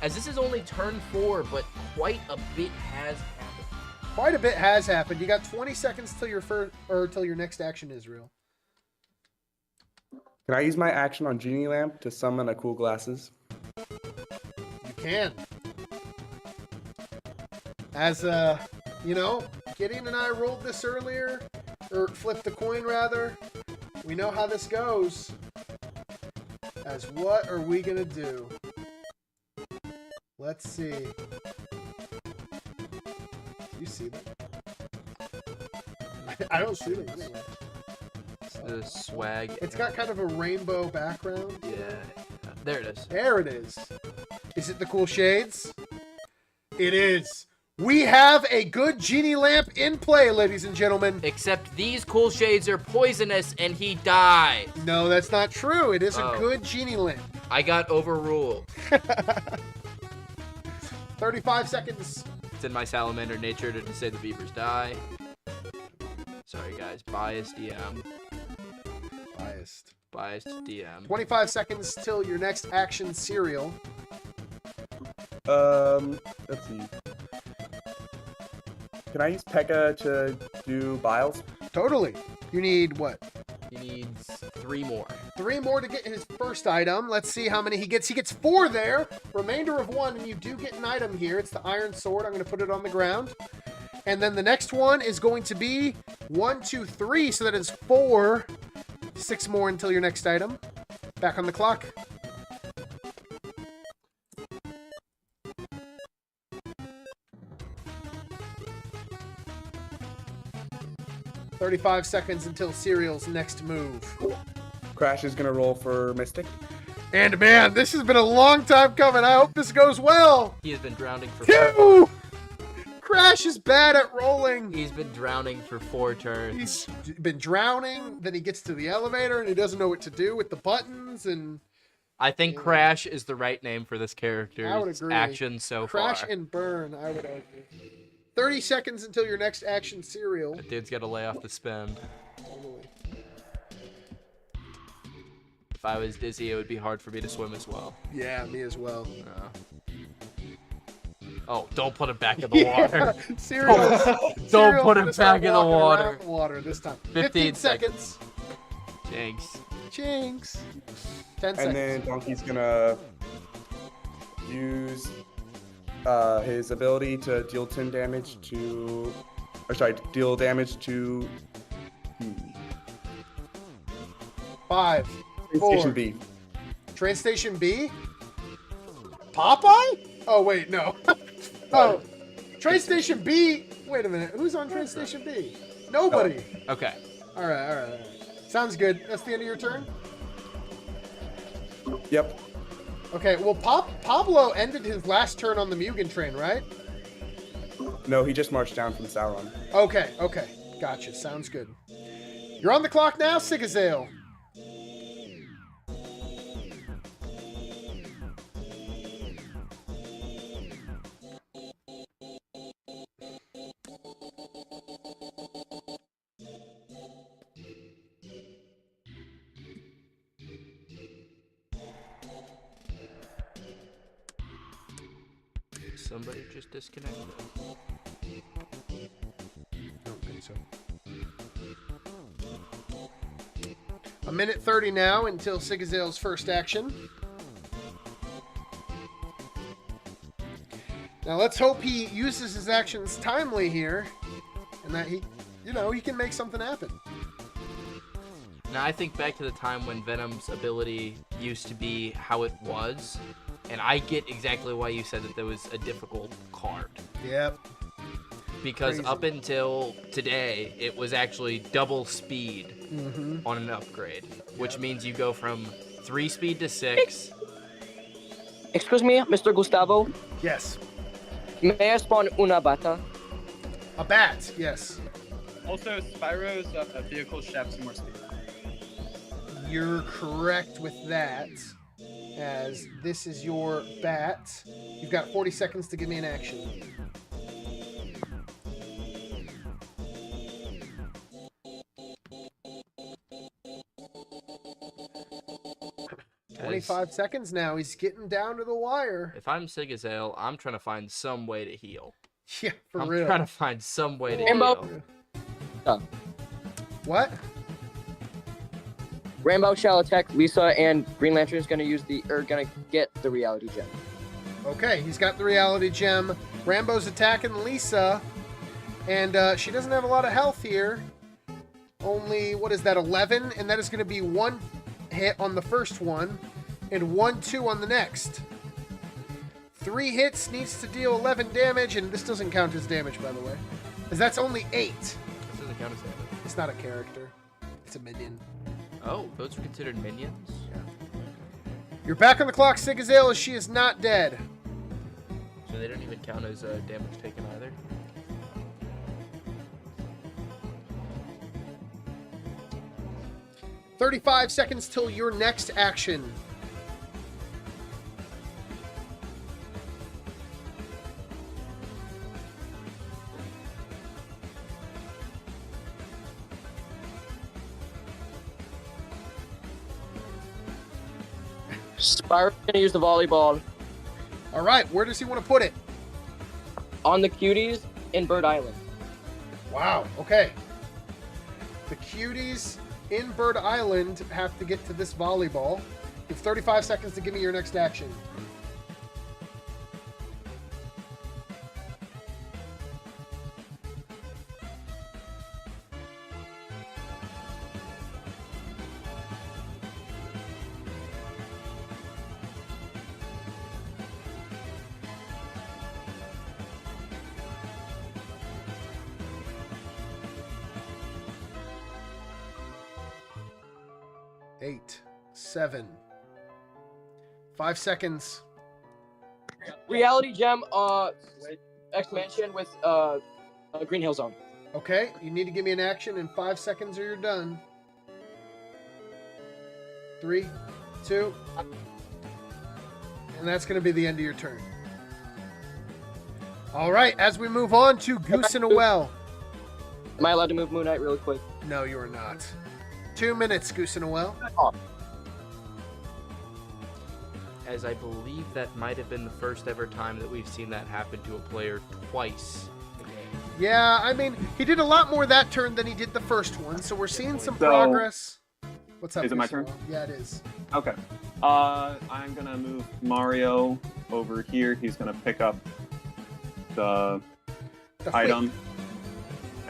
As this is only turn 4, but quite a bit has happened. Quite a bit has happened. You got 20 seconds till till your next action, Israel. Can I use my action on Genie Lamp to summon a Cool Glasses? You can. As you know, Gideon and I rolled this earlier, or flipped the coin rather. We know how this goes. As what are we gonna do? Let's see. Do you see them? I don't see them anyway. The swag. It's got kind of a rainbow background. Yeah. There it is. There it is. Is it the cool shades? It is. We have a good genie lamp in play, ladies and gentlemen. Except these cool shades are poisonous and he dies. No, that's not true. It is a good genie lamp. I got overruled. 35 seconds. It's in my salamander nature to say the Beavers die. Sorry, guys. Biased DM. Biased DM. 25 seconds till your next action cereal. Let's see. Can I use Pekka to do Biles? Totally. You need what? He needs 3 more. 3 more to get his first item. Let's see how many he gets. He gets 4 there. Remainder of 1, and you do get an item here. It's the iron sword. I'm going to put it on the ground. And then the next one is going to be 1, 2, 3. So that is 4. 6 more until your next item. Back on the clock. "35 seconds until Cereal's next move." Crash is gonna roll for Mystic. And man, this has been a long time coming. I hope this goes well. He has been drowning for 2! Crash is bad at rolling. He's been drowning for 4 turns. He's been drowning, then he gets to the elevator and he doesn't know what to do with the buttons. And I think Crash is the right name for this I would character's agree. action so far. Crash and burn, I would argue. 30 seconds until your next action Cereal. That dude's got to lay off the spend. Totally. If I was Dizzy, it would be hard for me to swim as well. Yeah, me as well. Oh, don't put him back in the water. Cereal. Don't Cereal's put him gonna start back in the walking water. around the water this time. 15 seconds. Jinx. Jinx. 10 And seconds. then Donkey's gonna use his ability to deal 10 damage to, deal damage to 5, 4. Station B. Train Station B? Popeye? Oh, wait, no. Oh, Train Station B. Wait a minute. Who's on Train Station B? Nobody. Okay. All right. Sounds good. That's the end of your turn? Yep. Okay, well, Pablo ended his last turn on the Mugen train, right? No, he just marched down from Sauron. Okay. Gotcha. Sounds good. You're on the clock now, Sigazale. Somebody just disconnected. I don't think so. A minute 30 now until Sigazale's first action. Now let's hope he uses his actions timely here, and that he can make something happen. Now I think back to the time when Venom's ability used to be how it was, and I get exactly why you said that there was a difficult card. Yep. Because Crazy. up until today, it was actually double speed on an upgrade, which means you go from 3 speed to 6. Excuse me, Mr. Gustavo. Yes. May I spawn una bata? A bat. Yes. Also, Spyro's vehicle should have some more speed. You're correct with that, as this is your bat. You've got 40 seconds to give me an action. As 25 seconds now. He's getting down to the wire. if I'm Sigazale, I'm trying to find some way to heal. Yeah, for I'm real. trying to find some way to Rainbow. heal. What? Rainbow shall attack Lisa, and Green Lantern's gonna get the reality gem. Okay, he's got the reality gem. Rambo's attacking Lisa, and she doesn't have a lot of health here. Only, what is that, 11? And that is going to be 1 hit on the first one, and 1-2 on the next. 3 hits, needs to deal 11 damage, and this doesn't count as damage, by the way, because that's only 8. This doesn't count as damage. It's not a character. It's a minion. Oh, those are considered minions? You're back on the clock, Sigazale, as she is not dead. And they don't even count as damage taken either. "35 seconds till your next action." Spyro's gonna use the volleyball All right, where does he want to put it? on the cuties in Bird Island. Wow, okay. The cuties in Bird Island have to get to this volleyball. You have 35 seconds to give me your next action. Eight, 7, 5 seconds. Reality Gem, X-Mansion with Green Hill Zone. Okay, you need to give me an action in 5 seconds or you're done. 3, 2, and that's going to be the end of your turn. All right, as we move on to GooseinaWell. Am I allowed to move Moon Knight really quick? No, you are not. 2 minutes, GooseinaWell. As I believe that might have been the first ever time that we've seen that happen to a player twice a game. Yeah, I mean, he did a lot more that turn than he did the first one, so we're seeing some progress. What's up? Is it my turn? GooseinaWell? Yeah, it is. Okay. I'm gonna move Mario over here. He's gonna pick up the item.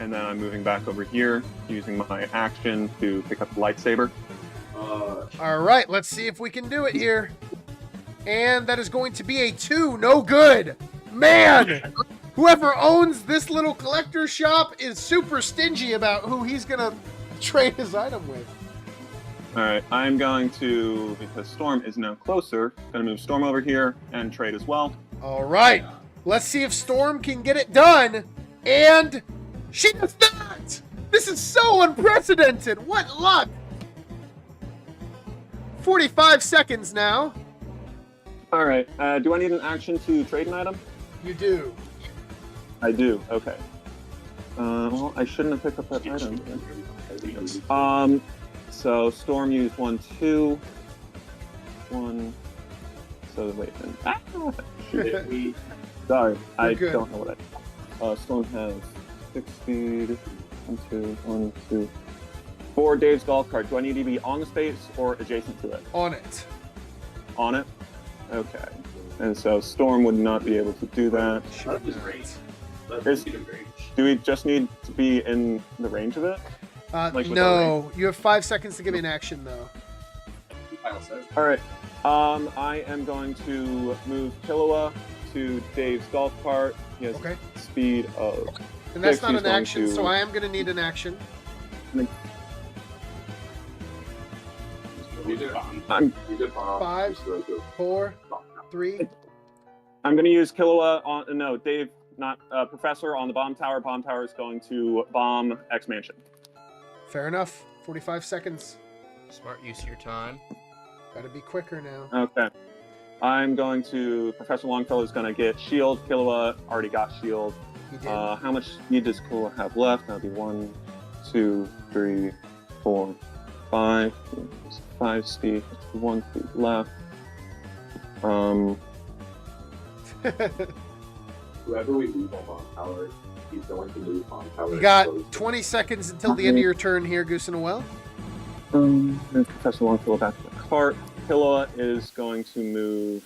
And then I'm moving back over here, using my action to pick up the lightsaber. All right, let's see if we can do it here. And that is going to be a 2. No good. Man, whoever owns this little collector shop is super stingy about who he's going to trade his item with. All right, I'm going to, because Storm is now closer, going to move Storm over here and trade as well. All right, let's see if Storm can get it done. And she does not! This is so unprecedented! What luck! 45 seconds now. All right, do I need an action to trade an item? You do. I do, okay. Well, I shouldn't have picked up that item. So Storm used 1, 2. 1. So wait, then. Ah! Sorry, I good. don't know what I. Storm has 6 speed. 1, 2, 1, 2. For Dave's golf cart, do I need to be on the space or adjacent to it? On it. On it? Okay. And so Storm would not be able to do that. Do we just need to be in the range of it? No, you have 5 seconds to give me an action, though. All right. I am going to move Killua to Dave's golf cart. He has speed of. And that's 6. not He's an going action, to- so I am going to need an action. I'm 5, 4, 3. I'm going to use Killua on. No, Dave, not Professor on the bomb tower. Bomb tower is going to bomb X Mansion. Fair enough. 45 seconds. Smart use of your time. Gotta be quicker now. Okay. I'm going to. Professor Longfellow is going to get shield. Killua already got shield. He did. How much speed does Killua have left? That'll be 1, 2, 3, 4, 5. 5 speed. 1 speed left. Whoever we leave on bomb tower, he's going to move bomb tower. You got 20 seconds until the end of your turn here, GooseinaWell. Professor Longfellow back to the cart. Killua is going to move.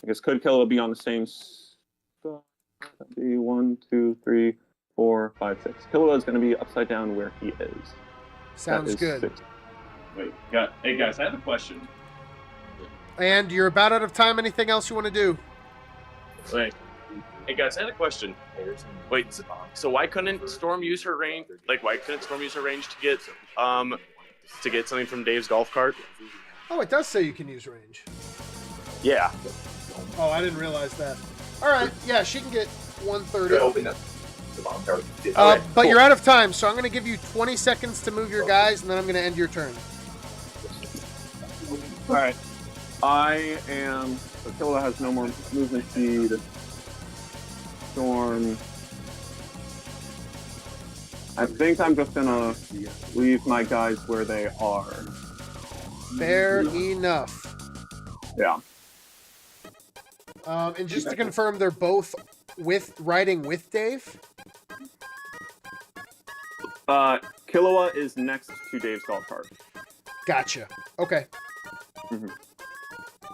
I guess could Killua be on the same spot? That'd be 1, 2, 3, 4, 5, 6. Killua is going to be upside down where he is. Sounds That is good. 6. Wait, hey guys, I have a question. And you're about out of time. Anything else you want to do? Wait. Hey guys, I had a question. Wait, so why couldn't Storm use her range? Like, why couldn't Storm use her range to get something from Dave's golf cart? Oh, it does say you can use range. Yeah. Oh, I didn't realize that. All right. Yeah, she can get 130. Open up the bomb tower. But you're out of time, so I'm going to give you 20 seconds to move your guys, and then I'm going to end your turn. All right. I am. So Killa has no more movement speed. Storm. I think I'm just gonna leave my guys where they are. Fair enough. Yeah. And just to confirm, they're both riding with Dave? Killua is next to Dave's golf cart. Gotcha. Okay.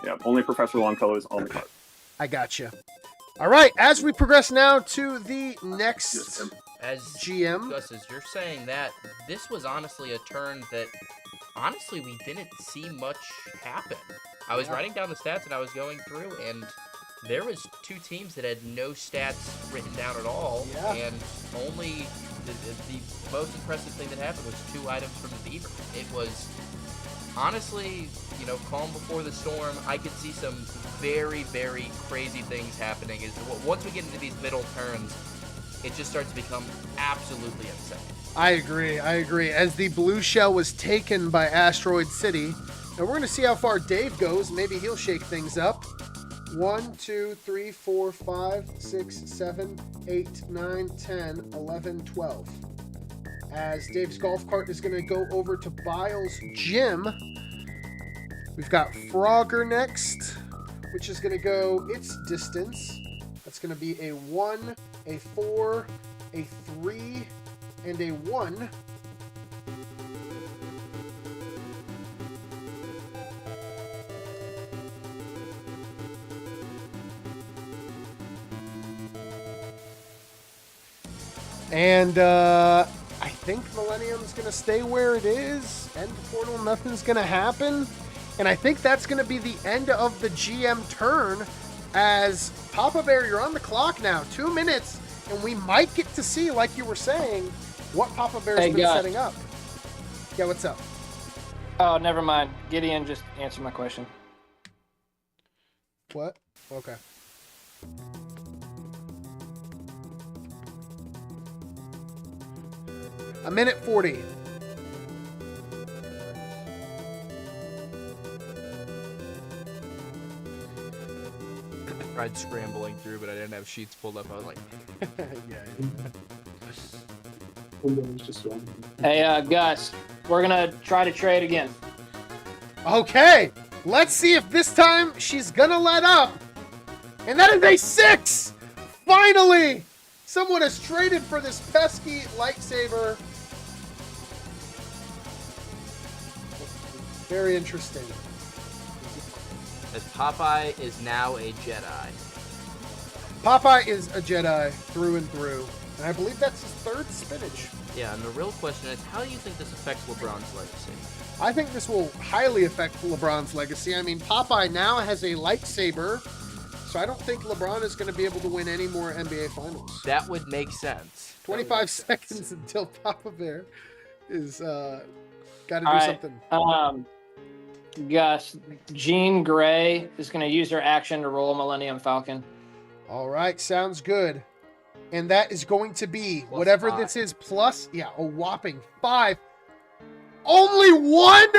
Yeah, only Professor Longfellow is on the cart. I gotcha. All right, as we progress now to the next As GM. Gus, as you're saying that, this was honestly a turn that, honestly, we didn't see much happen. I was writing down the stats and I was going through, and there was 2 teams that had no stats written down at all, and only the most impressive thing that happened was 2 items from the Beaver. It was, honestly, you know, calm before the storm. I could see some very, very crazy things happening. Once we get into these middle turns, it just starts to become absolutely insane. I agree. As the blue shell was taken by Asteroid City, now we're going to see how far Dave goes. Maybe he'll shake things up. 1, 2, 3, 4, 5, 6, 7, 8, 9, 10, 11, 12. As Dave's golf cart is going to go over to Biles' gym. We've got Frogger next, which is going to go its distance. That's going to be a 1, a 4, a 3, and a 1. And I think Millennium's going to stay where it is. End portal, nothing's going to happen. And I think that's going to be the end of the GM turn, as Papa Bear, you're on the clock now. 2 minutes, and we might get to see, like you were saying, what Papa Bear's been setting up. Yeah, what's up? Oh, never mind. Gideon just answered my question. What? Okay. A minute 40. Tried scrambling through, but I didn't have sheets pulled up. I was like, Hey, Gus, we're gonna try to trade again. Okay, let's see if this time she's gonna let up. And that is a 6! Finally! Someone has traded for this pesky lightsaber. Very interesting. as Popeye is now a Jedi. Popeye is a Jedi through and through. And I believe that's his 3rd spinach. Yeah, and the real question is, how do you think this affects LeBron's legacy? I think this will highly affect LeBron's legacy. I mean, Popeye now has a lightsaber, so I don't think LeBron is going to be able to win any more NBA Finals. That would make sense. 25 seconds until Papa Bear is got to do something. Gus, Jean Grey is going to use her action to roll Millennium Falcon. All right, sounds good. And that is going to be Plus whatever 5. this is, plus, a whopping 5. Only 1?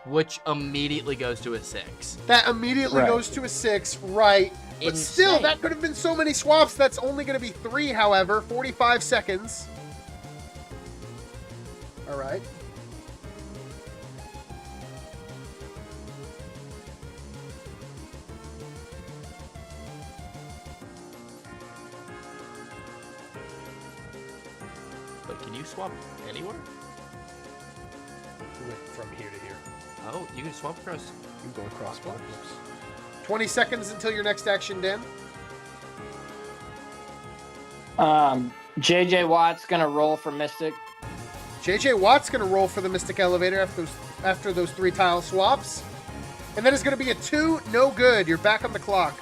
Which immediately goes to a 6. That immediately goes to a 6, right. But Insane. still, that could have been so many swaps. That's only going to be 3, however. 45 seconds. All right. But can you swap anywhere? From here to here. Oh, you can swap across. You can go across blocks. 20 seconds until your next action, Dan. JJ Watt's going to roll for Mystic. JJ Watt's going to roll for the Mystic Elevator after those 3 tile swaps. And then it's going to be a 2, no good. You're back on the clock.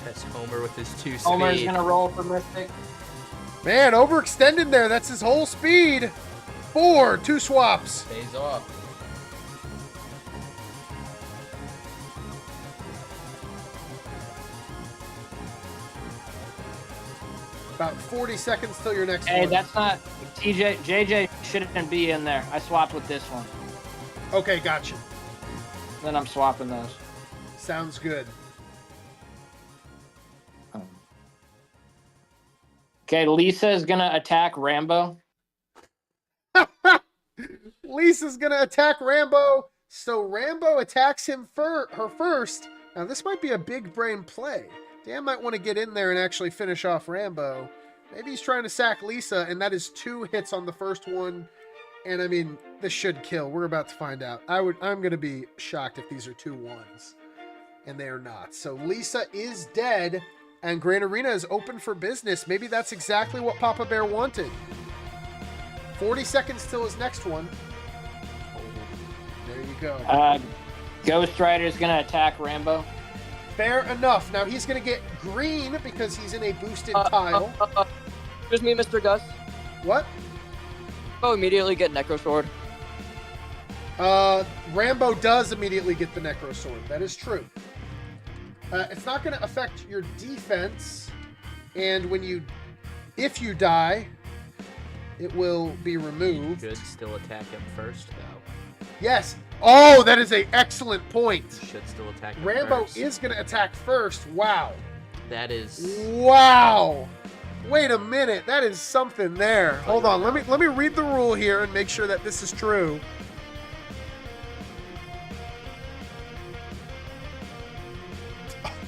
That's Homer with his 2 speed. Homer's going to roll for Mystic. Man, overextended there. That's his whole speed. 4, 2 swaps. Stays off. About 40 seconds till your next Hey, one. that's not JJ shouldn't be in there. I swapped with this one. Okay, gotcha. Then I'm swapping those. Sounds good. Okay, Lisa is gonna attack Rambo. Lisa's gonna attack Rambo. So Rambo attacks her first. Now this might be a big brain play. Dan might want to get in there and actually finish off Rambo. Maybe he's trying to sack Lisa, and that is 2 hits on the first one. And I mean, this should kill. We're about to find out. I'm gonna be shocked if these are 2 1s, and they are not. So Lisa is dead, and Grand Arena is open for business. Maybe that's exactly what Papa Bear wanted. 40 seconds till his next one. There you go. Ghost Rider is gonna attack Rambo. Fair enough. Now he's going to get green because he's in a boosted tile. Excuse me, Mr. Gus. What? Oh, immediately get Necro Sword. Rambo does immediately get the Necro Sword. That is true. It's not going to affect your defense, and if you die, it will be removed. Should still attack him first, though. Yes. Oh, that is an excellent point. Should still attack him Rambo first. is going to attack first. Wow. That is... Wow. Wait a minute. That is something there. Hold on. Let me read the rule here and make sure that this is true.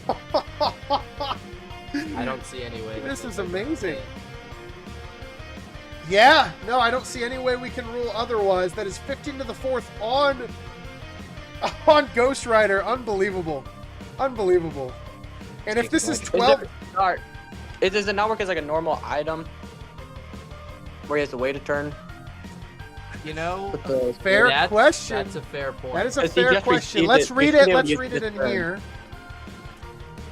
I don't see any way. This is amazing. Yeah, no, I don't see any way we can rule otherwise. That is 15 to the 4th on Ghost Rider. Unbelievable. Unbelievable. And if this is 12... Does it not work as like a normal item? Where he has to wait a turn? You know, fair question. That's a fair point. That is a fair question. Let's read it. Let's read it in here.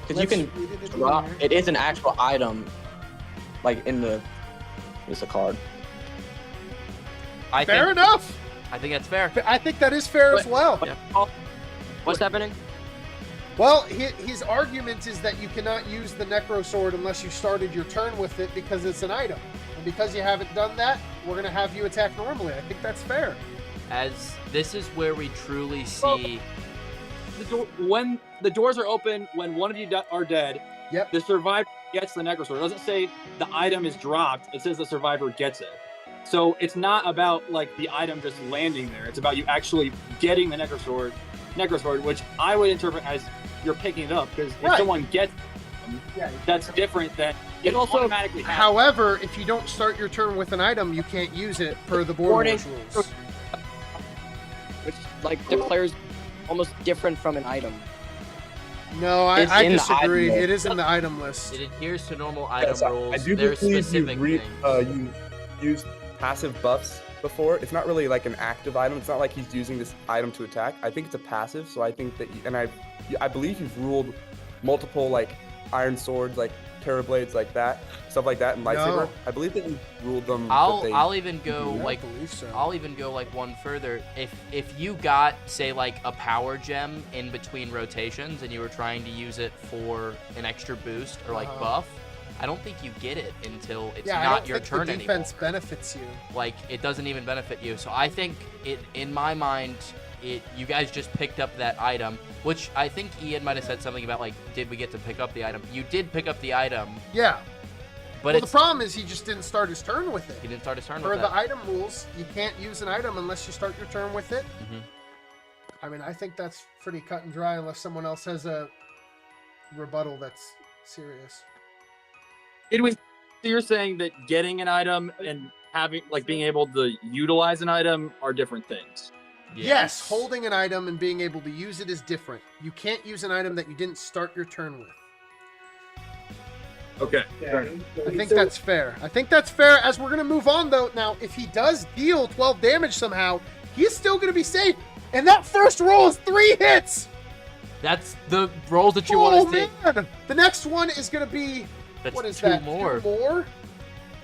Because you can drop... It is an actual item. Like in the... It's a card. Fair enough. I think that's fair. I think that is fair as well. What's happening? Well, his argument is that you cannot use the Necro Sword unless you started your turn with it because it's an item. And because you haven't done that, we're going to have you attack normally. I think that's fair. As this is where we truly see... When the doors are open, when one of you are dead, yep, the survivor gets the Necro Sword. It doesn't say the item is dropped. It says the survivor gets it. So it's not about like the item just landing there. It's about you actually getting the Necro Sword, which I would interpret as you're picking it up, because if someone gets them, that's different than it also automatically happens. However, if you don't start your turn with an item, you can't use it per the board rules. Which like declares almost different from an item. No, I disagree. It is in the item list. It adheres to normal item rules. I do There's believe specific you things. used passive buffs before. It's not really like an active item. It's not like he's using this item to attack. I think it's a passive. So I think that, I believe you've ruled multiple like iron swords, like terror blades, like that, stuff like that, and lightsaber. No. I believe that you ruled them. I'll even go I'll even go like one further. If you got say like a power gem in between rotations and you were trying to use it for an extra boost or like buff, I don't think you get it until it's not your turn anymore. Defense benefits you. Like it doesn't even benefit you. So I think in my mind, you guys just picked up that item, which I think Ian might have said something about like, did we get to pick up the item? You did pick up the item. Yeah. But the problem is he just didn't start his turn with it. He didn't start his turn with it. with For the item rules, you can't use an item unless you start your turn with it. Mm-hmm. I mean, I think that's pretty cut and dry unless someone else has a rebuttal that's serious. So you're saying that getting an item and having like being able to utilize an item are different things? Yes, holding an item and being able to use it is different. You can't use an item that you didn't start your turn with. Okay. I think that's fair. I think that's fair as we're going to move on, though. Now, if he does deal 12 damage somehow, he's still going to be safe. And that first roll is 3 hits. That's the rolls that you want to take. Man. The next one is going to be... That's what is 2 that? more. 2 more?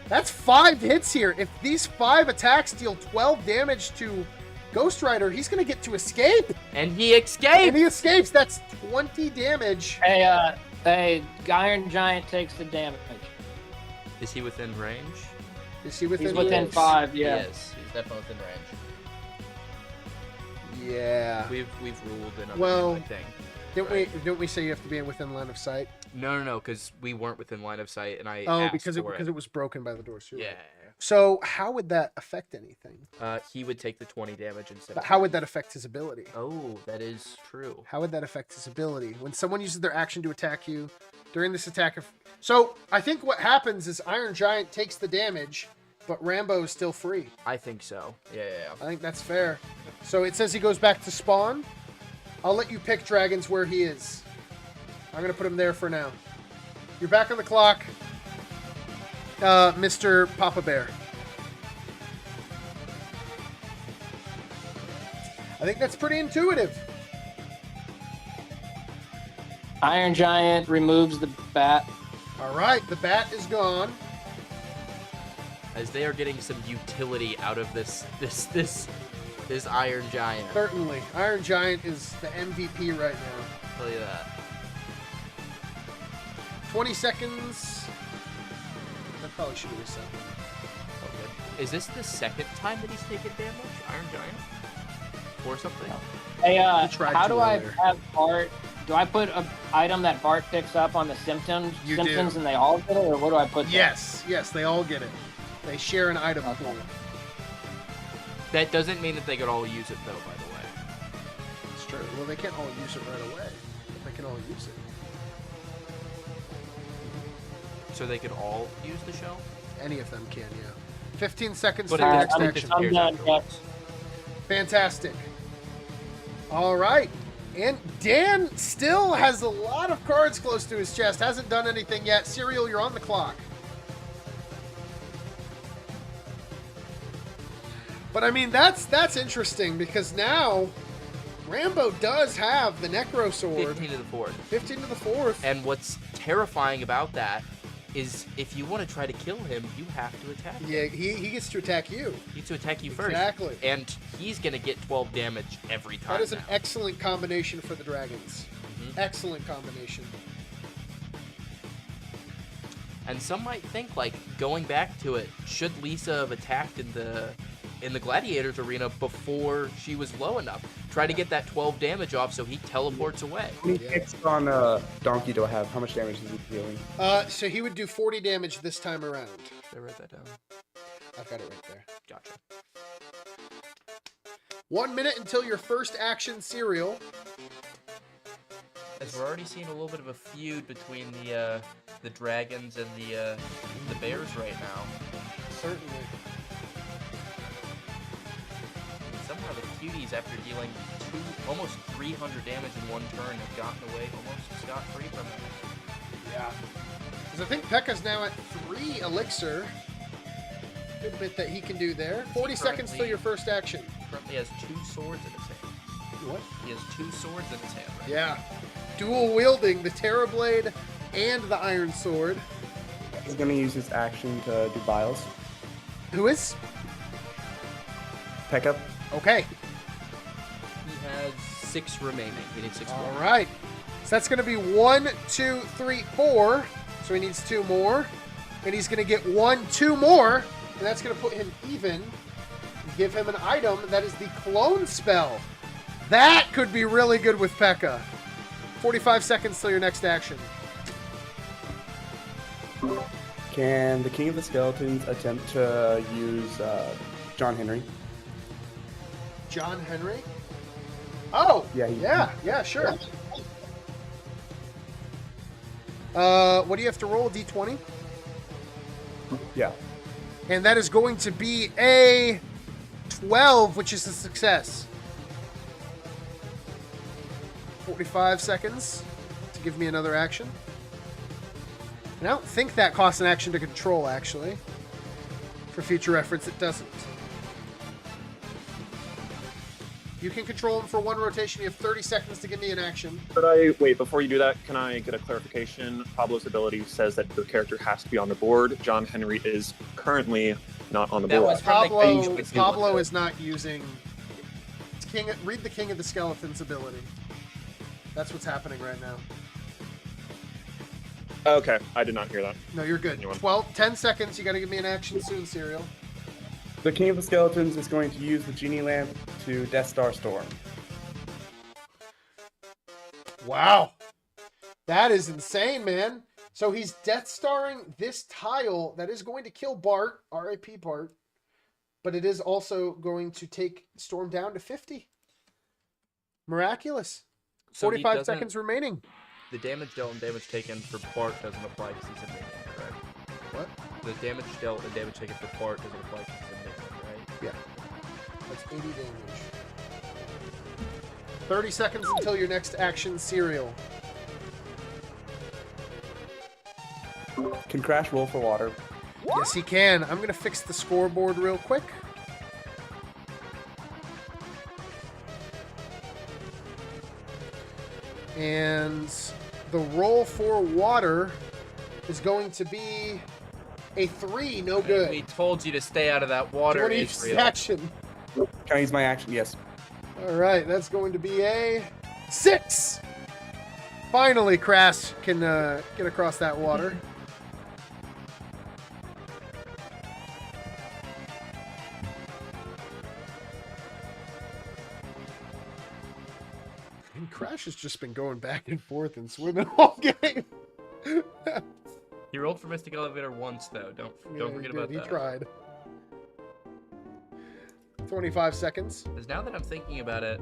That's 5 hits here. If these 5 attacks deal 12 damage to Ghost Rider, he's going to get to escape. And he escapes. That's 20 damage. Hey, Iron Giant takes the damage. Is he within range? Is he within? He's within 5. Yeah. Yes, he's definitely within range. Yeah. We've ruled in. Well, I think. Didn't we say you have to be within line of sight? No, because we weren't within line of sight, and I. Oh, asked because for it was broken by the door. Yeah. So how would that affect anything? He would take the 20 damage instead. But how would that affect his ability? Oh, that is true. How would that affect his ability when someone uses their action to attack you during this attack? So I think what happens is Iron Giant takes the damage, but Rambo is still free. I think so. Yeah. I think that's fair. So it says he goes back to spawn. I'll let you pick dragons where he is. I'm gonna put him there for now. You're back on the clock, Mr. Papa Bear. I think that's pretty intuitive. Iron Giant removes the bat. All right, the bat is gone. As they are getting some utility out of this Iron Giant. Certainly, Iron Giant is the MVP right now. I'll tell you that. 20 seconds. That probably should be reset. Okay. Is this the second time that he's taken damage, Iron Giant? Or something? Hey, tried how to do I earlier. have Bart? Do I put an item that Bart picks up on the symptoms, You do. and they all get it, or what do I put there? Yes, they all get it. They share an item pool. That doesn't mean that they could all use it, though, by the way. It's true. Well, they can't all use it right away. But they can all use it. So they could all use the shell? Any of them can, yeah. 15 seconds But to your it next just action. disappears afterwards. Fantastic. All right. And Dan still has a lot of cards close to his chest. Hasn't done anything yet. Serial, you're on the clock. But I mean, that's interesting because now Rambo does have the Necro Sword. 15 to the 4th. 15 to the 4th. And what's terrifying about that is if you want to try to kill him, you have to attack him. Yeah, he gets to attack you. He gets to attack you first. Exactly. And he's going to get 12 damage every time. That is an now. excellent combination for the Dragons. Excellent combination. And some might think, like, going back to it, should Lisa have attacked in the Gladiators arena before she was low enough? Try to get that 12 damage off so he teleports away. How many hits on Donkey do I have? How much damage is he dealing? So he would do 40 damage this time around. Should I write that down? I've got it right there. Gotcha. 1 minute until your first action, Serial. As we're already seeing a little bit of a feud between the Dragons and the Bears right now. Certainly. Somehow the Cuties, after dealing almost 300 damage in one turn, have gotten away almost scot-free from it. Yeah. Because I think Pekka's now at 3 elixir. Good bit that he can do there. 40 seconds till your first action. Currently has 2 swords in his hand. What? He has 2 swords in his hand right Yeah. Dual wielding the Terrorblade and the Iron Sword. He's gonna use his action to do Biles. Who is? Pekka. Okay. He has 6 remaining. He needs 6 more. All right. So that's going to be 1, 2, 3, 4. So he needs 2 more. And he's going to get 1, 2 more. And that's going to put him even. Give him an item that is the Clone Spell. That could be really good with Pekka. 45 seconds till your next action. Can the King of the Skeletons attempt to use John Henry? John Henry? Oh! Yeah, yeah, sure. What do you have to roll? D20? Yeah. And that is going to be a 12, which is a success. 45 seconds to give me another action. And I don't think that costs an action to control, actually. For future reference, it doesn't. You can control him for 1 rotation. You have 30 seconds to give me an action. Could I wait before you do that? Can I get a clarification? Pablo's ability says that the character has to be on the board. John Henry is currently not on the That board. was from the Pablo is not using. Read the King of the Skeletons ability. That's what's happening right now. Okay, I did not hear that. No, you're good. 10 seconds. You got to give me an action soon, Serial. The King of the Skeletons is going to use the Genie Lamp to Death Star Storm. Wow. That is insane, man. So he's Death Starring this tile that is going to kill Bart, R.I.P. Bart, but it is also going to take Storm down to 50. Miraculous. So 45 seconds remaining. The damage dealt and damage taken for Bart doesn't apply because he's a minion, correct? What? The damage dealt and damage taken for Bart doesn't apply because he's a minion, right? Yeah. That's 80 damage. 30 seconds until your next action, Serial. Can Crash roll for water? Yes, he can. I'm going to fix the scoreboard real quick. And the roll for water is going to be a 3. No good. We told you to stay out of that water, Israel. Action. Can I use my action? Yes. All right, that's going to be a 6. Finally, Crash can get across that water. And Crash has just been going back and forth and swimming all game. He rolled for Mystic Elevator once, though. Don't forget about that. He tried. 25 seconds. Because now that I'm thinking about it,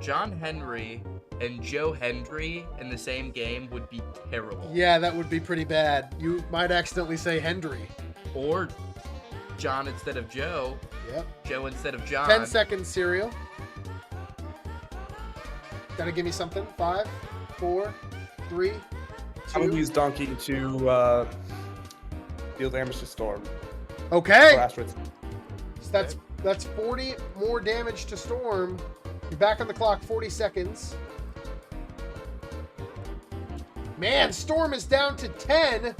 John Henry and Joe Hendry in the same game would be terrible. Yeah, that would be pretty bad. You might accidentally say Hendry. Or John instead of Joe. Yep. Joe instead of John. 10 seconds, Serial. Gotta give me something. 5, 4, 3, 2. I'm gonna use Donkey to deal damage to Storm. Okay. So that's 40 more damage to Storm. You're back on the clock. 40 seconds. Man, Storm is down to 10.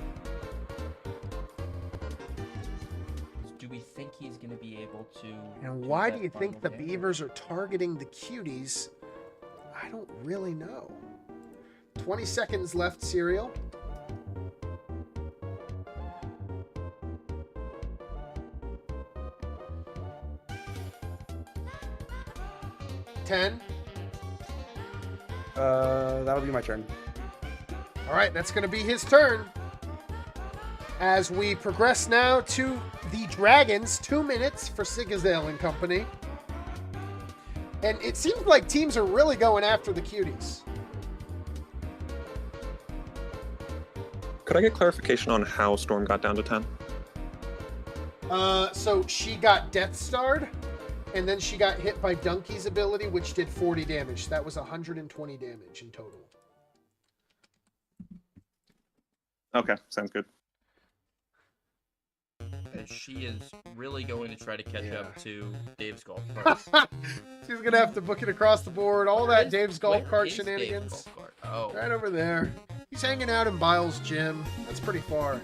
Do we think he's gonna be able to? And why do you think the Beavers are targeting the Cuties? I don't really know. 20 seconds left, Serial. $10. That'll be my turn. All right, that's going to be his turn. As we progress now to the Dragons, 2 minutes for Sigazale and company. And it seems like teams are really going after the Cuties. Could I get clarification on how Storm got down to 10? So she got Death Starred, and then she got hit by Donkey's ability, which did 40 damage. That was 120 damage in total. Okay, sounds good. And she is really going to try to catch up to Dave's golf cart. She's going to have to book it across the board. All that Dave's golf cart shenanigans. Dave's golf cart? Oh. Right over there. He's hanging out in Biles' gym. That's pretty far.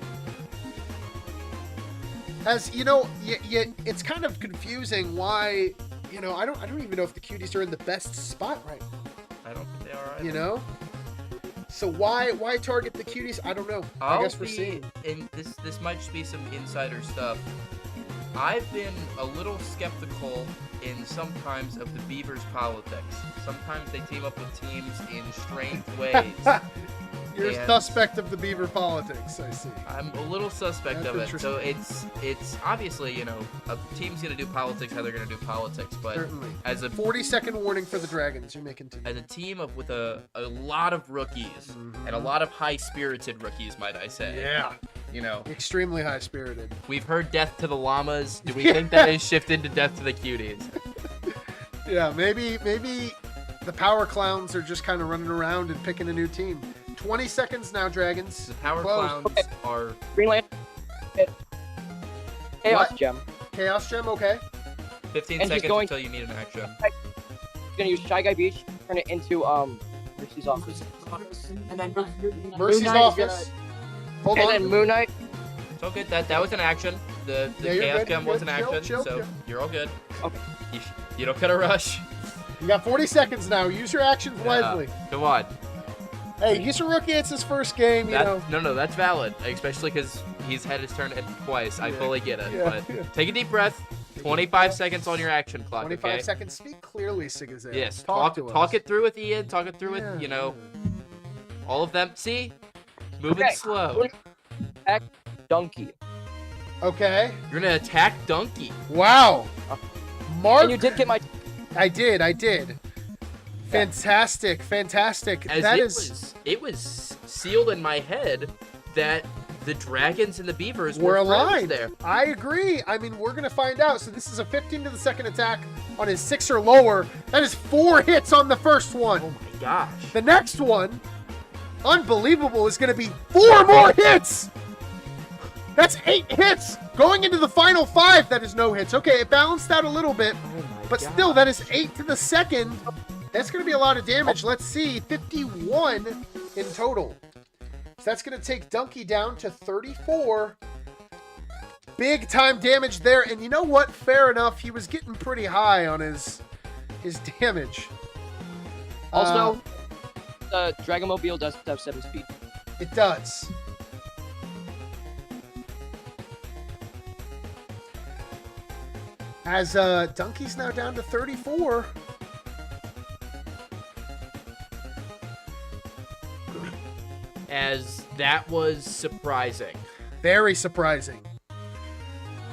As you know, it's kind of confusing why, I don't even know if the Cuties are in the best spot right now. I don't think they are either. You know? So why target the Cuties? I don't know. I guess we're seeing. And this might just be some insider stuff. I've been a little skeptical in sometimes of the Beavers' politics. Sometimes they team up with teams in strange ways. You're a suspect of the Beaver politics, I see. I'm a little suspect of it. So it's obviously, a team's going to do politics how they're going to do politics. But certainly. As a 40-second warning for the Dragons, you're making 2. As a team with a lot of rookies and a lot of high-spirited rookies, might I say. Yeah. Extremely high-spirited. We've heard death to the llamas. Do we think that is shifted to death to the Cuties? Yeah, maybe the Power Clowns are just kind of running around and picking a new team. 20 seconds now, Dragons. The Power Clowns are... Greenland. Chaos Gem. Chaos Gem, okay. 15 seconds until you need an action. He's going to use Shy Guy Beach, turn it into Mercy's Office. And then Mercy's Office. Hold on. And then Moon Knight. It's all good. That was an action. The Chaos Gem was an action, chill. You're all good. Okay. You don't gotta rush. You got 40 seconds now. Use your actions wisely. Come on. Hey, he's a rookie. It's his first game, you know. No, that's valid, especially because he's had his turn hit twice. I fully get it. Yeah, But yeah. take a deep breath. 25 seconds on your action clock, 25 okay? seconds. Speak clearly, Sigazale. Yes, Talk talk it through with Ian. Talk it through with, you know, all of them. See? Moving slow. Attack Donkey. Okay. You're going to attack Donkey. Wow. Mark. And you did get my... I did. Fantastic. As it was sealed in my head that the dragons and the beavers We're were friends aligned. there. I agree. I mean, we're going to find out. So this is a 15 to the second attack on his 6 or lower. That is 4 hits on the first one. Oh my gosh. The next one, unbelievable, is going to be 4 more hits. That's 8 hits. Going into the final 5, that is no hits. Okay, it balanced out a little bit. But still, that is 8 to the second. That's going to be a lot of damage. Let's see, 51 in total. So that's going to take Donkey down to 34. Big time damage there. And you know what? Fair enough. He was getting pretty high on his damage. Also, the Dragonmobile does have 7 speed. It does. As Donkey's now down to 34. As that was surprising. Very surprising.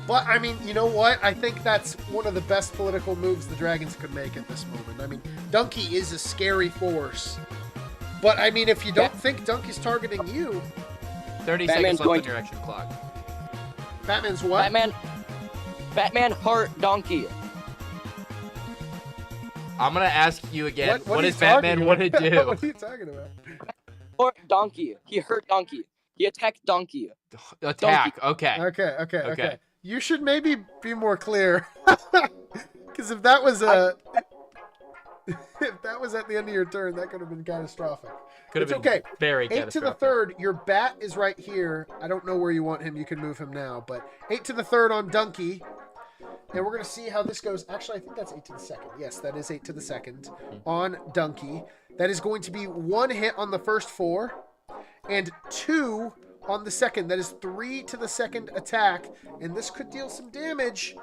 But, I mean, you know what? I think that's one of the best political moves the Dragons could make at this moment. I mean, Donkey is a scary force. But, I mean, if you don't think Donkey's targeting you... 30 seconds left on your action clock. Batman's what? Batman Heart Donkey. I'm going to ask you again, what are does you Batman talking want to about? do? What are you talking about? Or Donkey. He hurt Donkey. He attacked Donkey. Attack. Donkey. Okay. Okay. You should maybe be more clear. Because if that was if that was at the end of your turn, that could have been catastrophic. Could have It's been okay. very 8 to the catastrophic. third. Your bat is right here. I don't know where you want him. You can move him now. But 8 to the third on Donkey. And we're going to see how this goes. Actually, I think that's 8 to the second. Yes, that is 8 to the second on Donkey. That is going to be 1 hit on the first 4 and 2 on the second. That is 3 to the second attack. And this could deal some damage.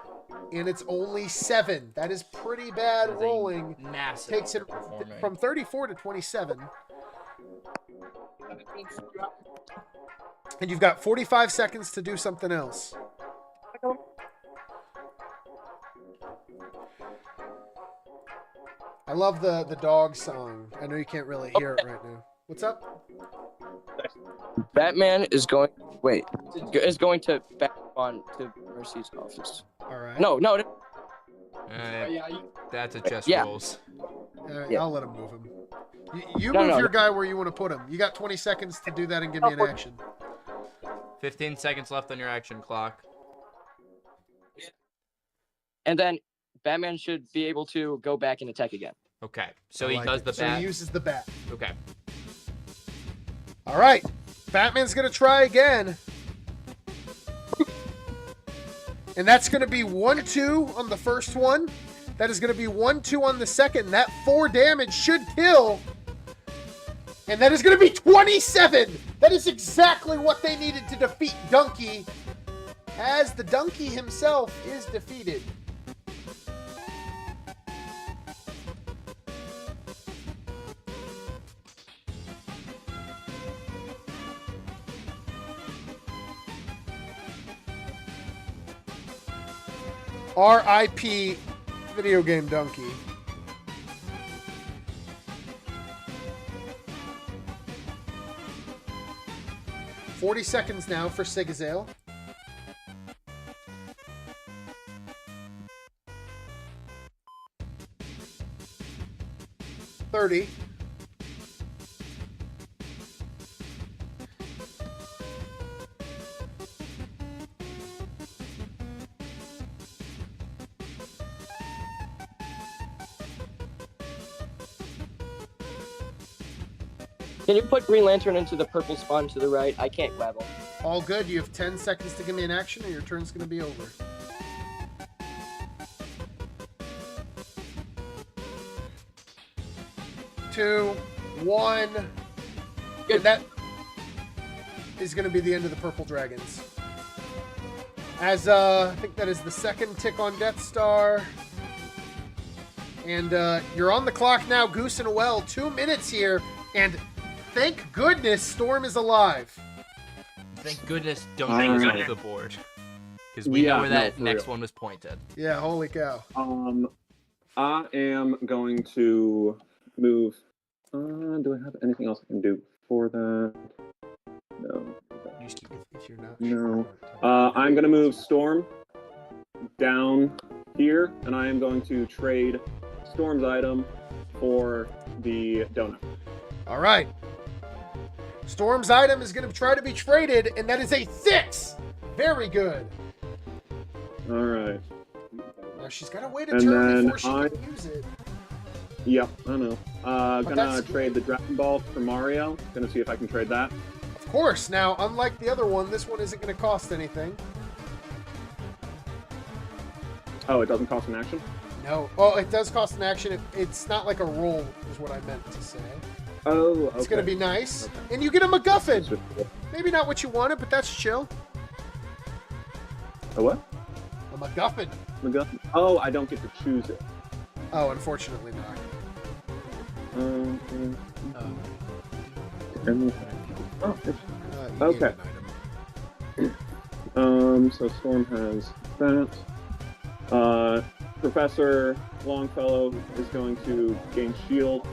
And it's only 7. That is pretty bad rolling. Massive. Takes it performing. from 34 to 27. And you've got 45 seconds to do something else. I love the dog song. I know you can't really hear it right now. What's up? Batman is going... Wait. Is going to back on to Mercy's office. All right. No. That's a chess Yeah. rules. I'll let him move him. You No, move no, your no. guy where you want to put him. You got 20 seconds to do that and give me an action. 15 seconds left on your action clock. And then Batman should be able to go back and attack again. Okay. So I he like does it. the So bat. he uses the bat. Okay. All right. Batman's going to try again. And that's going to be 1-2 on the first one. That is going to be 1-2 on the second. That 4 damage should kill. And that is going to be 27. That is exactly what they needed to defeat Donkey. As the Donkey himself is defeated. R.I.P. Video game Donkey. $40 seconds now for Sigazale. $30. Can you put Green Lantern into the purple spawn to the right? I can't grab him. All good. You have 10 seconds to give me an action or your turn's going to be over. Two, one. And that is going to be the end of the purple dragons. As I think that is the second tick on Death Star. And you're on the clock now, GooseinaWell. 2 minutes here. And thank goodness Storm is alive. Thank goodness Dominant is off the board. Because we know where that next one was pointed. Yeah, holy cow. I am going to move. Do I have anything else I can do for that? No. If you're not No. I'm going to move Storm down here, and I am going to trade Storm's item for the donut. All right. Storm's item is going to try to be traded, and that is a 6. Very good. All right. Now she's got to wait a turn before she can use it. Yep, I know. Gonna trade the Dragon Ball for Mario. Gonna see if I can trade that. Of course. Now, unlike the other one, this one isn't going to cost anything. Oh, it doesn't cost an action? No. Oh, it does cost an action. It's not like a roll, is what I meant to say. Oh, okay. It's going to be nice. Okay. And you get a MacGuffin. Maybe not what you wanted, but that's chill. A what? A MacGuffin. MacGuffin. Oh, I don't get to choose it. Oh, unfortunately not. Okay. So Storm has that. Professor Longfellow is going to gain shield.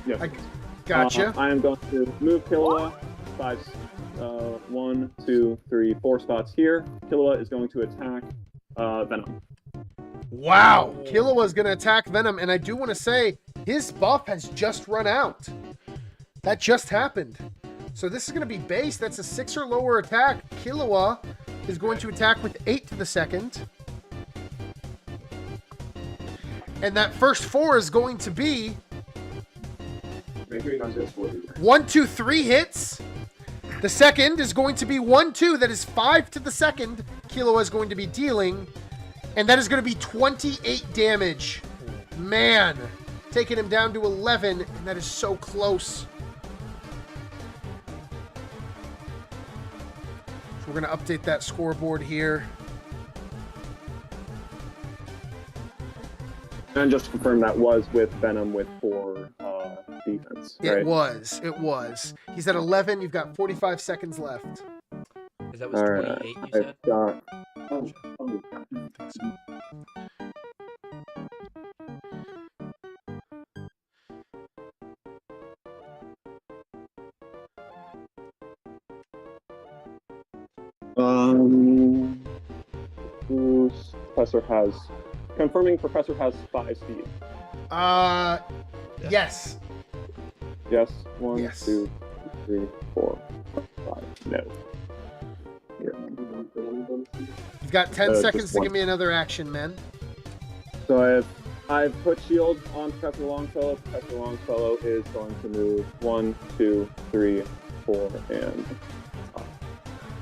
Yes. Gotcha. I am going to move Killua 1, 2, 3, 4 spots here. Killua is going to attack Venom. Wow. Killua is going to attack Venom, and I do want to say his buff has just run out. That just happened. So this is going to be base. That's a 6 or lower attack. Killua is going to attack with 8 to the second. And that first 4 is going to be 1, 2, 3 hits. The second is going to be 1, 2. That is 5 to the second. Killua is going to be dealing. And that is going to be 28 damage. Man. Taking him down to 11. And that is so close. So we're going to update that scoreboard here. And just to confirm, that was with Venom with 4 defense, right? It was. It was. He's at 11. You've got 45 seconds left. Is that was 28 you said? Got... Professor has... Confirming Professor has 5 speed. Yes. Yes. 1, yes. 2, 3, 4, 5. No. Here. You've got 10 seconds to give me another action, man. So I've put shield on Professor Longfellow. Professor Longfellow is going to move 1, 2, 3, 4, and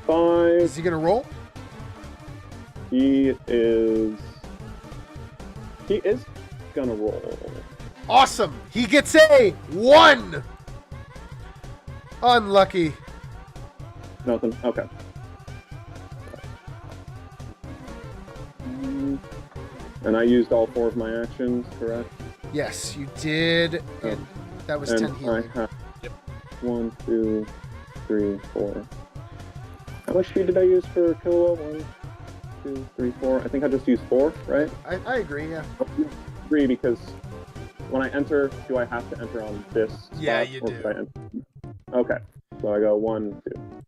5. Is he gonna roll? He is gonna roll. Awesome. He gets a 1. Unlucky. Nothing. Okay. And I used all 4 of my actions, correct? Yes, you did. And that was 10 healing. I have 1, 2, 3, 4. How much speed did I use for Killua? 1, 2, 3, 4. I think I just used 4, right? I agree, yeah. 3 because when I enter, do I have to enter on this spot? Yeah, you do. Okay. So I go 1,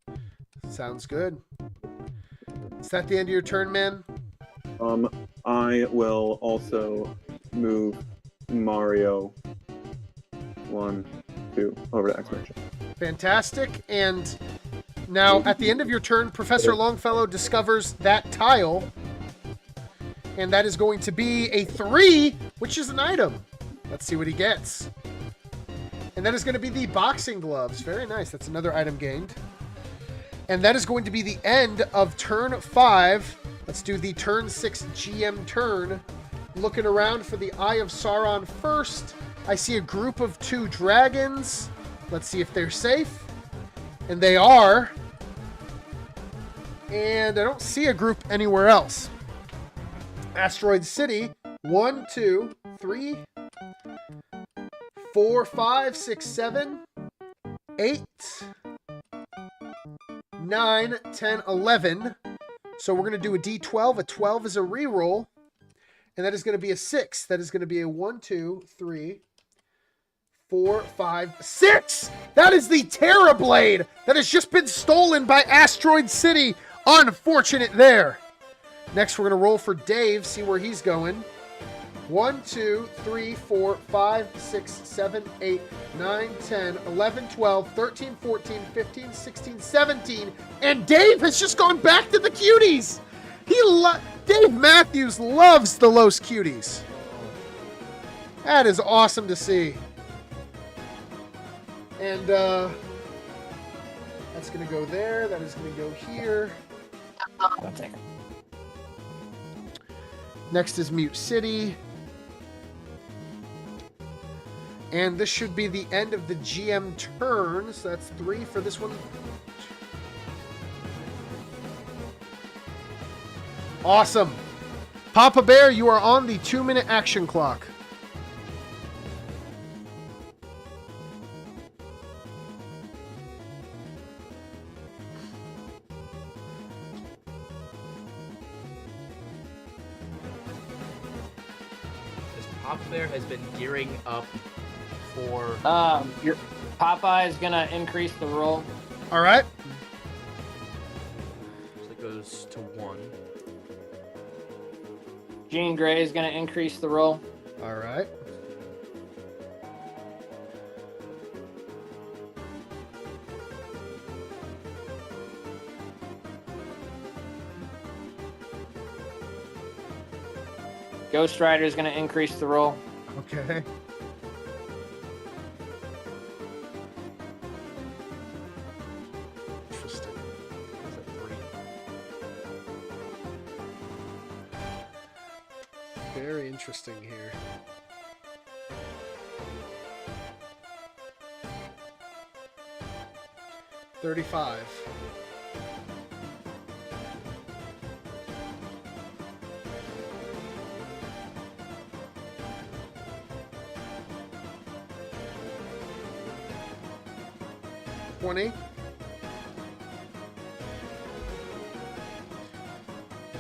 2. Sounds good. Is that the end of your turn, man? I will also move Mario 1, 2 over to X-Mansion. Fantastic. And now, at the end of your turn, Professor Longfellow discovers that tile. And that is going to be a 3, which is an item. Let's see what he gets. And that is going to be the boxing gloves. Very nice. That's another item gained. And that is going to be the end of turn 5. Let's do the turn 6 GM turn. Looking around for the Eye of Sauron first. I see a group of 2 dragons. Let's see if they're safe. And they are. And I don't see a group anywhere else. Asteroid City. 1, 2, 3, 4, 5, 6, 7, 8, 9, 10, 11. So we're going to do a D12. A 12 is a reroll. And that is going to be a 6. That is going to be a 1, 2, 3, 4, 5, 6. That is the Terrorblade that has just been stolen by Asteroid City. Unfortunate there. Next, we're going to roll for Dave, see where he's going. 1, 2, 3, 4, 5, 6, 7, 8, 9, 10, 11, 12, 13, 14, 15, 16, 17. And Dave has just gone back to the Cuties. Dave Matthews loves the Los Cuties. That is awesome to see. And that's going to go there. That is going to go here. Next is Mute City. And this should be the end of the GM turn. So that's 3 for this one. Awesome. Papa Bear, you are on the 2-minute action clock. Papa Bear has been gearing up for... Your Popeye is going to increase the roll. All right. So it goes to 1. Jean Grey is going to increase the roll. All right. Ghost Rider is going to increase the roll. Okay. Interesting. Is it 3? Very interesting here. $35. $20.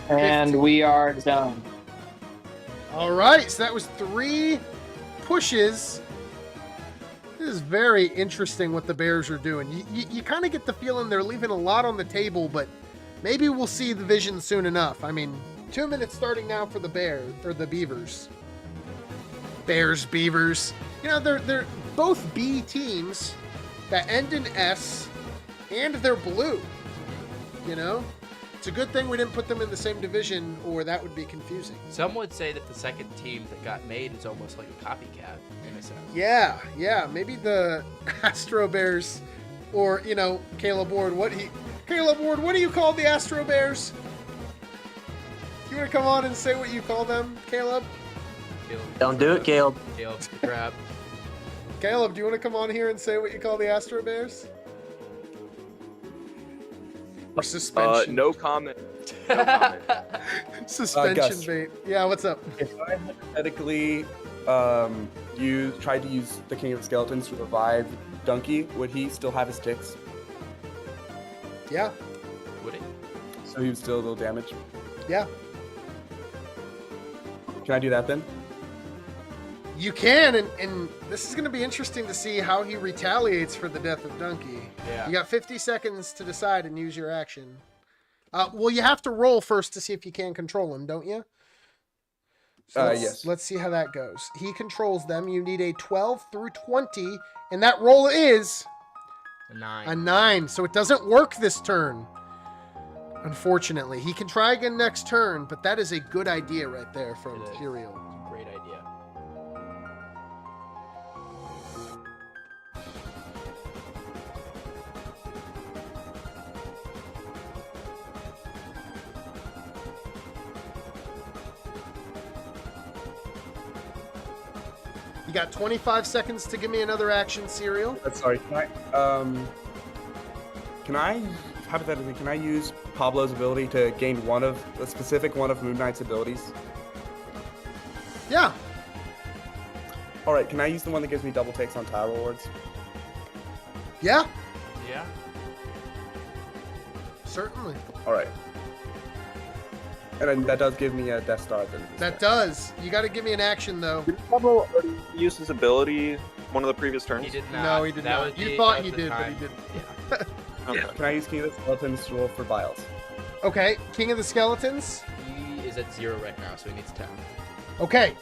And we are done. All right, so that was 3 pushes. This is very interesting what the Bears are doing. You kind of get the feeling they're leaving a lot on the table, but maybe we'll see the vision soon enough. I mean, 2 minutes starting now for the Bears or the Beavers. Bears, Beavers. You know, they're both B teams that end in S, and they're blue. You know? It's a good thing we didn't put them in the same division, or that would be confusing. Some would say that the second team that got made is almost like a copycat in a sense. Yeah. Maybe the Astro Bears, or, you know, Caleb Ward, what do you call the Astro Bears? Do you want to come on and say what you call them, Caleb? Don't do it, Caleb. Caleb's the crab. Caleb, do you want to come on here and say what you call the Astro Bears? Or suspension? No comment. No comment. Suspension Gus. bait. Yeah, what's up? If I hypothetically tried to use the King of Skeletons to revive Donkey, would he still have his ticks? Yeah. Would it? So he would still a little damage. Yeah. Can I do that then? You can, and this is going to be interesting to see how he retaliates for the death of Donkey. Yeah. You got 50 seconds to decide and use your action. Well, you have to roll first to see if you can control him, don't you? So Yes. Let's see how that goes. He controls them. You need a 12 through 20, and that roll is A 9. a 9. So it doesn't work this turn, unfortunately. He can try again next turn, but that is a good idea right there from It is. Imperial. Great idea. You got 25 seconds to give me another action, Cereal. Sorry, hypothetically, can I use Pablo's ability to gain a specific one of Moon Knight's abilities? Yeah. All right, can I use the one that gives me double takes on tile rewards? Yeah. Yeah. Certainly. All right. And then that does give me a Death Star. That does. You got to give me an action, though. Did Pablo already use his ability one of the previous turns? He did not. No, he did That not. was You the- thought that he was the did, but he time. didn't. Yeah. Okay. Can I use King of the Skeletons to roll for Biles? Okay, King of the Skeletons. He is at 0 right now, so he needs 10. Okay,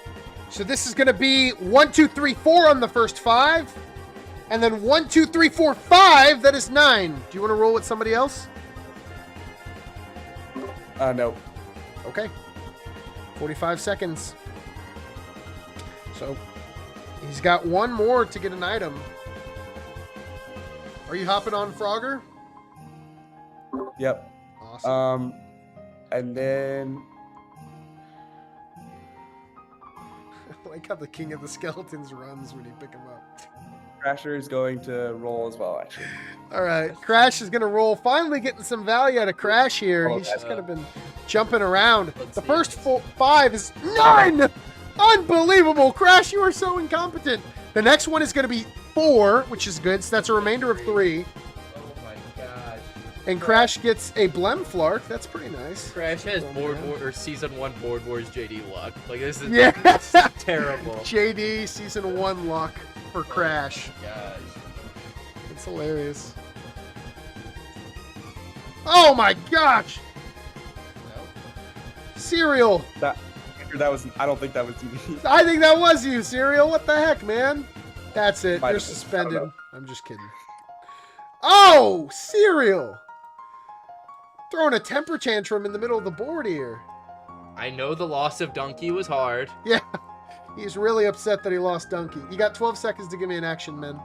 so this is going to be 1, 2, 3, 4 on the first 5. And then 1, 2, 3, 4, 5. That is 9. Do you want to roll with somebody else? No. Okay. 45 seconds. So he's got one more to get an item. Are you hopping on Frogger? Yep. Awesome. And then I like how the King of the Skeletons runs when you pick him up. Crasher is going to roll as well, actually. All right, Crash is going to roll. Finally getting some value out of Crash here. Oh, He's just kind of been jumping around. Let's The see. first 5 is 9! Unbelievable. Crash, you are so incompetent. The next one is going to be 4, which is good. So that's a remainder of 3. Oh my gosh. And Crash gets a Blemflark. That's pretty nice. Crash has Oh, board man. war or season 1 board wars JD luck. Like this is Yeah. this is terrible. JD season 1 luck for Crash. Gosh. It's hilarious. Oh my gosh! Cereal. I don't think that was me. I think that was you, Cereal. What the heck, man? That's it. Might You're have been. I suspended. don't know. I'm just kidding. Oh, Cereal! Throwing a temper tantrum in the middle of the board here. I know the loss of Donkey was hard. Yeah, he's really upset that he lost Donkey. You got 12 seconds to give me an action, man.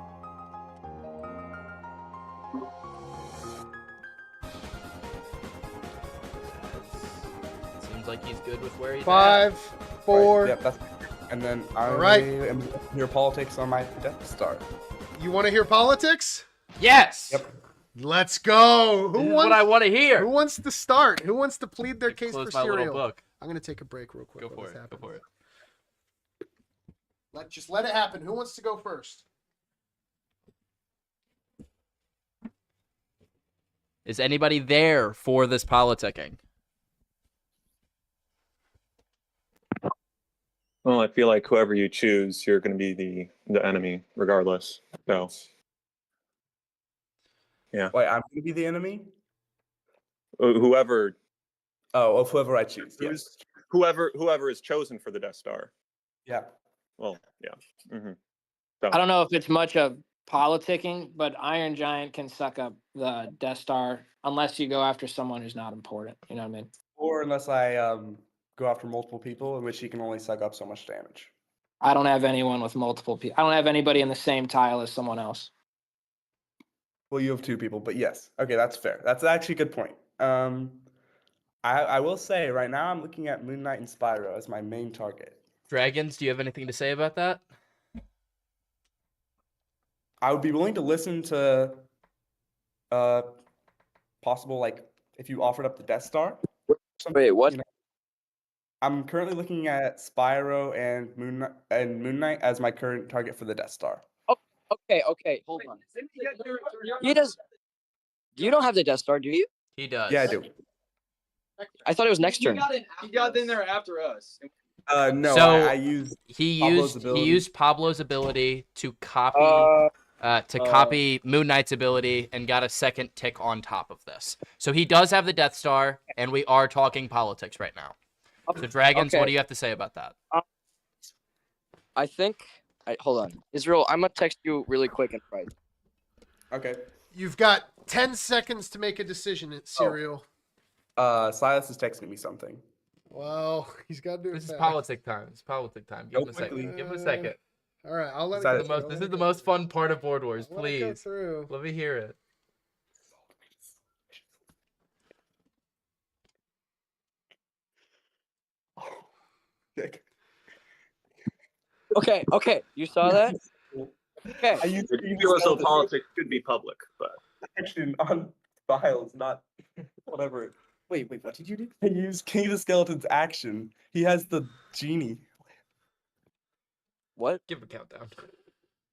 Seems like he's good with where he's 5, 4. Right, yep, that's. And then I All right. am your politics on my Death Star. You want to hear politics? at. Yes. Yep. Let's go. This is what I want to hear. Who wants to start? Who wants to plead their case Close for my little Cereal? book. I'm gonna take a break real quick. Go while for this it. Go happens. for it. Just let it happen. Who wants to go first? Is anybody there for this politicking? Well, I feel like whoever you choose, you're going to be the enemy, regardless. So, yeah. Wait, I'm going to be the enemy? Whoever of whoever I choose. Yes. whoever is chosen for the Death Star. Yeah. Well, yeah. I don't know if it's much of politicking, but Iron Giant can suck up the Death Star unless you go after someone who's not important. You know what I mean? Or unless I go after multiple people, in which he can only suck up so much damage. I don't have anyone with multiple people. I don't have anybody in the same tile as someone else. Well, you have 2 people, but yes. Okay, that's fair. That's actually a good point. I will say right now I'm looking at Moon Knight and Spyro as my main target. Dragons, do you have anything to say about that? I would be willing to listen to possible, like, if you offered up the Death Star. Wait, what? You know, I'm currently looking at Spyro and Moon Knight as my current target for the Death Star. Okay, hold on. You don't have the Death Star, do you? He does. Yeah, I do. I thought it was next turn. He got in there after us. No, So, I used He Pablo's used ability. he used Pablo's ability to copy Moon Knight's ability and got a second tick on top of this. So he does have the Death Star, and we are talking politics right now. So Dragons, what Okay. do you have to say about that? I think. Hold on, Israel. I'm gonna text you really quick and right. Okay. You've got 10 seconds to make a decision, Cereal. Silas is texting me something. Well, he's got to do it This is fast. politic time. It's politic time. Give him a quickly. second. Give him a second. All right, I'll let it This go is through. This is the most fun part of Board Wars. I'll let it go Please, through. let me hear it. Okay. You saw that? Okay. I used You feel as though politics should be public, but action on files, not whatever. Wait, what did you do? I used King of the Skeleton's action. He has the genie. What? Give a countdown.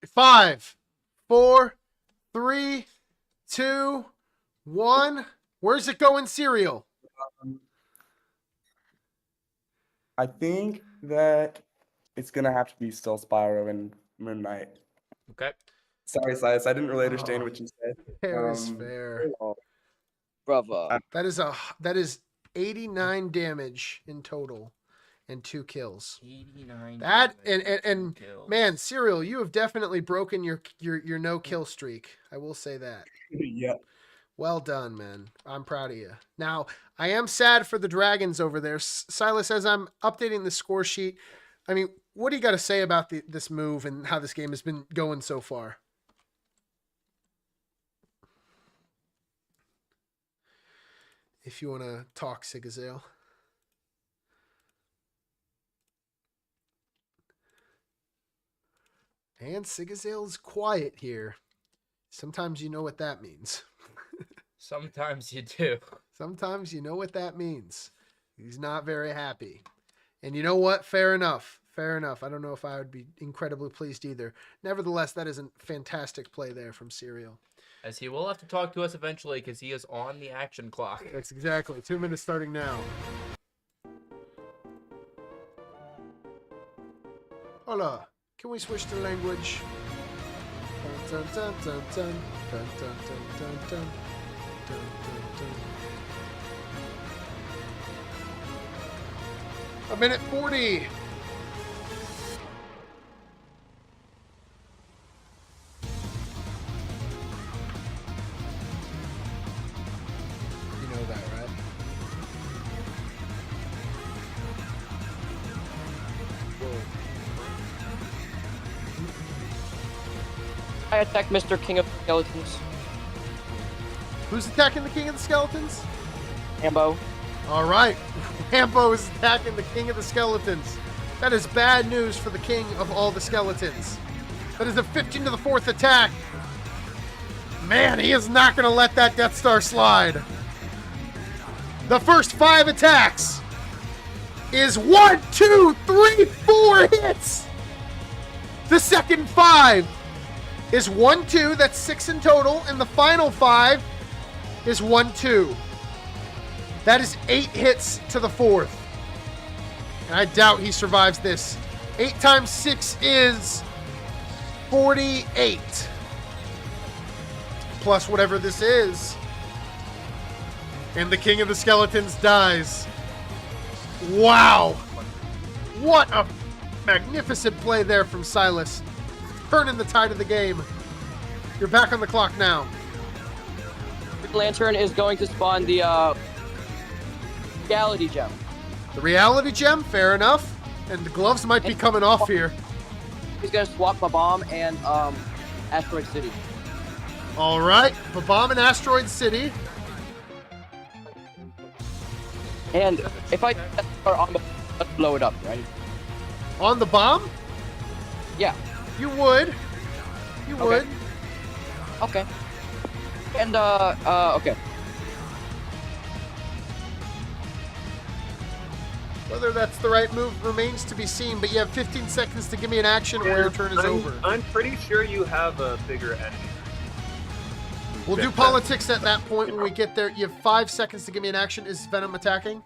5, 4, 3, 2, 1. Where's it going, Cereal? I think that it's gonna have to be still Spyro and Moon Knight. Okay. Sorry, Silas, I didn't really understand what you said. Fair is fair. Bravo. That is 89 damage in total and 2 kills. 89. That and kills. man, Cereal, you have definitely broken your no kill streak. I will say that. Yeah. Well done, man. I'm proud of you. Now, I am sad for the Dragons over there. Silas, as I'm updating the score sheet, I mean, what do you got to say about this move and how this game has been going so far? If you want to talk, Sigazale. And Sigazale's quiet here. Sometimes you know what that means. Sometimes you do. Sometimes you know what that means. He's not very happy. And you know what? Fair enough. Fair enough. I don't know if I would be incredibly pleased either. Nevertheless, that is a fantastic play there from Cereal. As he will have to talk to us eventually because he is on the action clock. That's exactly. 2 minutes starting now. Hola. Can we switch to language? Dun, dun, dun, dun, dun. Dun, dun, dun, dun, dun. Dun, dun, dun. A minute 40. You know that, right? I attack Mr. King of Skeletons. Who's attacking the King of the Skeletons? Rambo. All right. Rambo is attacking the King of the Skeletons. That is bad news for the King of all the Skeletons. That is a 15 to the 4th attack. Man, he is not going to let that Death Star slide. The first 5 attacks is 1, 2, 3, 4 hits. The second 5 is 1, 2. That's 6 in total. And the final 5 is 1, 2. That is 8 hits to the 4th. And I doubt he survives this. 8 times 6 is 48. Plus whatever this is. And the King of the Skeletons dies. Wow. What a magnificent play there from Silas. Turning the tide of the game. You're back on the clock now. Lantern is going to spawn the reality gem. The reality gem, fair enough. And the gloves might be coming off here. He's going to swap my bomb and Asteroid City. All right, the bomb in Asteroid City. And if I are on the, let's blow it up, right? On the bomb? Yeah. You would. You would. Okay. And okay. Whether that's the right move remains to be seen, but you have 15 seconds to give me an action or your turn is over. I'm pretty sure you have a bigger enemy. We'll do politics at that point when we get there. You have 5 seconds to give me an action. Is Venom attacking?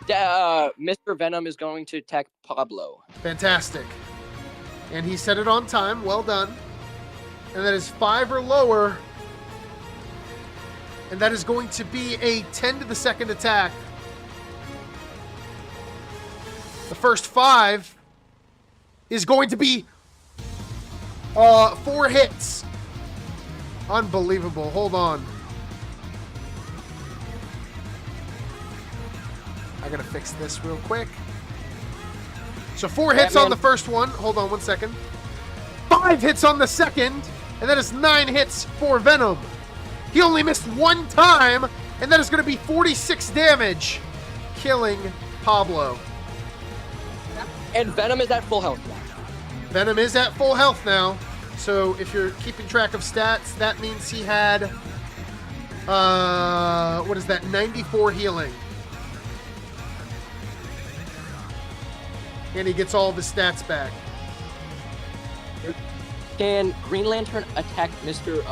Mr. Venom is going to attack Pablo. Fantastic. And he set it on time. Well done. And that is 5 or lower. And that is going to be a 10 to the 2nd attack. The first 5 is going to be 4 hits. Unbelievable. Hold on. I gotta fix this real quick. So 4 hits on the first one. Hold on 1 second. 5 hits on the second. And that is 9 hits for Venom. He only missed 1 time. And that is going to be 46 damage. Killing Pablo. And Venom is at full health now. Venom is at full health now. So if you're keeping track of stats, that means he had, what is that, 94 healing. And he gets all of his stats back. Can Green Lantern attack Mr.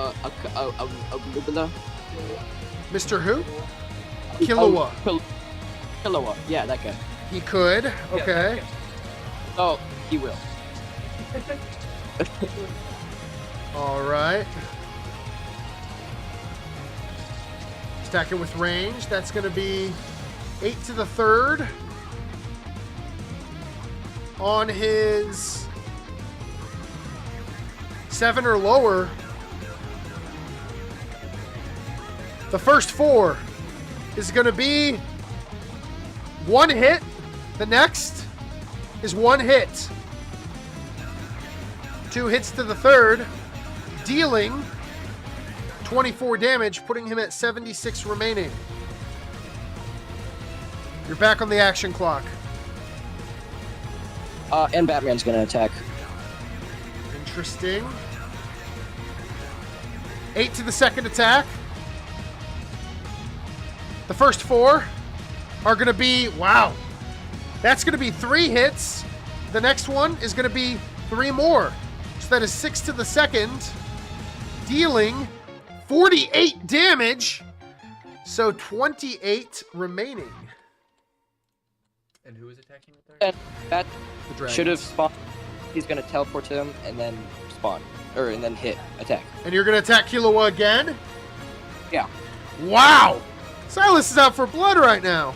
Mr. who? Killua. Killua, yeah, that guy. He could, okay. Oh, he will. All right. Stacking with range. That's going to be 8 to the 3rd. On his 7 or lower. The first 4 is going to be 1 hit. The next is 1 hit. 2 hits to the 3rd, dealing 24 damage, putting him at 76 remaining. You're back on the action clock. And Batman's gonna attack. Interesting. 8 to the 2nd attack. The first 4 are going to be, wow, that's going to be 3 hits. The next one is going to be 3 more. So that is 6 to the 2nd, dealing 48 damage. So 28 remaining. And who is attacking with And that The should have dragons. spawned. He's gonna teleport to him and then spawn, and then hit attack. And you're going to attack Killua again? Yeah. Wow! Silas is out for blood right now.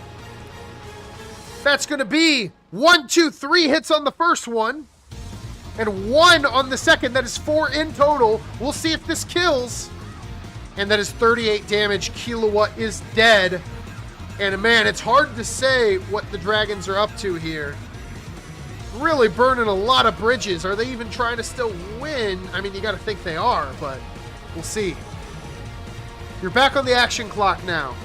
That's going to be 1, 2, 3 hits on the first one. And 1 on the second. That is 4 in total. We'll see if this kills. And that is 38 damage. Killua is dead. And man, it's hard to say what the dragons are up to here. Really burning a lot of bridges. Are they even trying to still win? I mean, you got to think they are, but we'll see. You're back on the action clock now.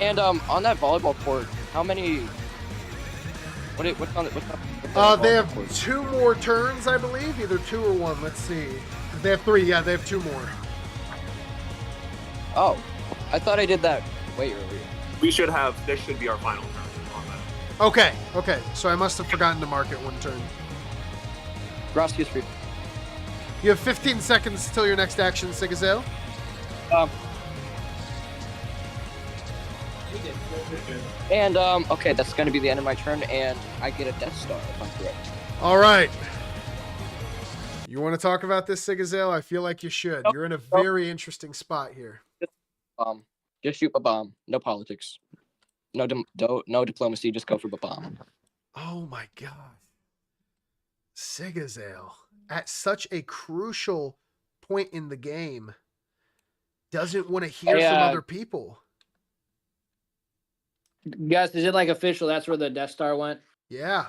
And on that volleyball court, how many? What's on the They have volleyball court? 2 more turns, I believe. Either 2 or 1. Let's see. They have 3. Yeah, they have 2 more. Oh, I thought I did that way earlier. We should have. This should be our final turn on that. Okay. Okay. So I must have forgotten to mark it 1 turn. Groski's free. You have 15 seconds till your next action, Sigazale. And okay, that's gonna be the end of my turn, and I get a Death Star if I'm correct. All right. You want to talk about this, Sigazale? I feel like you should. You're in a very interesting spot here. Just shoot a bomb. No politics. No diplomacy. Just go for the bomb. Oh my God. Sigazale, at such a crucial point in the game, doesn't want to hear from other people. Guys, is it like official? That's where the Death Star went? Yeah.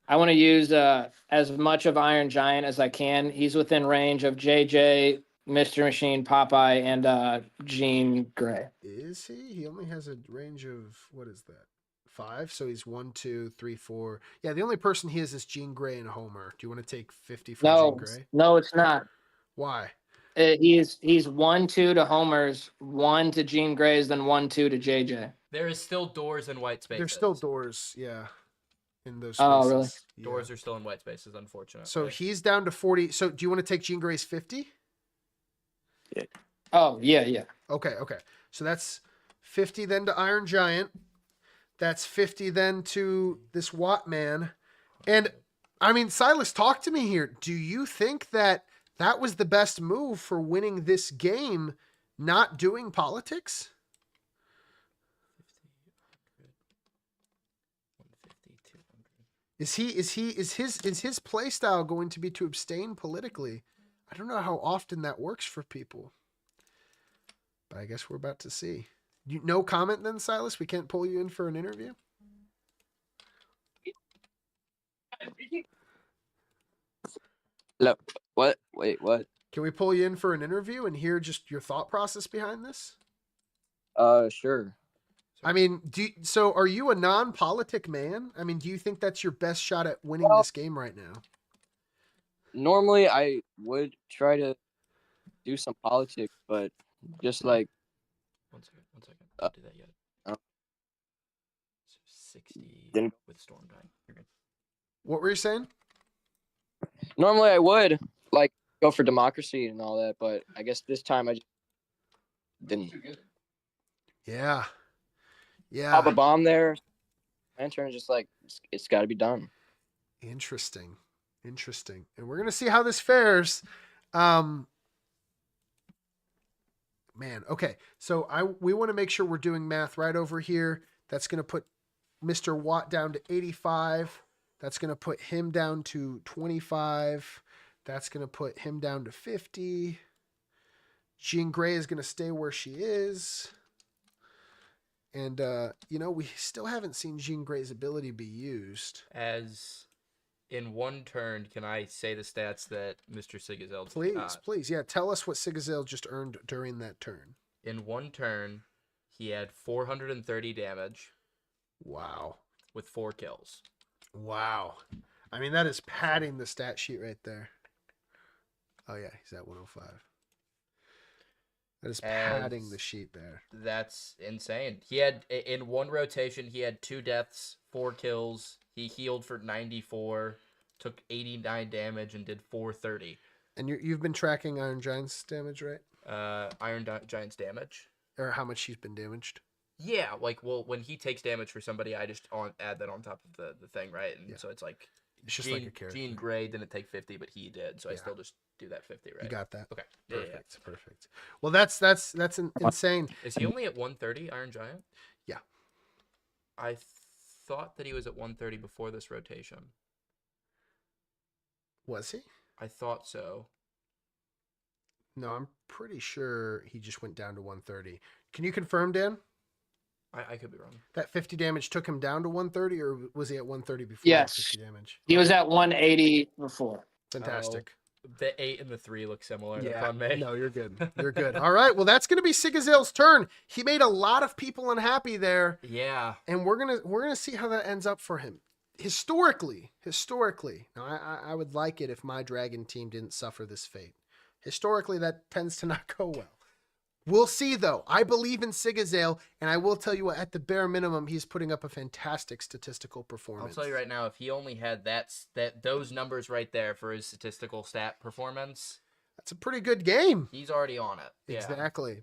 I want to use as much of Iron Giant as I can. He's within range of JJ, Mr. Machine, Popeye, and Jean Grey. Is he? He only has a range of, what is that? 5. So he's 1, 2, 3, 4. Yeah, the only person he is Jean Grey and Homer. Do you want to take 50 for Jean Grey? No, it's not. Why? He's 1, 2 to Homer's, 1 to Jean Grey's, then 1, 2 to JJ. There is still doors in white spaces. There's still doors, yeah, in those spaces. Oh, really? Yeah. Doors are still in white spaces, unfortunately. So he's down to 40. So do you want to take Jean Grey's 50? Yeah. Oh, yeah. Okay. So that's 50 then to Iron Giant. That's 50 then to this Watt man. And, I mean, Silas, talk to me here. Do you think that was the best move for winning this game, not doing politics? 150, 200. Is his play style going to be to abstain politically? I don't know how often that works for people. But I guess we're about to see. No comment then, Silas? We can't pull you in for an interview? Look, what? Wait, what? Can we pull you in for an interview and hear just your thought process behind this? Sure. I mean, so are you a non-politic man? I mean, do you think that's your best shot at winning Well, this game right now? normally I would try to do some politics, but just like 1 second. Don't do that yet. uh, 60 Didn't- with Storm dying. You're good. What were you saying? normally I would like go for democracy and all that, but I guess this time I just didn't. Yeah. Yeah. Pop a bomb there. Lantern, just like it's got to be done. Interesting. And we're going to see how this fares. Man, okay. So we want to make sure we're doing math right over here. That's going to put Mr. Watt down to 85. That's going to put him down to 25. That's going to put him down to 50. Jean Grey is going to stay where she is. And, we still haven't seen Jean Grey's ability be used. As in one turn, can I say the stats that Mr. Sigazale Please. Yeah, tell us what Sigazale just earned during that turn. In one turn, he had 430 damage. Wow. With 4 kills. Wow. I mean, that is padding the stat sheet right there. Oh, yeah, he's at 105. That is padding the sheet there. That's insane. He had, in one rotation, he had 2 deaths, 4 kills. He healed for 94, took 89 damage, and did 430. And you've been tracking Iron Giant's damage, right? Iron Giant's damage? Or how much he's been damaged? Yeah, when he takes damage for somebody, I just add that on top of the thing, right? And so it's like, it's just like a character. Jean Grey didn't take 50, but he did, so I still just do that 50, right? You got that. Okay. Perfect. Well, that's insane. Is he only at 130, Iron Giant? Yeah. I thought that he was at 130 before this rotation. Was he? I thought so. No, I'm pretty sure he just went down to 130. Can you confirm, Dan? I could be wrong. That 50 damage took him down to 130, or was he at 130 before? Yes. 50 damage? He was at 180 before. Fantastic. The 8 and the 3 look similar. Yeah. On me. No, you're good. You're good. All right. Well, that's going to be Sigazale's turn. He made a lot of people unhappy there. Yeah. And we're gonna see how that ends up for him. Historically. Now, I would like it if my dragon team didn't suffer this fate. Historically, that tends to not go well. We'll see, though. I believe in Sigazale, and I will tell you what, at the bare minimum, he's putting up a fantastic statistical performance. I'll tell you right now, if he only had those numbers right there for his statistical stat performance, that's a pretty good game. He's already on it. Yeah.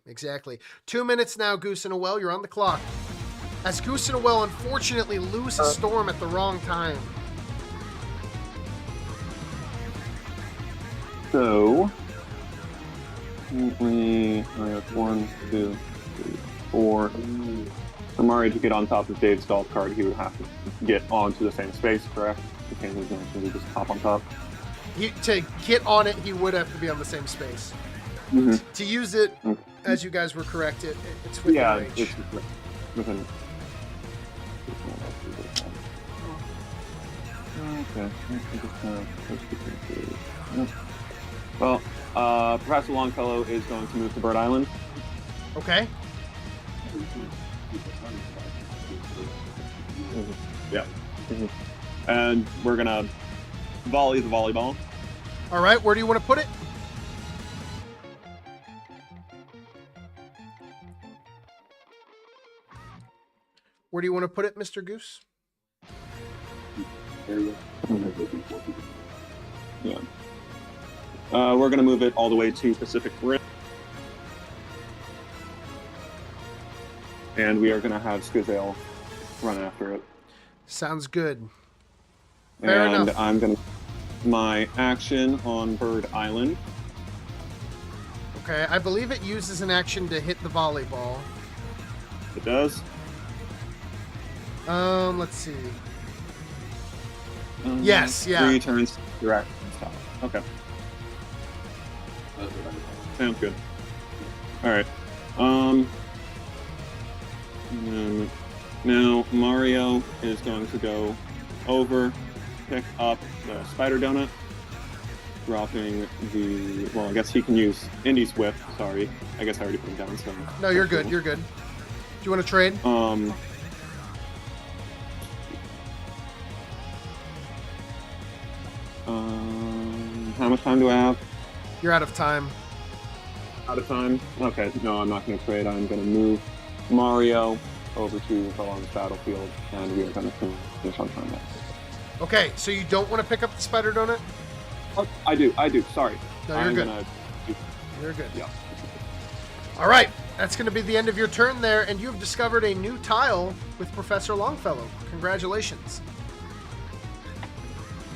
Exactly. 2 minutes now, GooseinaWell. You're on the clock. As GooseinaWell unfortunately loses Storm at the wrong time. So, I have 1, 2, 3, 4. For Mario to get on top of Dave's golf cart, he would have to get onto the same space, correct? He can't just hop on top. To get on it, he would have to be on the same space. Mm-hmm. To use it, as you guys were correct, it's within range. It's within. Okay. Well, Professor Longfellow is going to move to Bird Island. Okay. Yeah. And we're gonna volley the volleyball. All right, where do you want to put it? Where do you want to put it, Mr. Goose? Yeah. We're gonna move it all the way to Pacific Rim. And we are gonna have Sigazale run after it. Sounds good. Fair and enough. I'm gonna my action on Bird Island. Okay, I believe it uses an action to hit the volleyball. It does. Let's see. Yes, yeah. 3 turns direct and stop. Okay. Sounds good. All right. Now Mario is going to go over, pick up the spider donut, dropping the. Well, I guess he can use Indy's whip. Sorry, I guess I already put him down. So no, you're good. You're good. you want to trade? How much time do I have? You're out of time. Out of time? Okay, no, I'm not going to trade. I'm going to move Mario over to the long battlefield, and we're going to finish on turn next. Okay, so you don't want to pick up the spider donut? Oh, I do. Sorry. No, you're good. You're good. Yeah. All right, that's going to be the end of your turn there, and you've discovered a new tile with Professor Longfellow. Congratulations.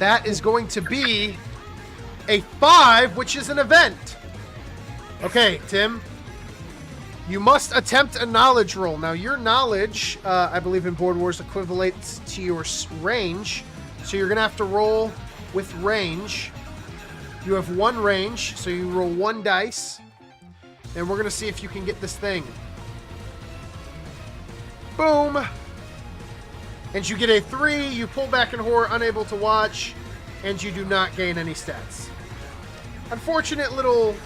That is going to be a 5, which is an event. Okay, Tim. You must attempt a knowledge roll. Now, your knowledge, I believe in Board Wars, equivalates to your range. So you're going to have to roll with range. You have 1 range, so you roll 1 dice. And we're going to see if you can get this thing. Boom! And you get a 3. You pull back in horror, unable to watch, and you do not gain any stats. Unfortunate little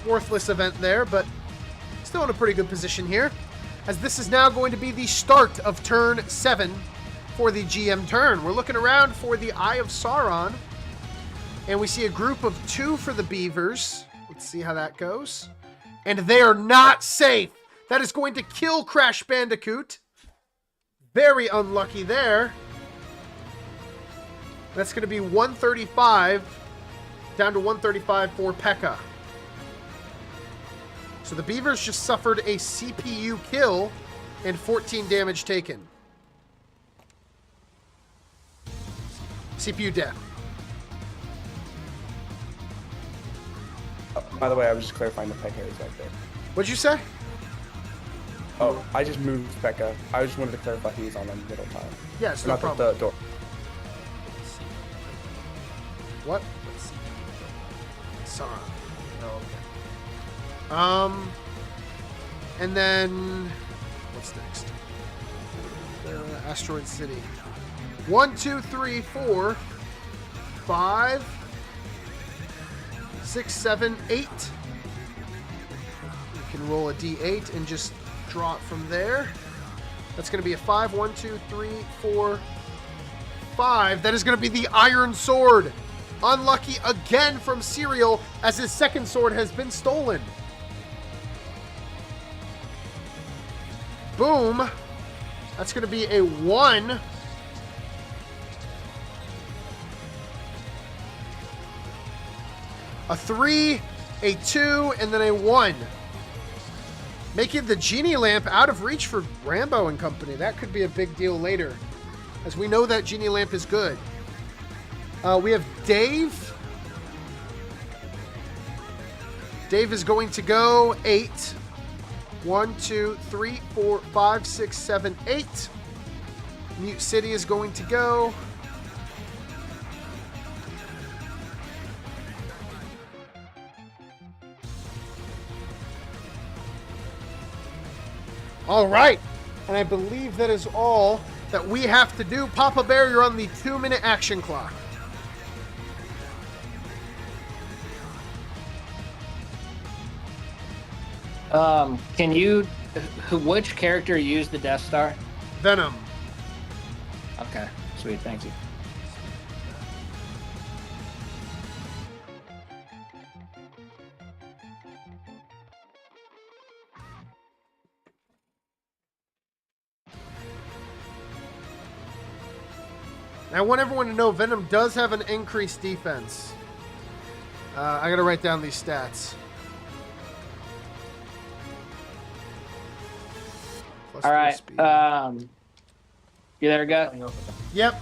worthless event there, but still in a pretty good position here, as this is now going to be the start of turn 7 for the GM turn. We're looking around for the Eye of Sauron, and we see a group of 2 for the Beavers. Let's see how that goes. And they are not safe. That is going to kill Crash Bandicoot. Very unlucky there. That's going to be 135 down to 135 for P.E.K.K.A. So the Beavers just suffered a CPU kill and 14 damage taken. CPU death. By the way, I was just clarifying the P.E.K.K.A. is right there. What'd you say? Oh, I just moved P.E.K.K.A. I just wanted to clarify he was on the middle tile. Yes, no not problem. The door. What? Sauron. Oh, okay. And then what's next? Asteroid City. 1, 2, 3, 4, 5, 6, 7, 8. You can roll a d8 and just draw it from there. That's going to be a 5. 1, 2, 3, 4, 5. That is going to be the Iron Sword. Unlucky again from Serial, as his second sword has been stolen. Boom. That's going to be a 1. A 3, a 2, and then a 1. Making the Genie Lamp out of reach for Rambo and company. That could be a big deal later, as we know that Genie Lamp is good. We have Dave. Dave is going to go 8. 1, 2, 3, 4, 5, 6, 7, 8. Mute City is going to go. All right. And I believe that is all that we have to do. Papa Bear, you're on the 2-minute action clock. Can you, which character used the Death Star? Venom. Okay, sweet, thank you. I want everyone to know Venom does have an increased defense. I gotta write down these stats. All right. You there, guy? Yep.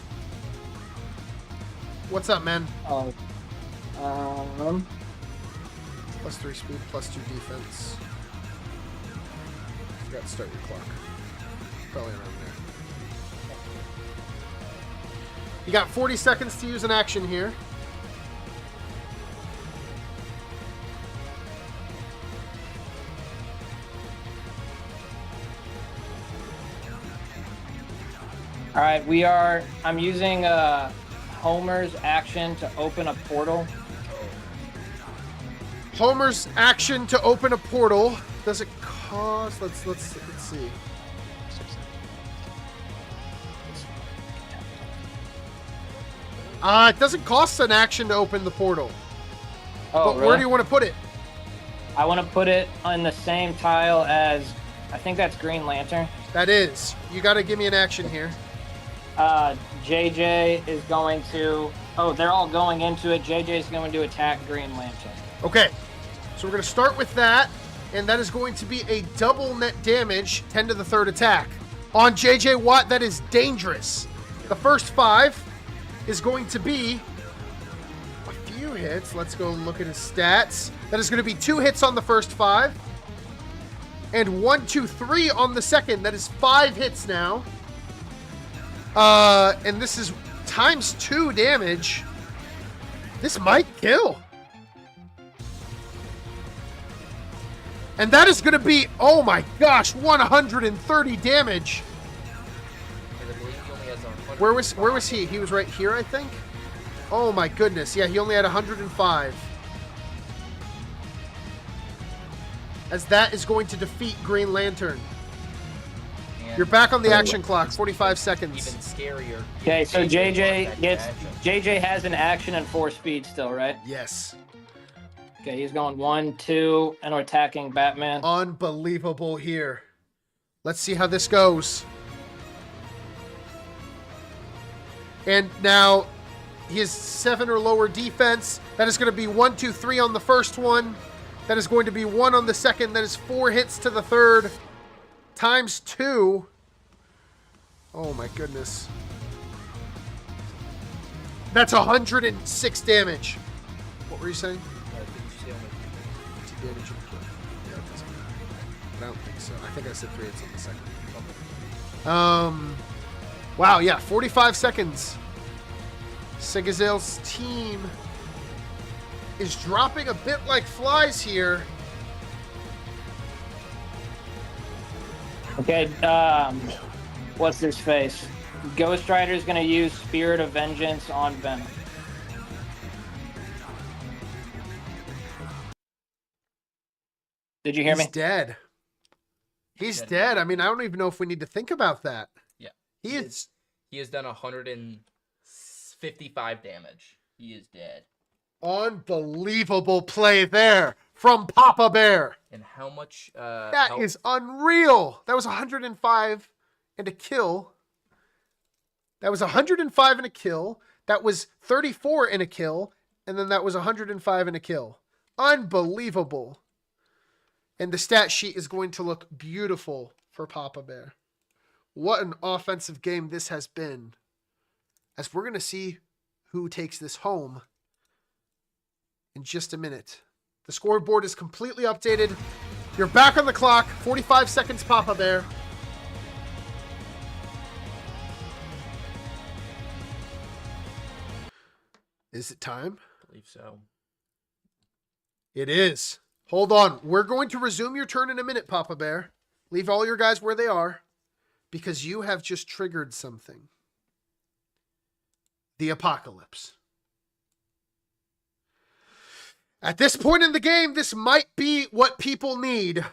What's up, man? +3 speed, +2 defense. Forgot to start your clock. Probably around there. You got 40 seconds to use an action here. All right, I'm using Homer's action to open a portal. Homer's action to open a portal. Does it cost? Let's see. It doesn't cost an action to open the portal. Oh, but where do you want to put it? I want to put it on the same tile as, I think that's Green Lantern. That is. You got to give me an action here. JJ is going to... Oh, they're all going into it. JJ is going to attack Green Lantern. Okay. So we're going to start with that. And that is going to be a double net damage, 10 to the third attack. On JJ Watt, that is dangerous. The first 5 is going to be a few hits. Let's go look at his stats. That is going to be 2 hits on the first 5. And 1, 2, 3 on the second. That is 5 hits now. And this is times 2 damage. This might kill. And that is going to be, oh my gosh, 130 damage. Where was he? He was right here, I think. Oh my goodness. Yeah, he only had 105. As that is going to defeat Green Lantern. And you're back on the action clock, 45 seconds. Even scarier. Okay, so JJ has an action and 4 speed still, right? Yes. Okay, he's going 1, 2, and we're attacking Batman. Unbelievable here. Let's see how this goes. And now he has 7 or lower defense. That is going to be 1, 2, 3 on the first one. That is going to be 1 on the second. That is 4 hits to the third. Times 2. Oh my goodness. That's 106 damage. What were you saying? Damage and kill. Yeah, it doesn't matter. I don't think so. I think I said 3 hits on the second. Wow, yeah, 45 seconds. Sigazale's team is dropping a bit like flies here. Okay, what's his face? Ghost Rider's gonna use Spirit of Vengeance on Venom. Did you hear me? He's dead. He's dead. I mean, I don't even know if we need to think about that. Yeah. He has done 155 damage. He is dead. Unbelievable play there from Papa Bear. And how much... that is unreal. That was 105 and a kill. That was 105 and a kill. That was 34 and a kill. And then that was 105 and a kill. Unbelievable. And the stat sheet is going to look beautiful for Papa Bear. What an offensive game this has been. As we're going to see who takes this home in just a minute. The scoreboard is completely updated. You're back on the clock. 45 seconds, Papa Bear. Is it time? I believe so. It is. Hold on. We're going to resume your turn in a minute, Papa Bear. Leave all your guys where they are because you have just triggered something. The apocalypse. At this point in the game, this might be what people need,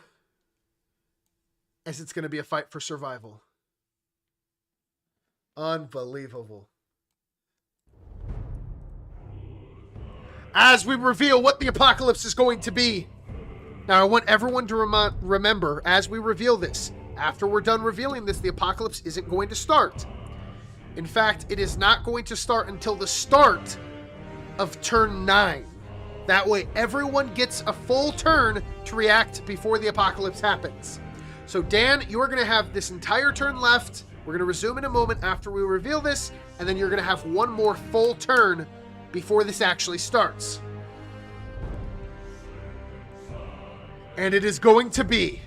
as it's going to be a fight for survival. Unbelievable. As we reveal what the apocalypse is going to be. Now, I want everyone to remember, as we reveal this, after we're done revealing this, the apocalypse isn't going to start. In fact, it is not going to start until the start of turn 9. That way, everyone gets a full turn to react before the apocalypse happens. So, Dan, you are going to have this entire turn left. We're going to resume in a moment after we reveal this, and then you're going to have one more full turn before this actually starts. And it is going to be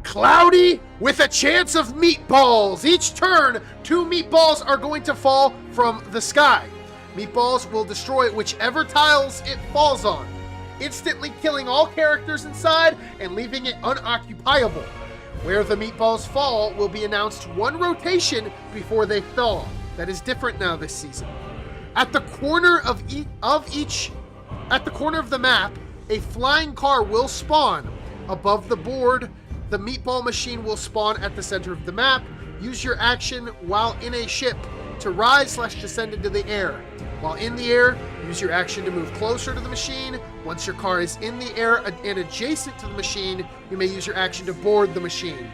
cloudy with a chance of meatballs. Each turn, 2 meatballs are going to fall from the sky. Meatballs will destroy whichever tiles it falls on, instantly killing all characters inside and leaving it unoccupiable. Where the meatballs fall will be announced 1 rotation before they fall. That is different now this season. At the corner of At the corner of the map, a flying car will spawn. Above the board, the meatball machine will spawn at the center of the map. use your action while in a ship to rise/descend into the air. While in the air, use your action to move closer to the machine. Once your car is in the air and adjacent to the machine, you may use your action to board the machine.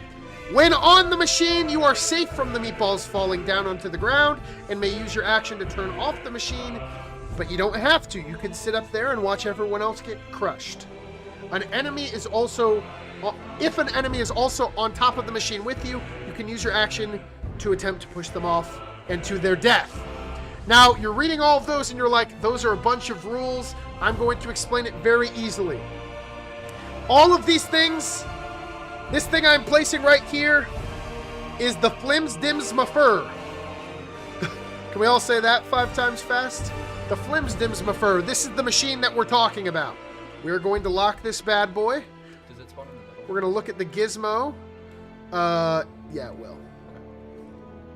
When on the machine, you are safe from the meatballs falling down onto the ground and may use your action to turn off the machine, but you don't have to. You can sit up there and watch everyone else get crushed. If an enemy is also on top of the machine with you, you can use your action to attempt to push them off and to their death. Now, you're reading all of those and you're like, those are a bunch of rules. I'm going to explain it very easily. All of these things, this thing I'm placing right here is the Flims Dims Mafur. Can we all say that 5 times fast? The Flims Dims Mafur. This is the machine that we're talking about. We're going to lock this bad boy. Does it spawn in the middle? We're going to look at the gizmo. Yeah, it will.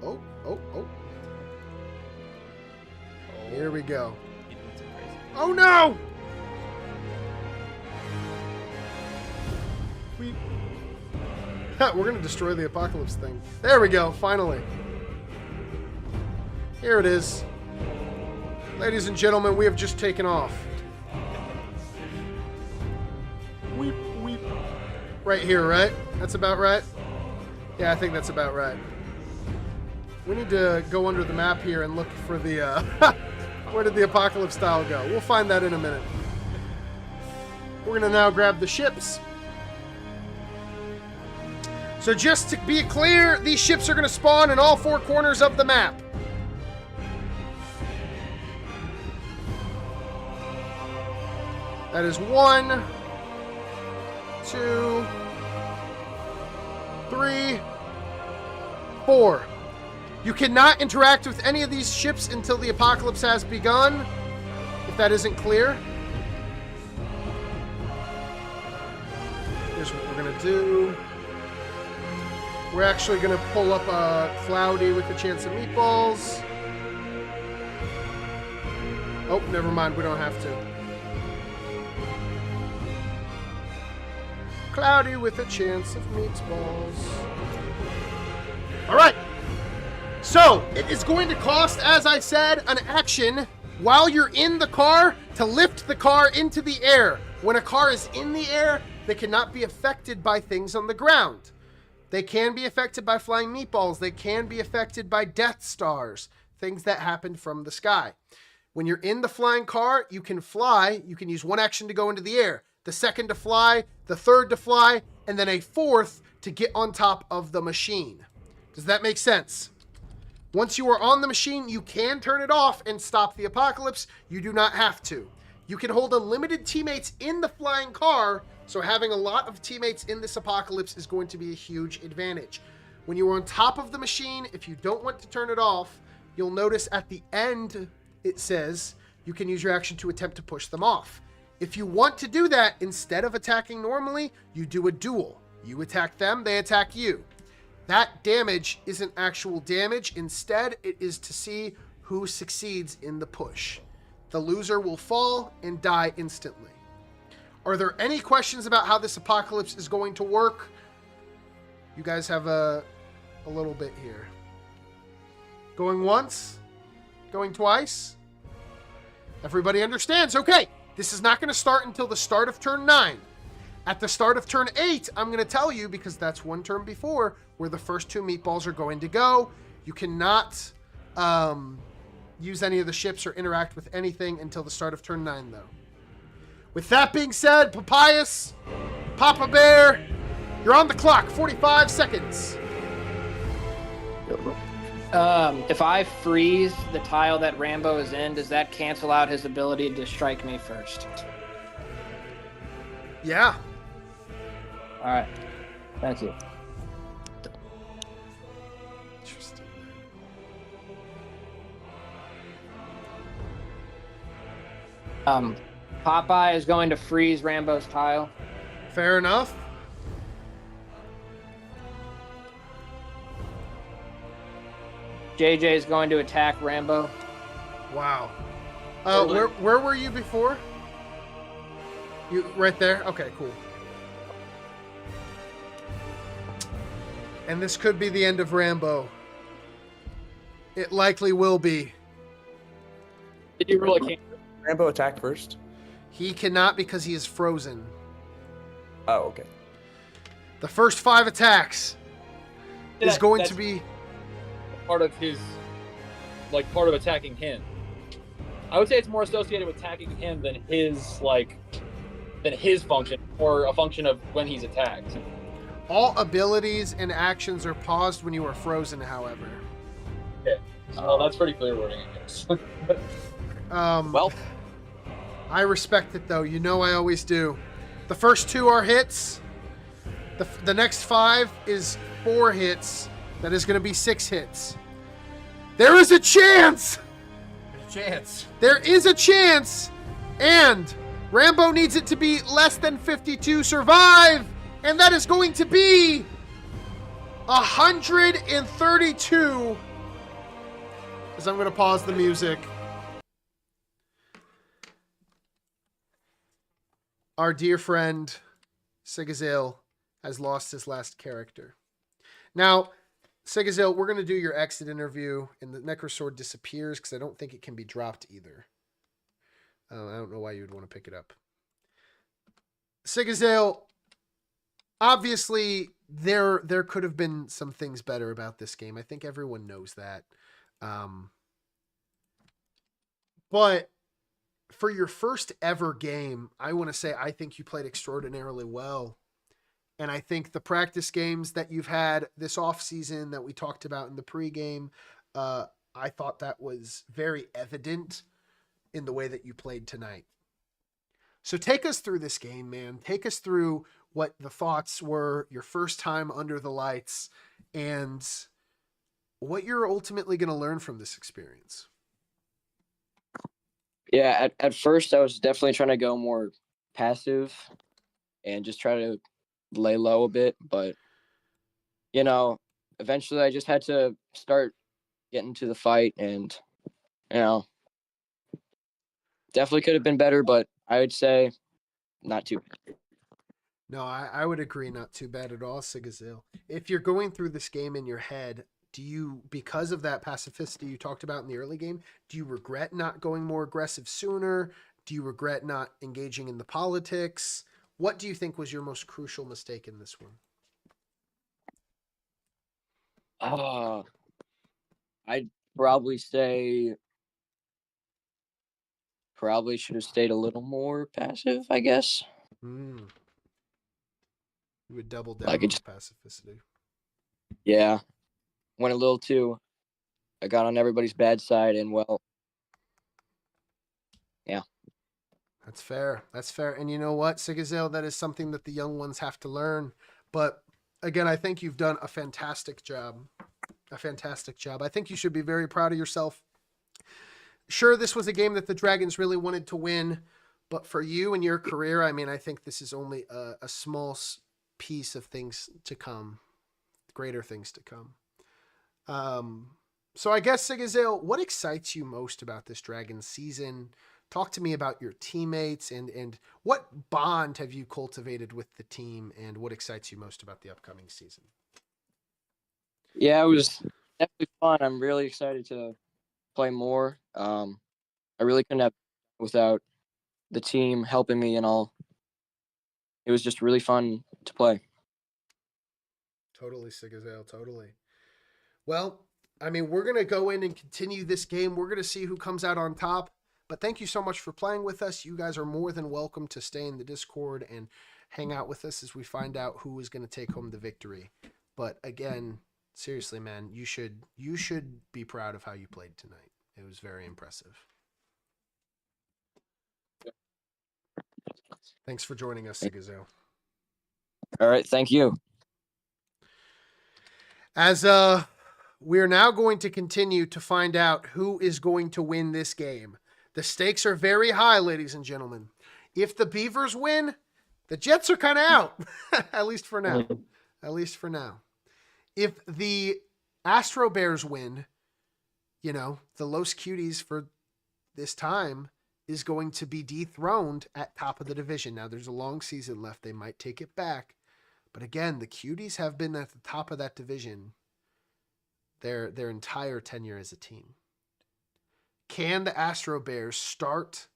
Oh. Here we go. Oh no! We're gonna destroy the apocalypse thing. There we go, finally. Here it is. Ladies and gentlemen, we have just taken off. Weep. Right here, right? That's about right? Yeah, I think that's about right. We need to go under the map here and look for the, where did the apocalypse tile go? We'll find that in a minute. We're gonna now grab the ships. So just to be clear, these ships are gonna spawn in all 4 corners of the map. That is 1, 2, 3, 4. You cannot interact with any of these ships until the apocalypse has begun, if that isn't clear. Here's what we're going to do. We're actually going to pull up a Cloudy with a chance of meatballs. Oh, never mind. We don't have to. Cloudy with a chance of meatballs. All right. So, it is going to cost, as I said, an action while you're in the car to lift the car into the air. When a car is in the air, they cannot be affected by things on the ground. They can be affected by flying meatballs. They can be affected by Death Stars, things that happen from the sky. When you're in the flying car, you can fly. You can use one action to go into the air, the second to fly, the third to fly, and then a fourth to get on top of the machine. Does that make sense? Once you are on the machine, you can turn it off and stop the apocalypse. You do not have to. You can hold unlimited teammates in the flying car, so having a lot of teammates in this apocalypse is going to be a huge advantage. When you are on top of the machine, if you don't want to turn it off, you'll notice at the end it says you can use your action to attempt to push them off. If you want to do that, instead of attacking normally, you do a duel. You attack them, they attack you. That damage isn't actual damage. Instead, it is to see who succeeds in the push. The loser will fall and die instantly. Are there any questions about how this apocalypse is going to work? You guys have a little bit here. Going once? Going twice? Everybody understands? Okay, this is not going to start until the start of turn 9. At the start of turn 8, I'm going to tell you, because that's one turn before, where the first 2 meatballs are going to go. You cannot use any of the ships or interact with anything until the start of turn 9, though. With that being said, Papayas, Papa Bear, you're on the clock. 45 seconds. If I freeze the tile that Rambo is in, does that cancel out his ability to strike me first? Yeah. All right. Thank you. Interesting. Popeye is going to freeze Rambo's tile. Fair enough. JJ is going to attack Rambo. Wow. Where were you before? You right there? Okay, cool. And this could be the end of Rambo. It likely will be. Did you really can't? Rambo attack first? He cannot because he is frozen. Oh, okay. The first 5 attacks is going to be part of his, like, part of attacking him. I would say it's more associated with attacking him than his, like, than his function, or a function of when he's attacked. all abilities and actions are paused when you are frozen, however. Okay. That's pretty clear wording, I guess. Well, I respect it though. You know I always do. The first 2 are hits. The next 5 is 4 hits. That is going to be 6 hits. There is a chance. There is a chance. And Rambo needs it to be less than 52 survive. And that is going to be 132. As I'm going to pause the music. Our dear friend Sigazale has lost his last character. Now, Sigazale, we're going to do your exit interview, and the Necrosword disappears because I don't think it can be dropped either. I don't know why you would want to pick it up. Sigazale, obviously, there could have been some things better about this game. I think everyone knows that. But for your first ever game, I want to say I think you played extraordinarily well. And I think the practice games that you've had this offseason that we talked about in the pregame, I thought that was very evident in the way that you played tonight. So take us through this game, man. Take us through what the thoughts were, your first time under the lights, and what you're ultimately going to learn from this experience. Yeah, at first I was definitely trying to go more passive and just try to lay low a bit, but eventually I just had to start getting to the fight, and definitely could have been better, but I would say not too bad. No, I would agree, not too bad at all, Sigazale. If you're going through this game in your head, do you, because of that pacificity you talked about in the early game, do you regret not going more aggressive sooner? Do you regret not engaging in the politics? What do you think was your most crucial mistake in this one? I'd probably say should have stayed a little more passive, I guess. You would double down Like on just, pacificity. Yeah. Went a little too. I got on everybody's bad side, and yeah. That's fair. That's fair. And you know what, Sigazale, that is something that the young ones have to learn. But again, I think you've done a fantastic job. A fantastic job. I think you should be very proud of yourself. Sure, this was a game that the Dragons really wanted to win, but for you and your career, I mean, I think this is only a small piece of things to come, greater things to come. So I guess, Sigazale, what excites you most about this Dragons season? Talk to me about your teammates and what bond have you cultivated with the team, and what excites you most about the upcoming season? Yeah, it was definitely fun. I'm really excited to play more. I really couldn't have without the team helping me and all. It was just really fun to play. Totally, Sigazale, totally. Well, I mean, we're going to go in and continue this game. We're going to see who comes out on top. But thank you so much for playing with us. You guys are more than welcome to stay in the Discord and hang out with us as we find out who is going to take home the victory. But again, seriously, man, you should be proud of how you played tonight. It was very impressive. Thanks for joining us, Sigazale. All right, thank you. As we're now going to continue to find out who is going to win this game. The stakes are very high, ladies and gentlemen. If the Beavers win, the Jets are kind of out, at least for now. At least for now. If the Astro Bears win, the Los Cuties for this time is going to be dethroned at top of the division. Now, there's a long season left. They might take it back. But again, the Cuties have been at the top of that division their entire tenure as a team. Can the Astro Bears start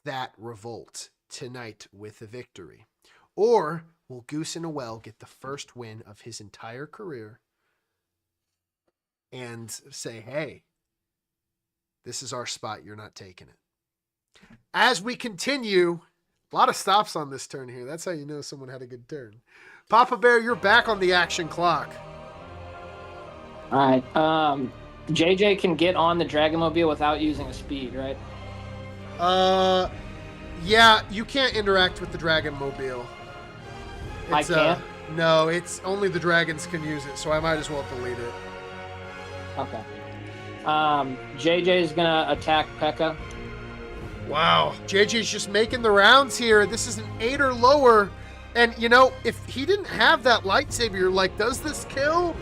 that revolt tonight with a victory? Or will GooseinaWell get the first win of his entire career and say, hey, this is our spot, you're not taking it? As we continue, a lot of stops on this turn here. That's how you know someone had a good turn. Papa Bear, you're back on the action clock. All right. JJ can get on the Dragonmobile without using a speed, right? Yeah, you can't interact with the Dragonmobile. I can't? No, it's only the dragons can use it, so I might as well delete it. Okay. JJ's gonna attack P.E.K.K.A. Wow. JJ's just making the rounds here. This is an 8 or lower. And, you know, if he didn't have that lightsaber, like, does this kill?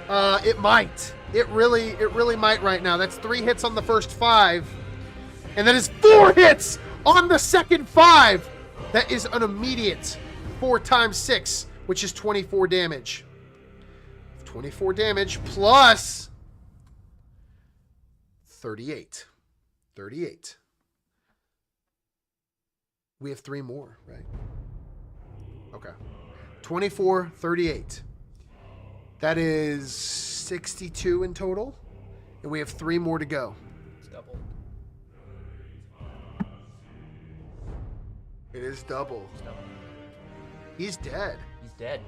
It might. It really might right now. That's 3 hits on the first 5. And that is 4 hits on the second 5. That is an immediate 4 times 6, which is 24 damage. 24 damage plus 38. 38. We have 3 more, right? Okay. 24, 38. That is 62 in total. And we have 3 more to go. It's double. It is double. It's double. He's dead. He's dead.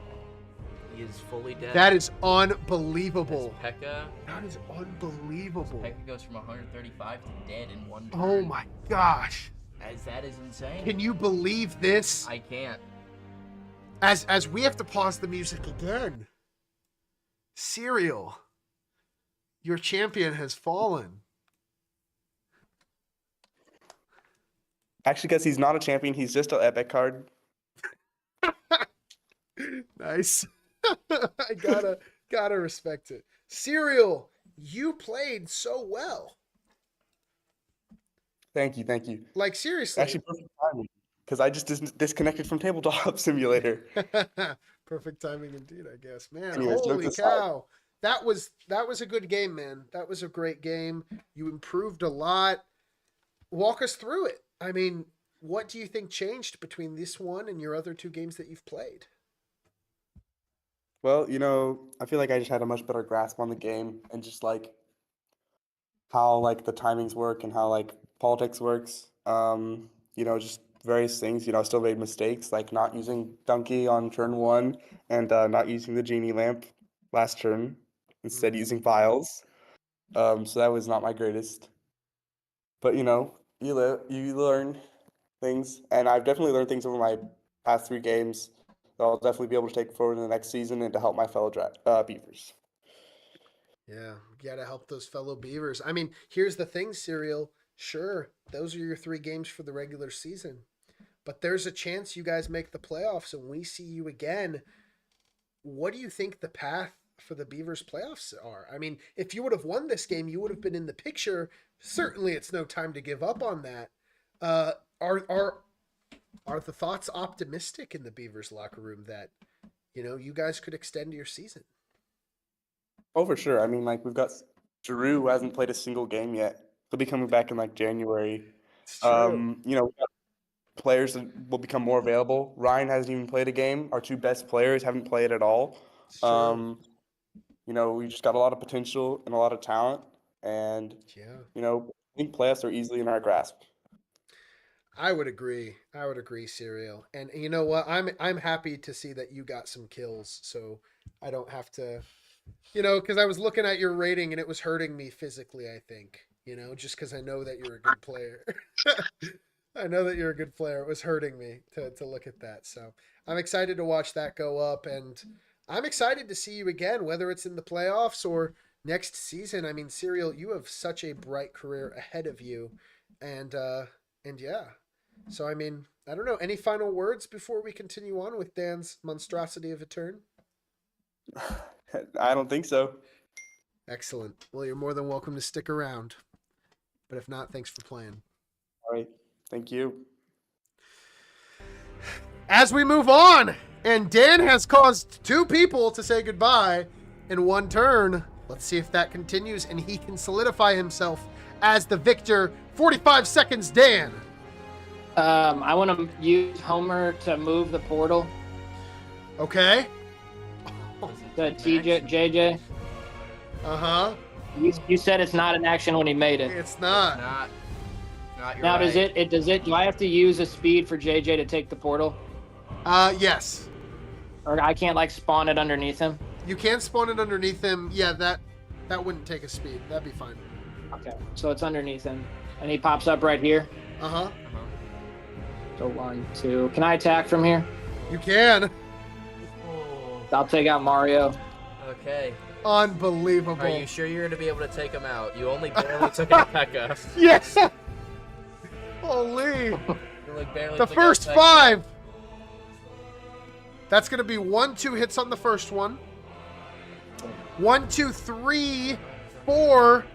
He is fully dead. That is unbelievable. P.E.K.K.A. That is unbelievable. P.E.K.K.A. goes from 135 to dead in 1 turn. Oh my gosh. That is insane. Can you believe this? I can't. As we have to pause the music again. Serial, your champion has fallen. Actually, because he's not a champion, he's just an epic card. Nice. I gotta respect it. Serial, you played so well. Thank you. Like, seriously. Actually, perfect timing, because I just disconnected from Tabletop Simulator. Perfect timing indeed, I guess. Man, Anyways, holy cow. That was a good game, man. That was a great game. You improved a lot. Walk us through it. I mean, what do you think changed between this one and your other 2 games that you've played? Well, you know, I feel like I just had a much better grasp on the game and just like how like the timings work and how like politics works. You know, just various things. You know, I still made mistakes like not using Donkey on turn 1 and not using the genie lamp last turn, instead using vials. So that was not my greatest. But you know, you learn things, and I've definitely learned things over my past 3 games that I'll definitely be able to take forward in the next season and to help my fellow Beavers. Yeah, you gotta help those fellow Beavers. I mean, here's the thing, Serial. Sure, those are your 3 games for the regular season, but there's a chance you guys make the playoffs and we see you again. What do you think the path for the Beavers playoffs are? I mean, if you would have won this game, you would have been in the picture. Certainly it's no time to give up on that. Are the thoughts optimistic in the Beavers locker room that, you know, you guys could extend your season? Oh, for sure. I mean, like, we've got Drew, who hasn't played a single game yet. He'll be coming back in like January. It's true. You know, we've got players that will become more available. Ryan hasn't even played a game. Our 2 best players haven't played at all. It's true. You know, we just got a lot of potential and a lot of talent, and Yeah. you know, I think playoffs are easily in our grasp. I would agree, Serial. And you know what? I'm happy to see that you got some kills, so I don't have to, you know, because I was looking at your rating and it was hurting me physically, I think, you know, just because I know that you're a good player. I know that you're a good player. It was hurting me to look at that. So I'm excited to watch that go up, and I'm excited to see you again, whether it's in the playoffs or next season. I mean, Serial, you have such a bright career ahead of you, and yeah. So, I mean, I don't know. Any final words before we continue on with Dan's monstrosity of a turn? I don't think so. Excellent. Well, you're more than welcome to stick around. But if not, thanks for playing. All right. Thank you. As we move on And Dan has caused 2 people to say goodbye in 1 turn. Let's see if that continues and he can solidify himself as the victor. 45 seconds, Dan. I want to use Homer to move the portal. Okay. The JJ. Uh-huh. You said it's not an action when he made it. It's not. You're Now, right. do I have to use a speed for JJ to take the portal? Yes. Or I can't, like, spawn it underneath him? You can spawn it underneath him. Yeah, that wouldn't take a speed. That'd be fine. Okay, so it's underneath him. And he pops up right here. Uh-huh. So 1, 2. Can I attack from here? You can. I'll take out Mario. Okay. Unbelievable. Are you sure you're going to be able to take him out? You only barely took out Pekka. Yes. Holy. You like barely The took first out Pekka. 5. That's going to be 1, 2 hits on the first one. 1, 2, 3, 4.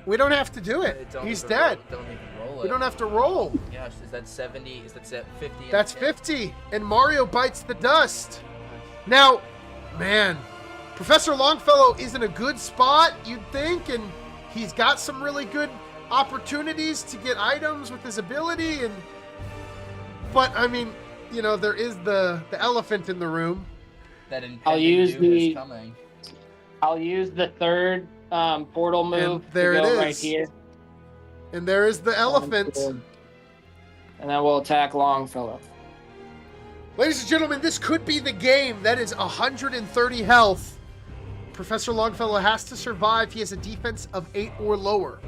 We don't have to do it. He's dead. Don't even roll it. We don't have to roll. Gosh, is that 70? Is that 50? That's 50. And Mario bites the dust. Now, man, Professor Longfellow is in a good spot, you'd think, and he's got some really good opportunities to get items with his ability. But I mean, you know, there is the elephant in the room. That I'll use doom is the coming. I'll use the third portal move. And there to go it is. right here. And there is the elephant. And then we'll attack Longfellow. Ladies and gentlemen, this could be the game. That is 130 health. Professor Longfellow has to survive. He has a defense of 8 or lower.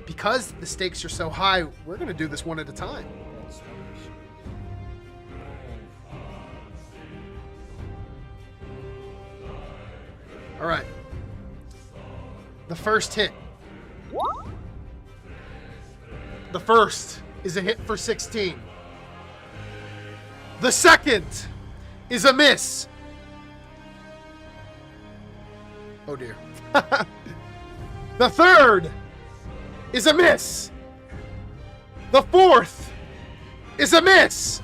Because the stakes are so high, we're going to do this one at a time. All right. The first hit. The first is a hit for 16. The second is a miss. Oh dear. The third is a miss. The fourth is a miss.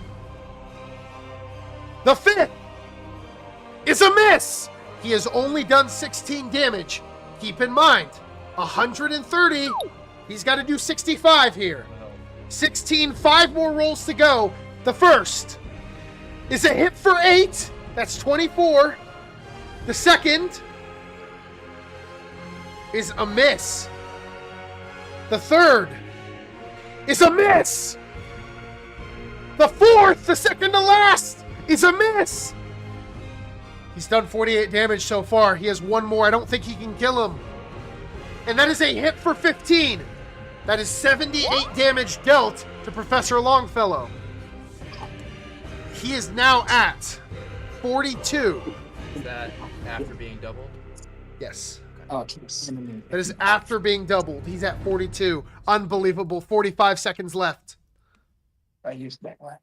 The fifth is a miss. He has only done 16 damage. Keep in mind, 130. He's got to do 65 here. 16, 5 more rolls to go. The first is a hit for 8. That's 24. The second is a miss. The third is a miss. The fourth, the second to last, is a miss. He's done 48 damage so far. He has 1 more. I don't think he can kill him. And that is a hit for 15. That is 78 damage dealt to Professor Longfellow. He is now at 42. Is that after being doubled? Yes. Oh, that is after being doubled. He's at 42. Unbelievable. 45 seconds left. I used that one.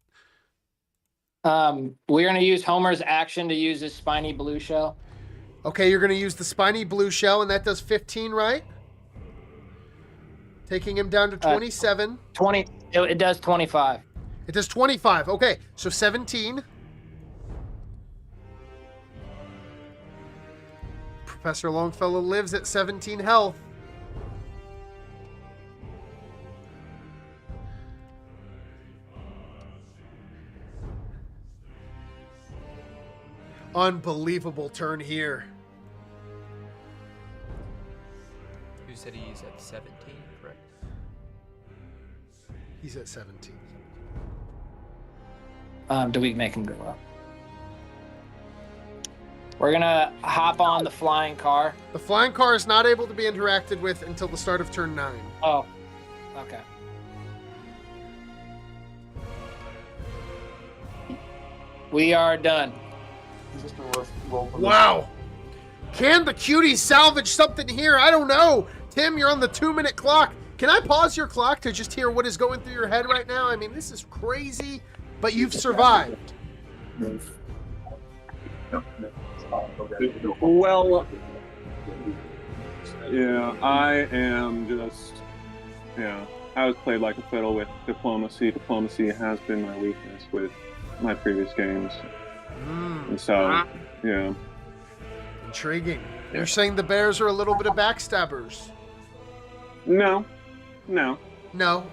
We're going to use Homer's action to use his spiny blue shell. Okay, you're going to use the spiny blue shell, and that does 15, right? Taking him down to 27. 20. It does 25. It does 25. Okay, so 17. Professor Longfellow lives at 17 health. Unbelievable turn here. You said he's at 17, correct? He's at 17. Do we make him go up? We're going to hop on the flying car. The flying car is not able to be interacted with until the start of turn 9. Oh, okay. We are done. Wow. Can the cuties salvage something here? I don't know. Tim, you're on the 2-minute clock. Can I pause your clock to just hear what is going through your head right now? I mean, this is crazy, but you've survived. Well, yeah, I am just, I was played like a fiddle with diplomacy. Diplomacy has been my weakness with my previous games. And so, yeah. Intriguing. You're saying the Bears are a little bit of backstabbers? No. No.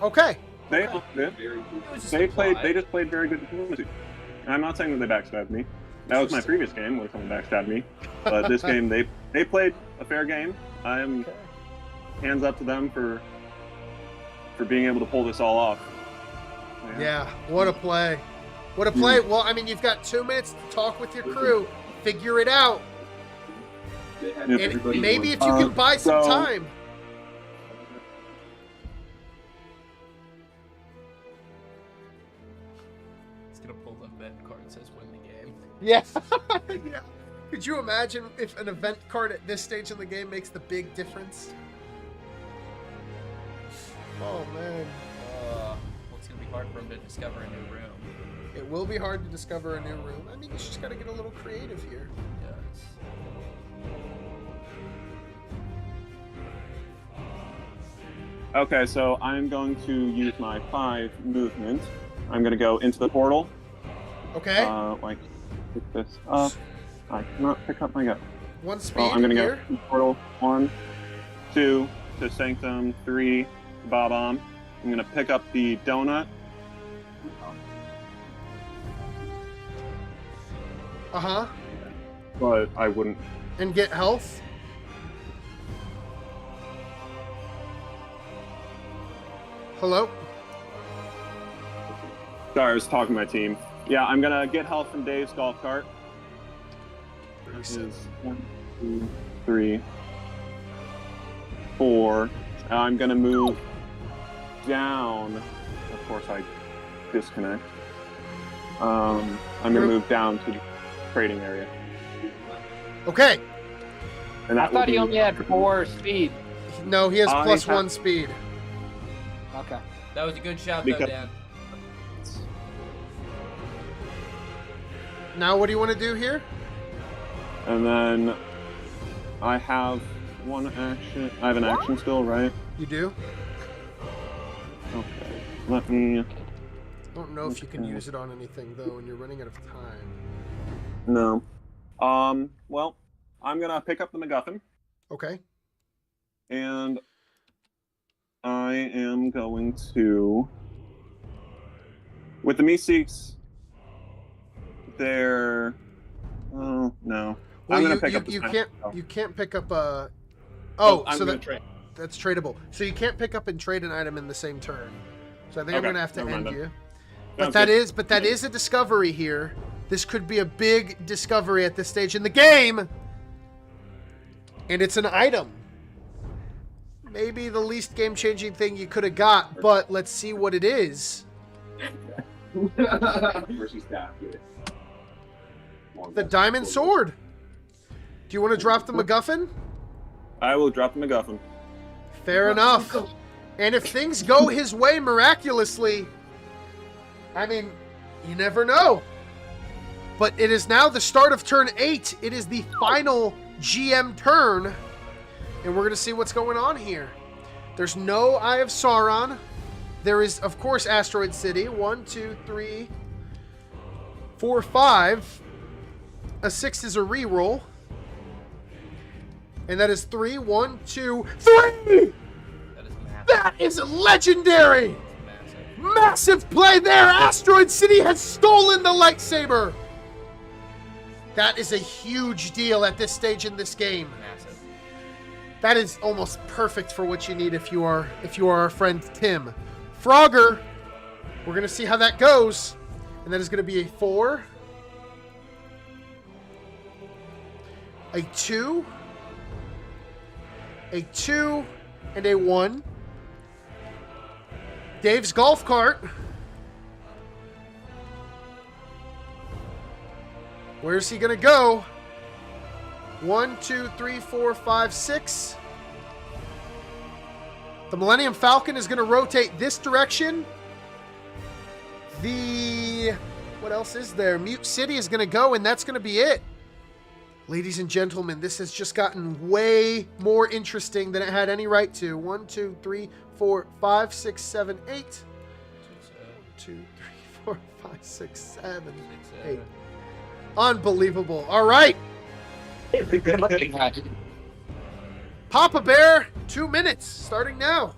Okay. They just played very good diplomacy. And I'm not saying that they backstabbed me. That was my previous game where someone backstabbed me. But this game, they played a fair game. I am hands up to them for being able to pull this all off. Yeah, what a play. What a play. Well, I mean, you've got 2 minutes to talk with your crew. Figure it out. And maybe if you can buy some time. It's going to pull the event card that says win the game. Yeah. Yeah. Could you imagine if an event card at this stage in the game makes the big difference? Oh, man. Well, it's going to be hard for him to discover a new room. It will be hard to discover a new room. I mean, you just got to get a little creative here. Yes. Okay, so I'm going to use my 5 movement. I'm going to go into the portal. Okay. Pick this up. I cannot pick up my gun. 1 speed. Well, I'm going to here. go to the portal. 1, 2 to Sanctum, 3 to Bob-omb. I'm going to pick up the donut. Uh-huh. But I wouldn't. And get health. Hello? Sorry, I was talking to my team. Yeah, I'm going to get health from Dave's golf cart. This is 1, 2, 3, 4. I'm going to move down. Of course, I disconnect. I'm going to move down to the trading area. Okay. And I thought he only had 4 speed. No, he has plus 1 speed. Okay. That was a good shot, though, Dan. Now what do you want to do here? And then I have 1 action. I have an action still, right? You do? Okay. Let me... I don't know if you can use it on anything, though, and you're running out of time. No. Well, I'm going to pick up the MacGuffin. Okay. And I am going to... With the Meeseeks, they're... Oh, no. Well, I'm going to pick up the you can't pick up a... that's tradable. So you can't pick up and trade an item in the same turn. So I think I'm going to have to end you. But that is a discovery here. This could be a big discovery at this stage in the game. And it's an item. Maybe the least game-changing thing you could have got, but let's see what it is. The diamond sword. Do you want to drop the MacGuffin? I will drop the MacGuffin. Fair enough. And if things go his way miraculously, I mean, you never know. But it is now the start of turn 8. It is the final GM turn. And we're going to see what's going on here. There's no Eye of Sauron. There is, of course, Asteroid City. 1, 2, 3, 4, 5. A 6 is a reroll. And that is 3. 1, 2, 3! That is massive. That is legendary! Massive play there! Asteroid City has stolen the lightsaber! That is a huge deal at this stage in this game. Massive. That is almost perfect for what you need if you are our friend Tim. Frogger, we're going to see how that goes. And that is going to be a 4. A 2. A 2. And a 1. Dave's golf cart. Where's he going to go? 1, 2, 3, 4, 5, 6. The Millennium Falcon is going to rotate this direction. What else is there? Mute City is going to go, and that's going to be it. Ladies and gentlemen, this has just gotten way more interesting than it had any right to. 1, 2, 3, 4, 5, 6, 7, 8. 1, 2, 3, 4, 5, 6, 7, 8. Unbelievable. All right. Papa Bear, 2 minutes, starting now.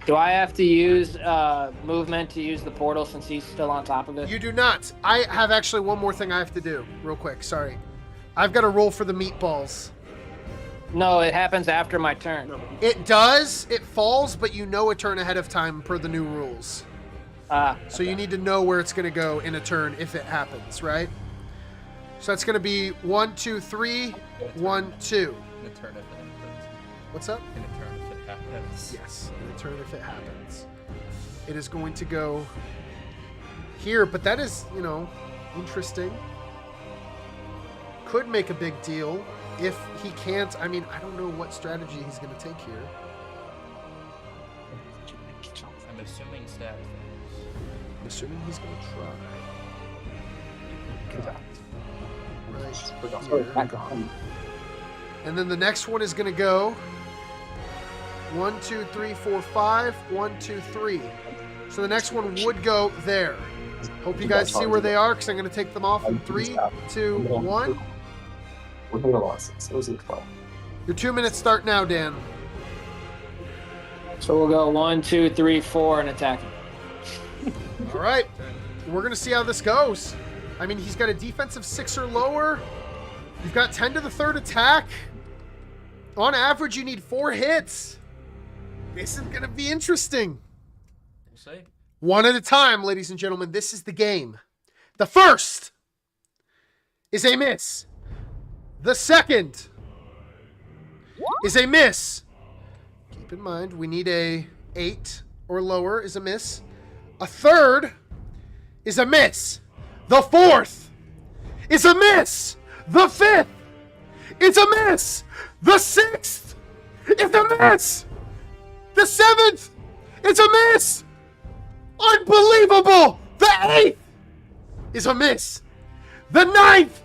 Do I have to use movement to use the portal since he's still on top of it? You do not. I have actually one more thing I have to do real quick. Sorry. I've got to roll for the meatballs. No, it happens after my turn. It does. It falls, but you know a turn ahead of time per the new rules. So you need to know where it's going to go in a turn if it happens, right? So that's going to be 1, 2, 3, 1, 2. In a turn if it happens. What's up? In a turn if it happens. Yes, in a turn if it happens. It is going to go here, but that is, you know, interesting. Could make a big deal if he can't. I mean, I don't know what strategy he's going to take here. I'm assuming stat. I'm assuming he's going to try. Right here. And then the next one is going to go 1, 2, 3, 4, 5. 1, 2, 3. So the next one would go there. Hope you guys see where they are because I'm going to take them off in 3, 2, 1. Your 2 minutes start now, Dan. So we'll go 1, 2, 3, 4 and attack him. All right. We're going to see how this goes. I mean, he's got a defensive 6 or lower. You've got 10 to the third attack. On average, you need 4 hits. This is going to be interesting. We'll see. One at a time, ladies and gentlemen. This is the game. The first is a miss. The second is a miss. Keep in mind, we need a 8 or lower is a miss. A third is a miss. The fourth is a miss. The fifth, it's a miss. The sixth, it's a miss. The seventh, it's a miss. Unbelievable. The eighth is a miss. The ninth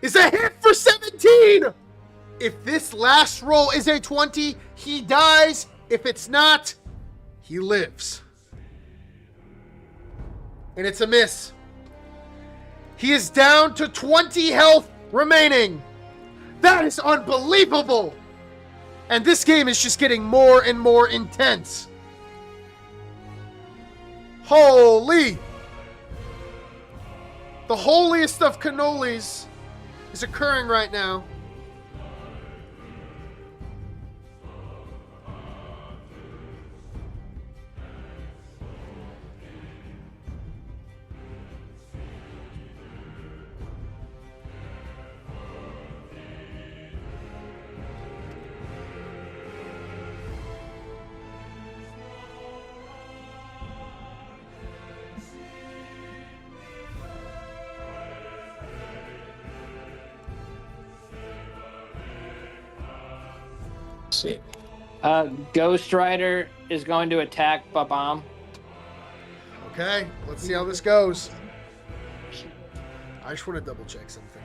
is a hit for 17. If this last roll is a 20, he dies. If it's not, he lives. And it's a miss. He is down to 20 health remaining. That is unbelievable. And this game is just getting more and more intense. Holy. The holiest of cannolis is occurring right now. See. Ghost Rider is going to attack Babam. Okay, let's see how this goes. I just want to double check something.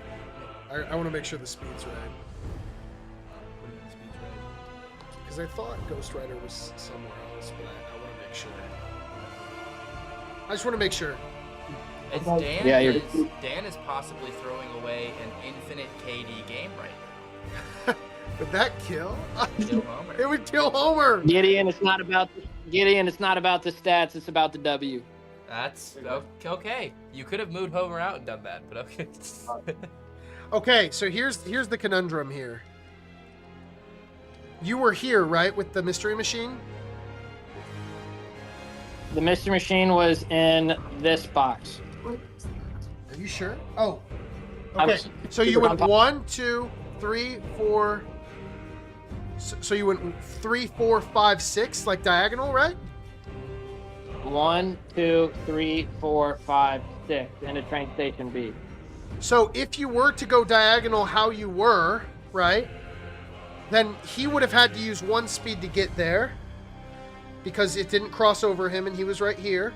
I want to make sure the speed's right. Because I thought Ghost Rider was somewhere else, but I want to make sure. I just want to make sure. Dan is possibly throwing away an infinite KD game right now. Would that kill? Kill Homer. It would kill Homer. Gideon, it's not about the stats, it's about the W. That's okay. You could have moved Homer out and done that, but okay. Okay, so here's the conundrum here. You were here, right, with the mystery machine? The mystery machine was in this box. Are you sure? Oh. Okay. So you went 1, 2, 3, 4. So you went 3, 4, 5, 6, like diagonal, right? 1, 2, 3, 4, 5, 6, and a train station B. So if you were to go diagonal how you were, right, then he would have had to use 1 speed to get there because it didn't cross over him and he was right here.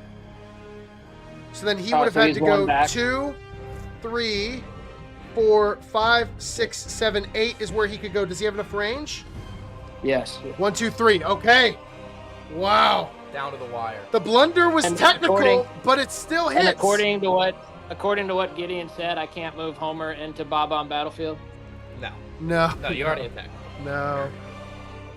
So then he would have had to go back. 2, 3, 4, 5, 6, 7, 8 is where he could go. Does he have enough range? Yes. 1, 2, 3. Okay. Wow. Down to the wire. The blunder was technical, but it still hits. And according to according to what Gideon said, I can't move Homer into Bob-omb Battlefield? No. No. No, you already attacked. No.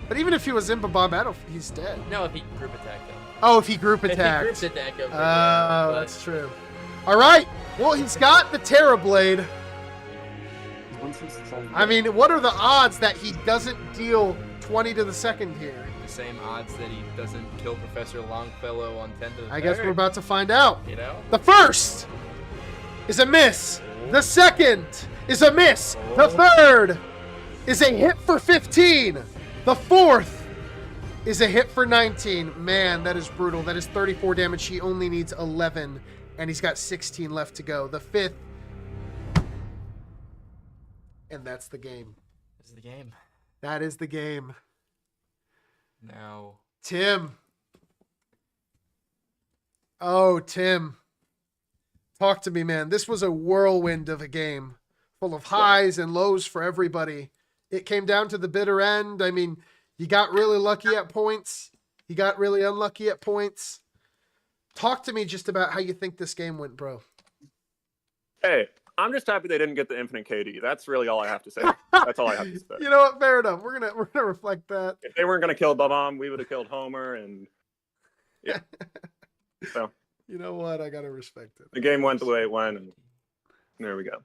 But even if he was in Bob Battlefield, he's dead. No, if he group attacked him. Oh, if he group attacked. If he group attacked him. Oh, that's true. All right. Well, he's got the Terra Blade. I mean, what are the odds that he doesn't deal 20 to the second here? The same odds that he doesn't kill Professor Longfellow on 10 to the I guess third. we're about to find out. You know? The first is a miss. The second is a miss. The third is a hit for 15. The fourth is a hit for 19. Man, that is brutal. That is 34 damage. He only needs 11, and he's got 16 left to go. The fifth, and that's the game. This is the game. That is the game. Now, Tim. Oh, Tim. Talk to me, man. This was a whirlwind of a game, full of highs and lows for everybody. It came down to the bitter end. I mean, you got really lucky at points. You got really unlucky at points. Talk to me just about how you think this game went, bro. Hey, I'm just happy they didn't get the infinite KD. That's really all I have to say. That's all I have to say. You know what? Fair enough. We're gonna reflect that. If they weren't gonna kill Bob-omb, we would have killed Homer, and yeah. So you know what? I gotta respect it. the game went the way it went, and there we go.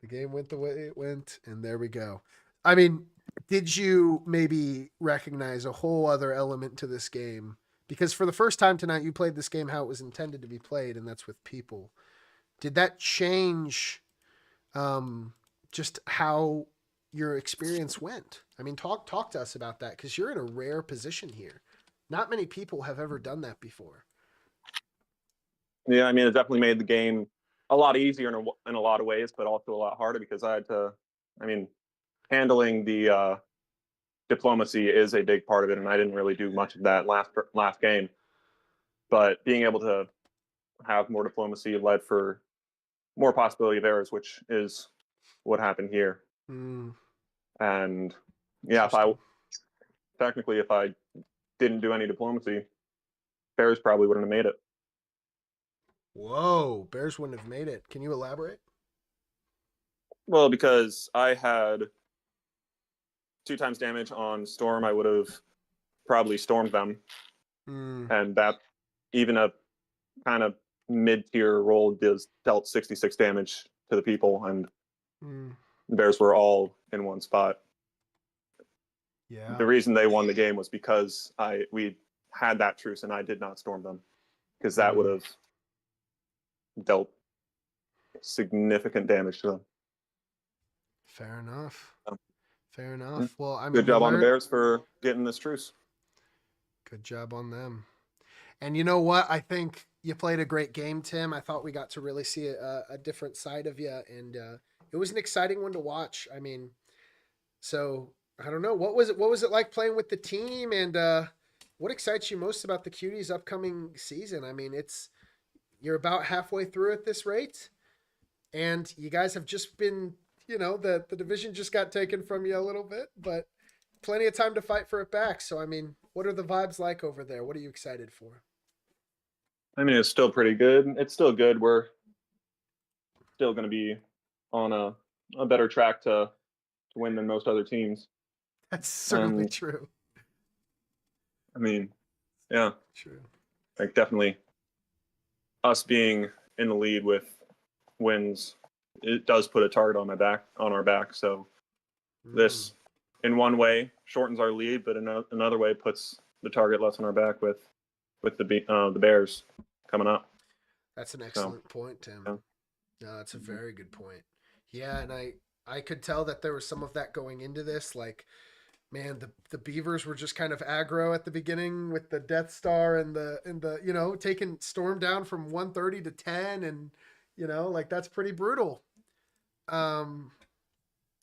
The game went the way it went, and there we go. I mean, did you maybe recognize a whole other element to this game? Because for the first time tonight, you played this game how it was intended to be played, and that's with people. Did that change just how your experience went? I mean, talk to us about that, because you're in a rare position here. Not many people have ever done that before. Yeah, I mean, it definitely made the game a lot easier in a lot of ways, but also a lot harder because I had to, I mean, handling the diplomacy is a big part of it, and I didn't really do much of that last game. But being able to have more diplomacy led for more possibility of errors, which is what happened here. And yeah, if I didn't do any diplomacy, Bears probably wouldn't have made it. Whoa, Bears wouldn't have made it. Can you elaborate? Well, because I had 2 times damage on Storm, I would have probably stormed them. And that, even a kind of mid-tier roll dealt 66 damage to the people, and the Bears were all in one spot. Yeah. The reason they won the game was because we had that truce and I did not storm them, because that would have dealt significant damage to them. Fair enough. Fair enough. Well, I mean, good job on the Bears for getting this truce. Good job on them. And you know what? I think you played a great game, Tim. I thought we got to really see a different side of you, and it was an exciting one to watch. I mean, so I don't know, what was it like playing with the team, and what excites you most about the Cuties' upcoming season? I mean, you're about halfway through at this rate, and you guys have just been, you know, the division just got taken from you a little bit, but plenty of time to fight for it back. So, I mean, what are the vibes like over there? What are you excited for? I mean, it's still pretty good. It's still good. We're still going to be on a better track to win than most other teams. That's certainly true. I mean, yeah. True. Like, definitely us being in the lead with wins, it does put a target on our back. So this, in one way, shortens our lead, but in another way puts the target less on our back with the Bears coming up. That's an excellent point, Tim. Yeah. No, that's a very good point. Yeah, and I could tell that there was some of that going into this. Like, man, the Beavers were just kind of aggro at the beginning with the Death Star and the you know, taking Storm down from 130 to 10, and you know, like, that's pretty brutal. And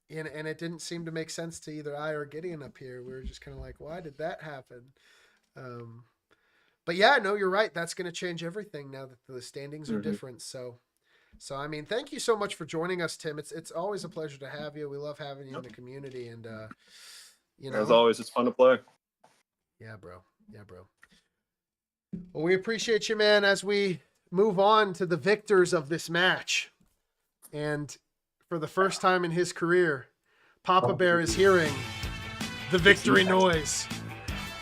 it didn't seem to make sense to either I or Gideon up here. We were just kind of like, why did that happen? But yeah, no, you're right. That's going to change everything now that the standings are different. So I mean, thank you so much for joining us, Tim. It's always a pleasure to have you. We love having you in the community, and you know, as always, it's fun to play. Yeah, bro. Well, we appreciate you, man. As we move on to the victors of this match. And for the first time in his career, Papa Bear is hearing the victory noise.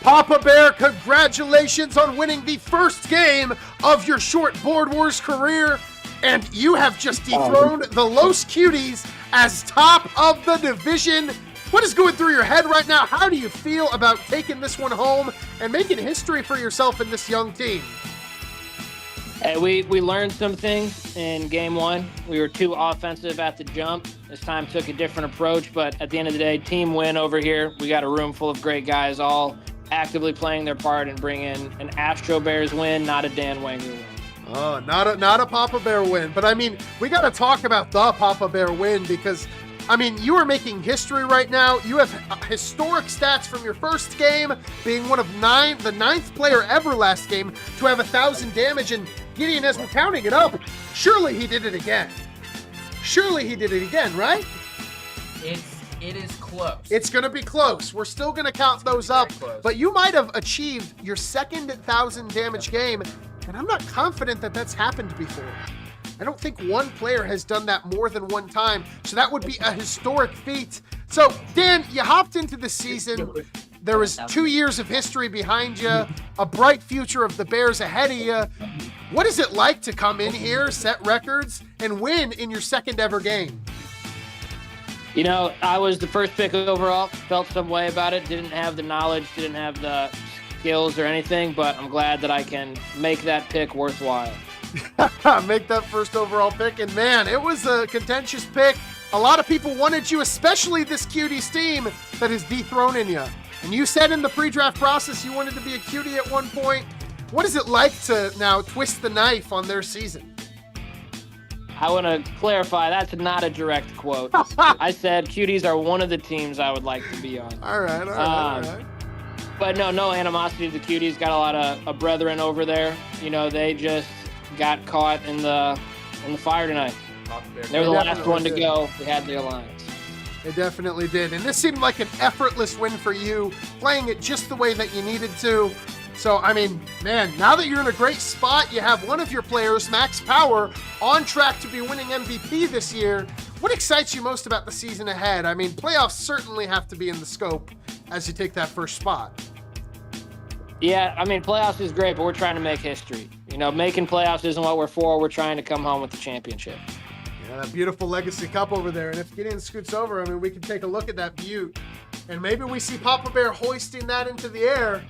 Papa Bear, congratulations on winning the first game of your short Board Wars career. And you have just dethroned the Los Cuties as top of the division. What is going through your head right now? How do you feel about taking this one home and making history for yourself and this young team? Hey, we learned some things in game one. We were too offensive at the jump. This time took a different approach, but at the end of the day, team win over here. We got a room full of great guys all actively playing their part and bringing an Astro Bears win, not a Dan Wenger win. Oh, not a Papa Bear win. But I mean, we got to talk about the Papa Bear win because, I mean, you are making history right now. You have historic stats from your first game, being one of the ninth player ever last game to have 1,000 damage. And Gideon, as we're counting it up, surely he did it again. Surely he did it again, right? It is close. It's going to be close. We're still going to count those up. But you might have achieved your second 1,000 damage game, and I'm not confident that that's happened before. I don't think one player has done that more than one time, so that would be a historic feat. So, Dan, you hopped into the season. There was 2 years of history behind you, a bright future of the Bears ahead of you. What is it like to come in here, set records, and win in your second ever game? You know, I was the first pick overall, felt some way about it, didn't have the knowledge, didn't have the skills or anything, but I'm glad that I can make that pick worthwhile. Make that first overall pick, and man, it was a contentious pick. A lot of people wanted you, especially this Cuties team that is dethroning you. And you said in the pre-draft process you wanted to be a Cutie at one point. What is it like to now twist the knife on their season? I want to clarify, that's not a direct quote. I said Cuties are one of the teams I would like to be on. All right. But no animosity to the Cuties. Got a lot of brethren over there. You know, they just got caught in the fire tonight. They were the last one to go. We had the alliance. They definitely did. And this seemed like an effortless win for you, playing it just the way that you needed to. So, I mean, man, now that you're in a great spot, you have one of your players, Max Power, on track to be winning MVP this year. What excites you most about the season ahead? I mean, playoffs certainly have to be in the scope as you take that first spot. Yeah, I mean, playoffs is great, but we're trying to make history. You know, making playoffs isn't what we're for. We're trying to come home with the championship. Yeah, that beautiful Legacy Cup over there. And if Gideon scoots over, I mean, we can take a look at that butte. And maybe we see Papa Bear hoisting that into the air.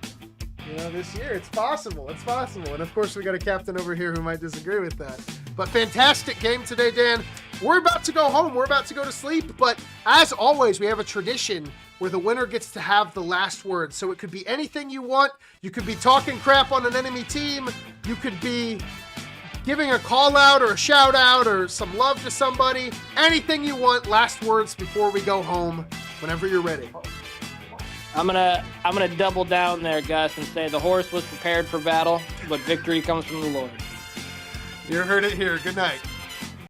You know, this year, it's possible. It's possible. And of course, we got a captain over here who might disagree with that. But fantastic game today, Dan. We're about to go home. We're about to go to sleep. But as always, we have a tradition where the winner gets to have the last word. So it could be anything you want. You could be talking crap on an enemy team. You could be giving a call out or a shout out or some love to somebody. Anything you want. Last words before we go home, whenever you're ready. I'm gonna double down there, Gus, and say the horse was prepared for battle, but victory comes from the Lord. You heard it here. Good night.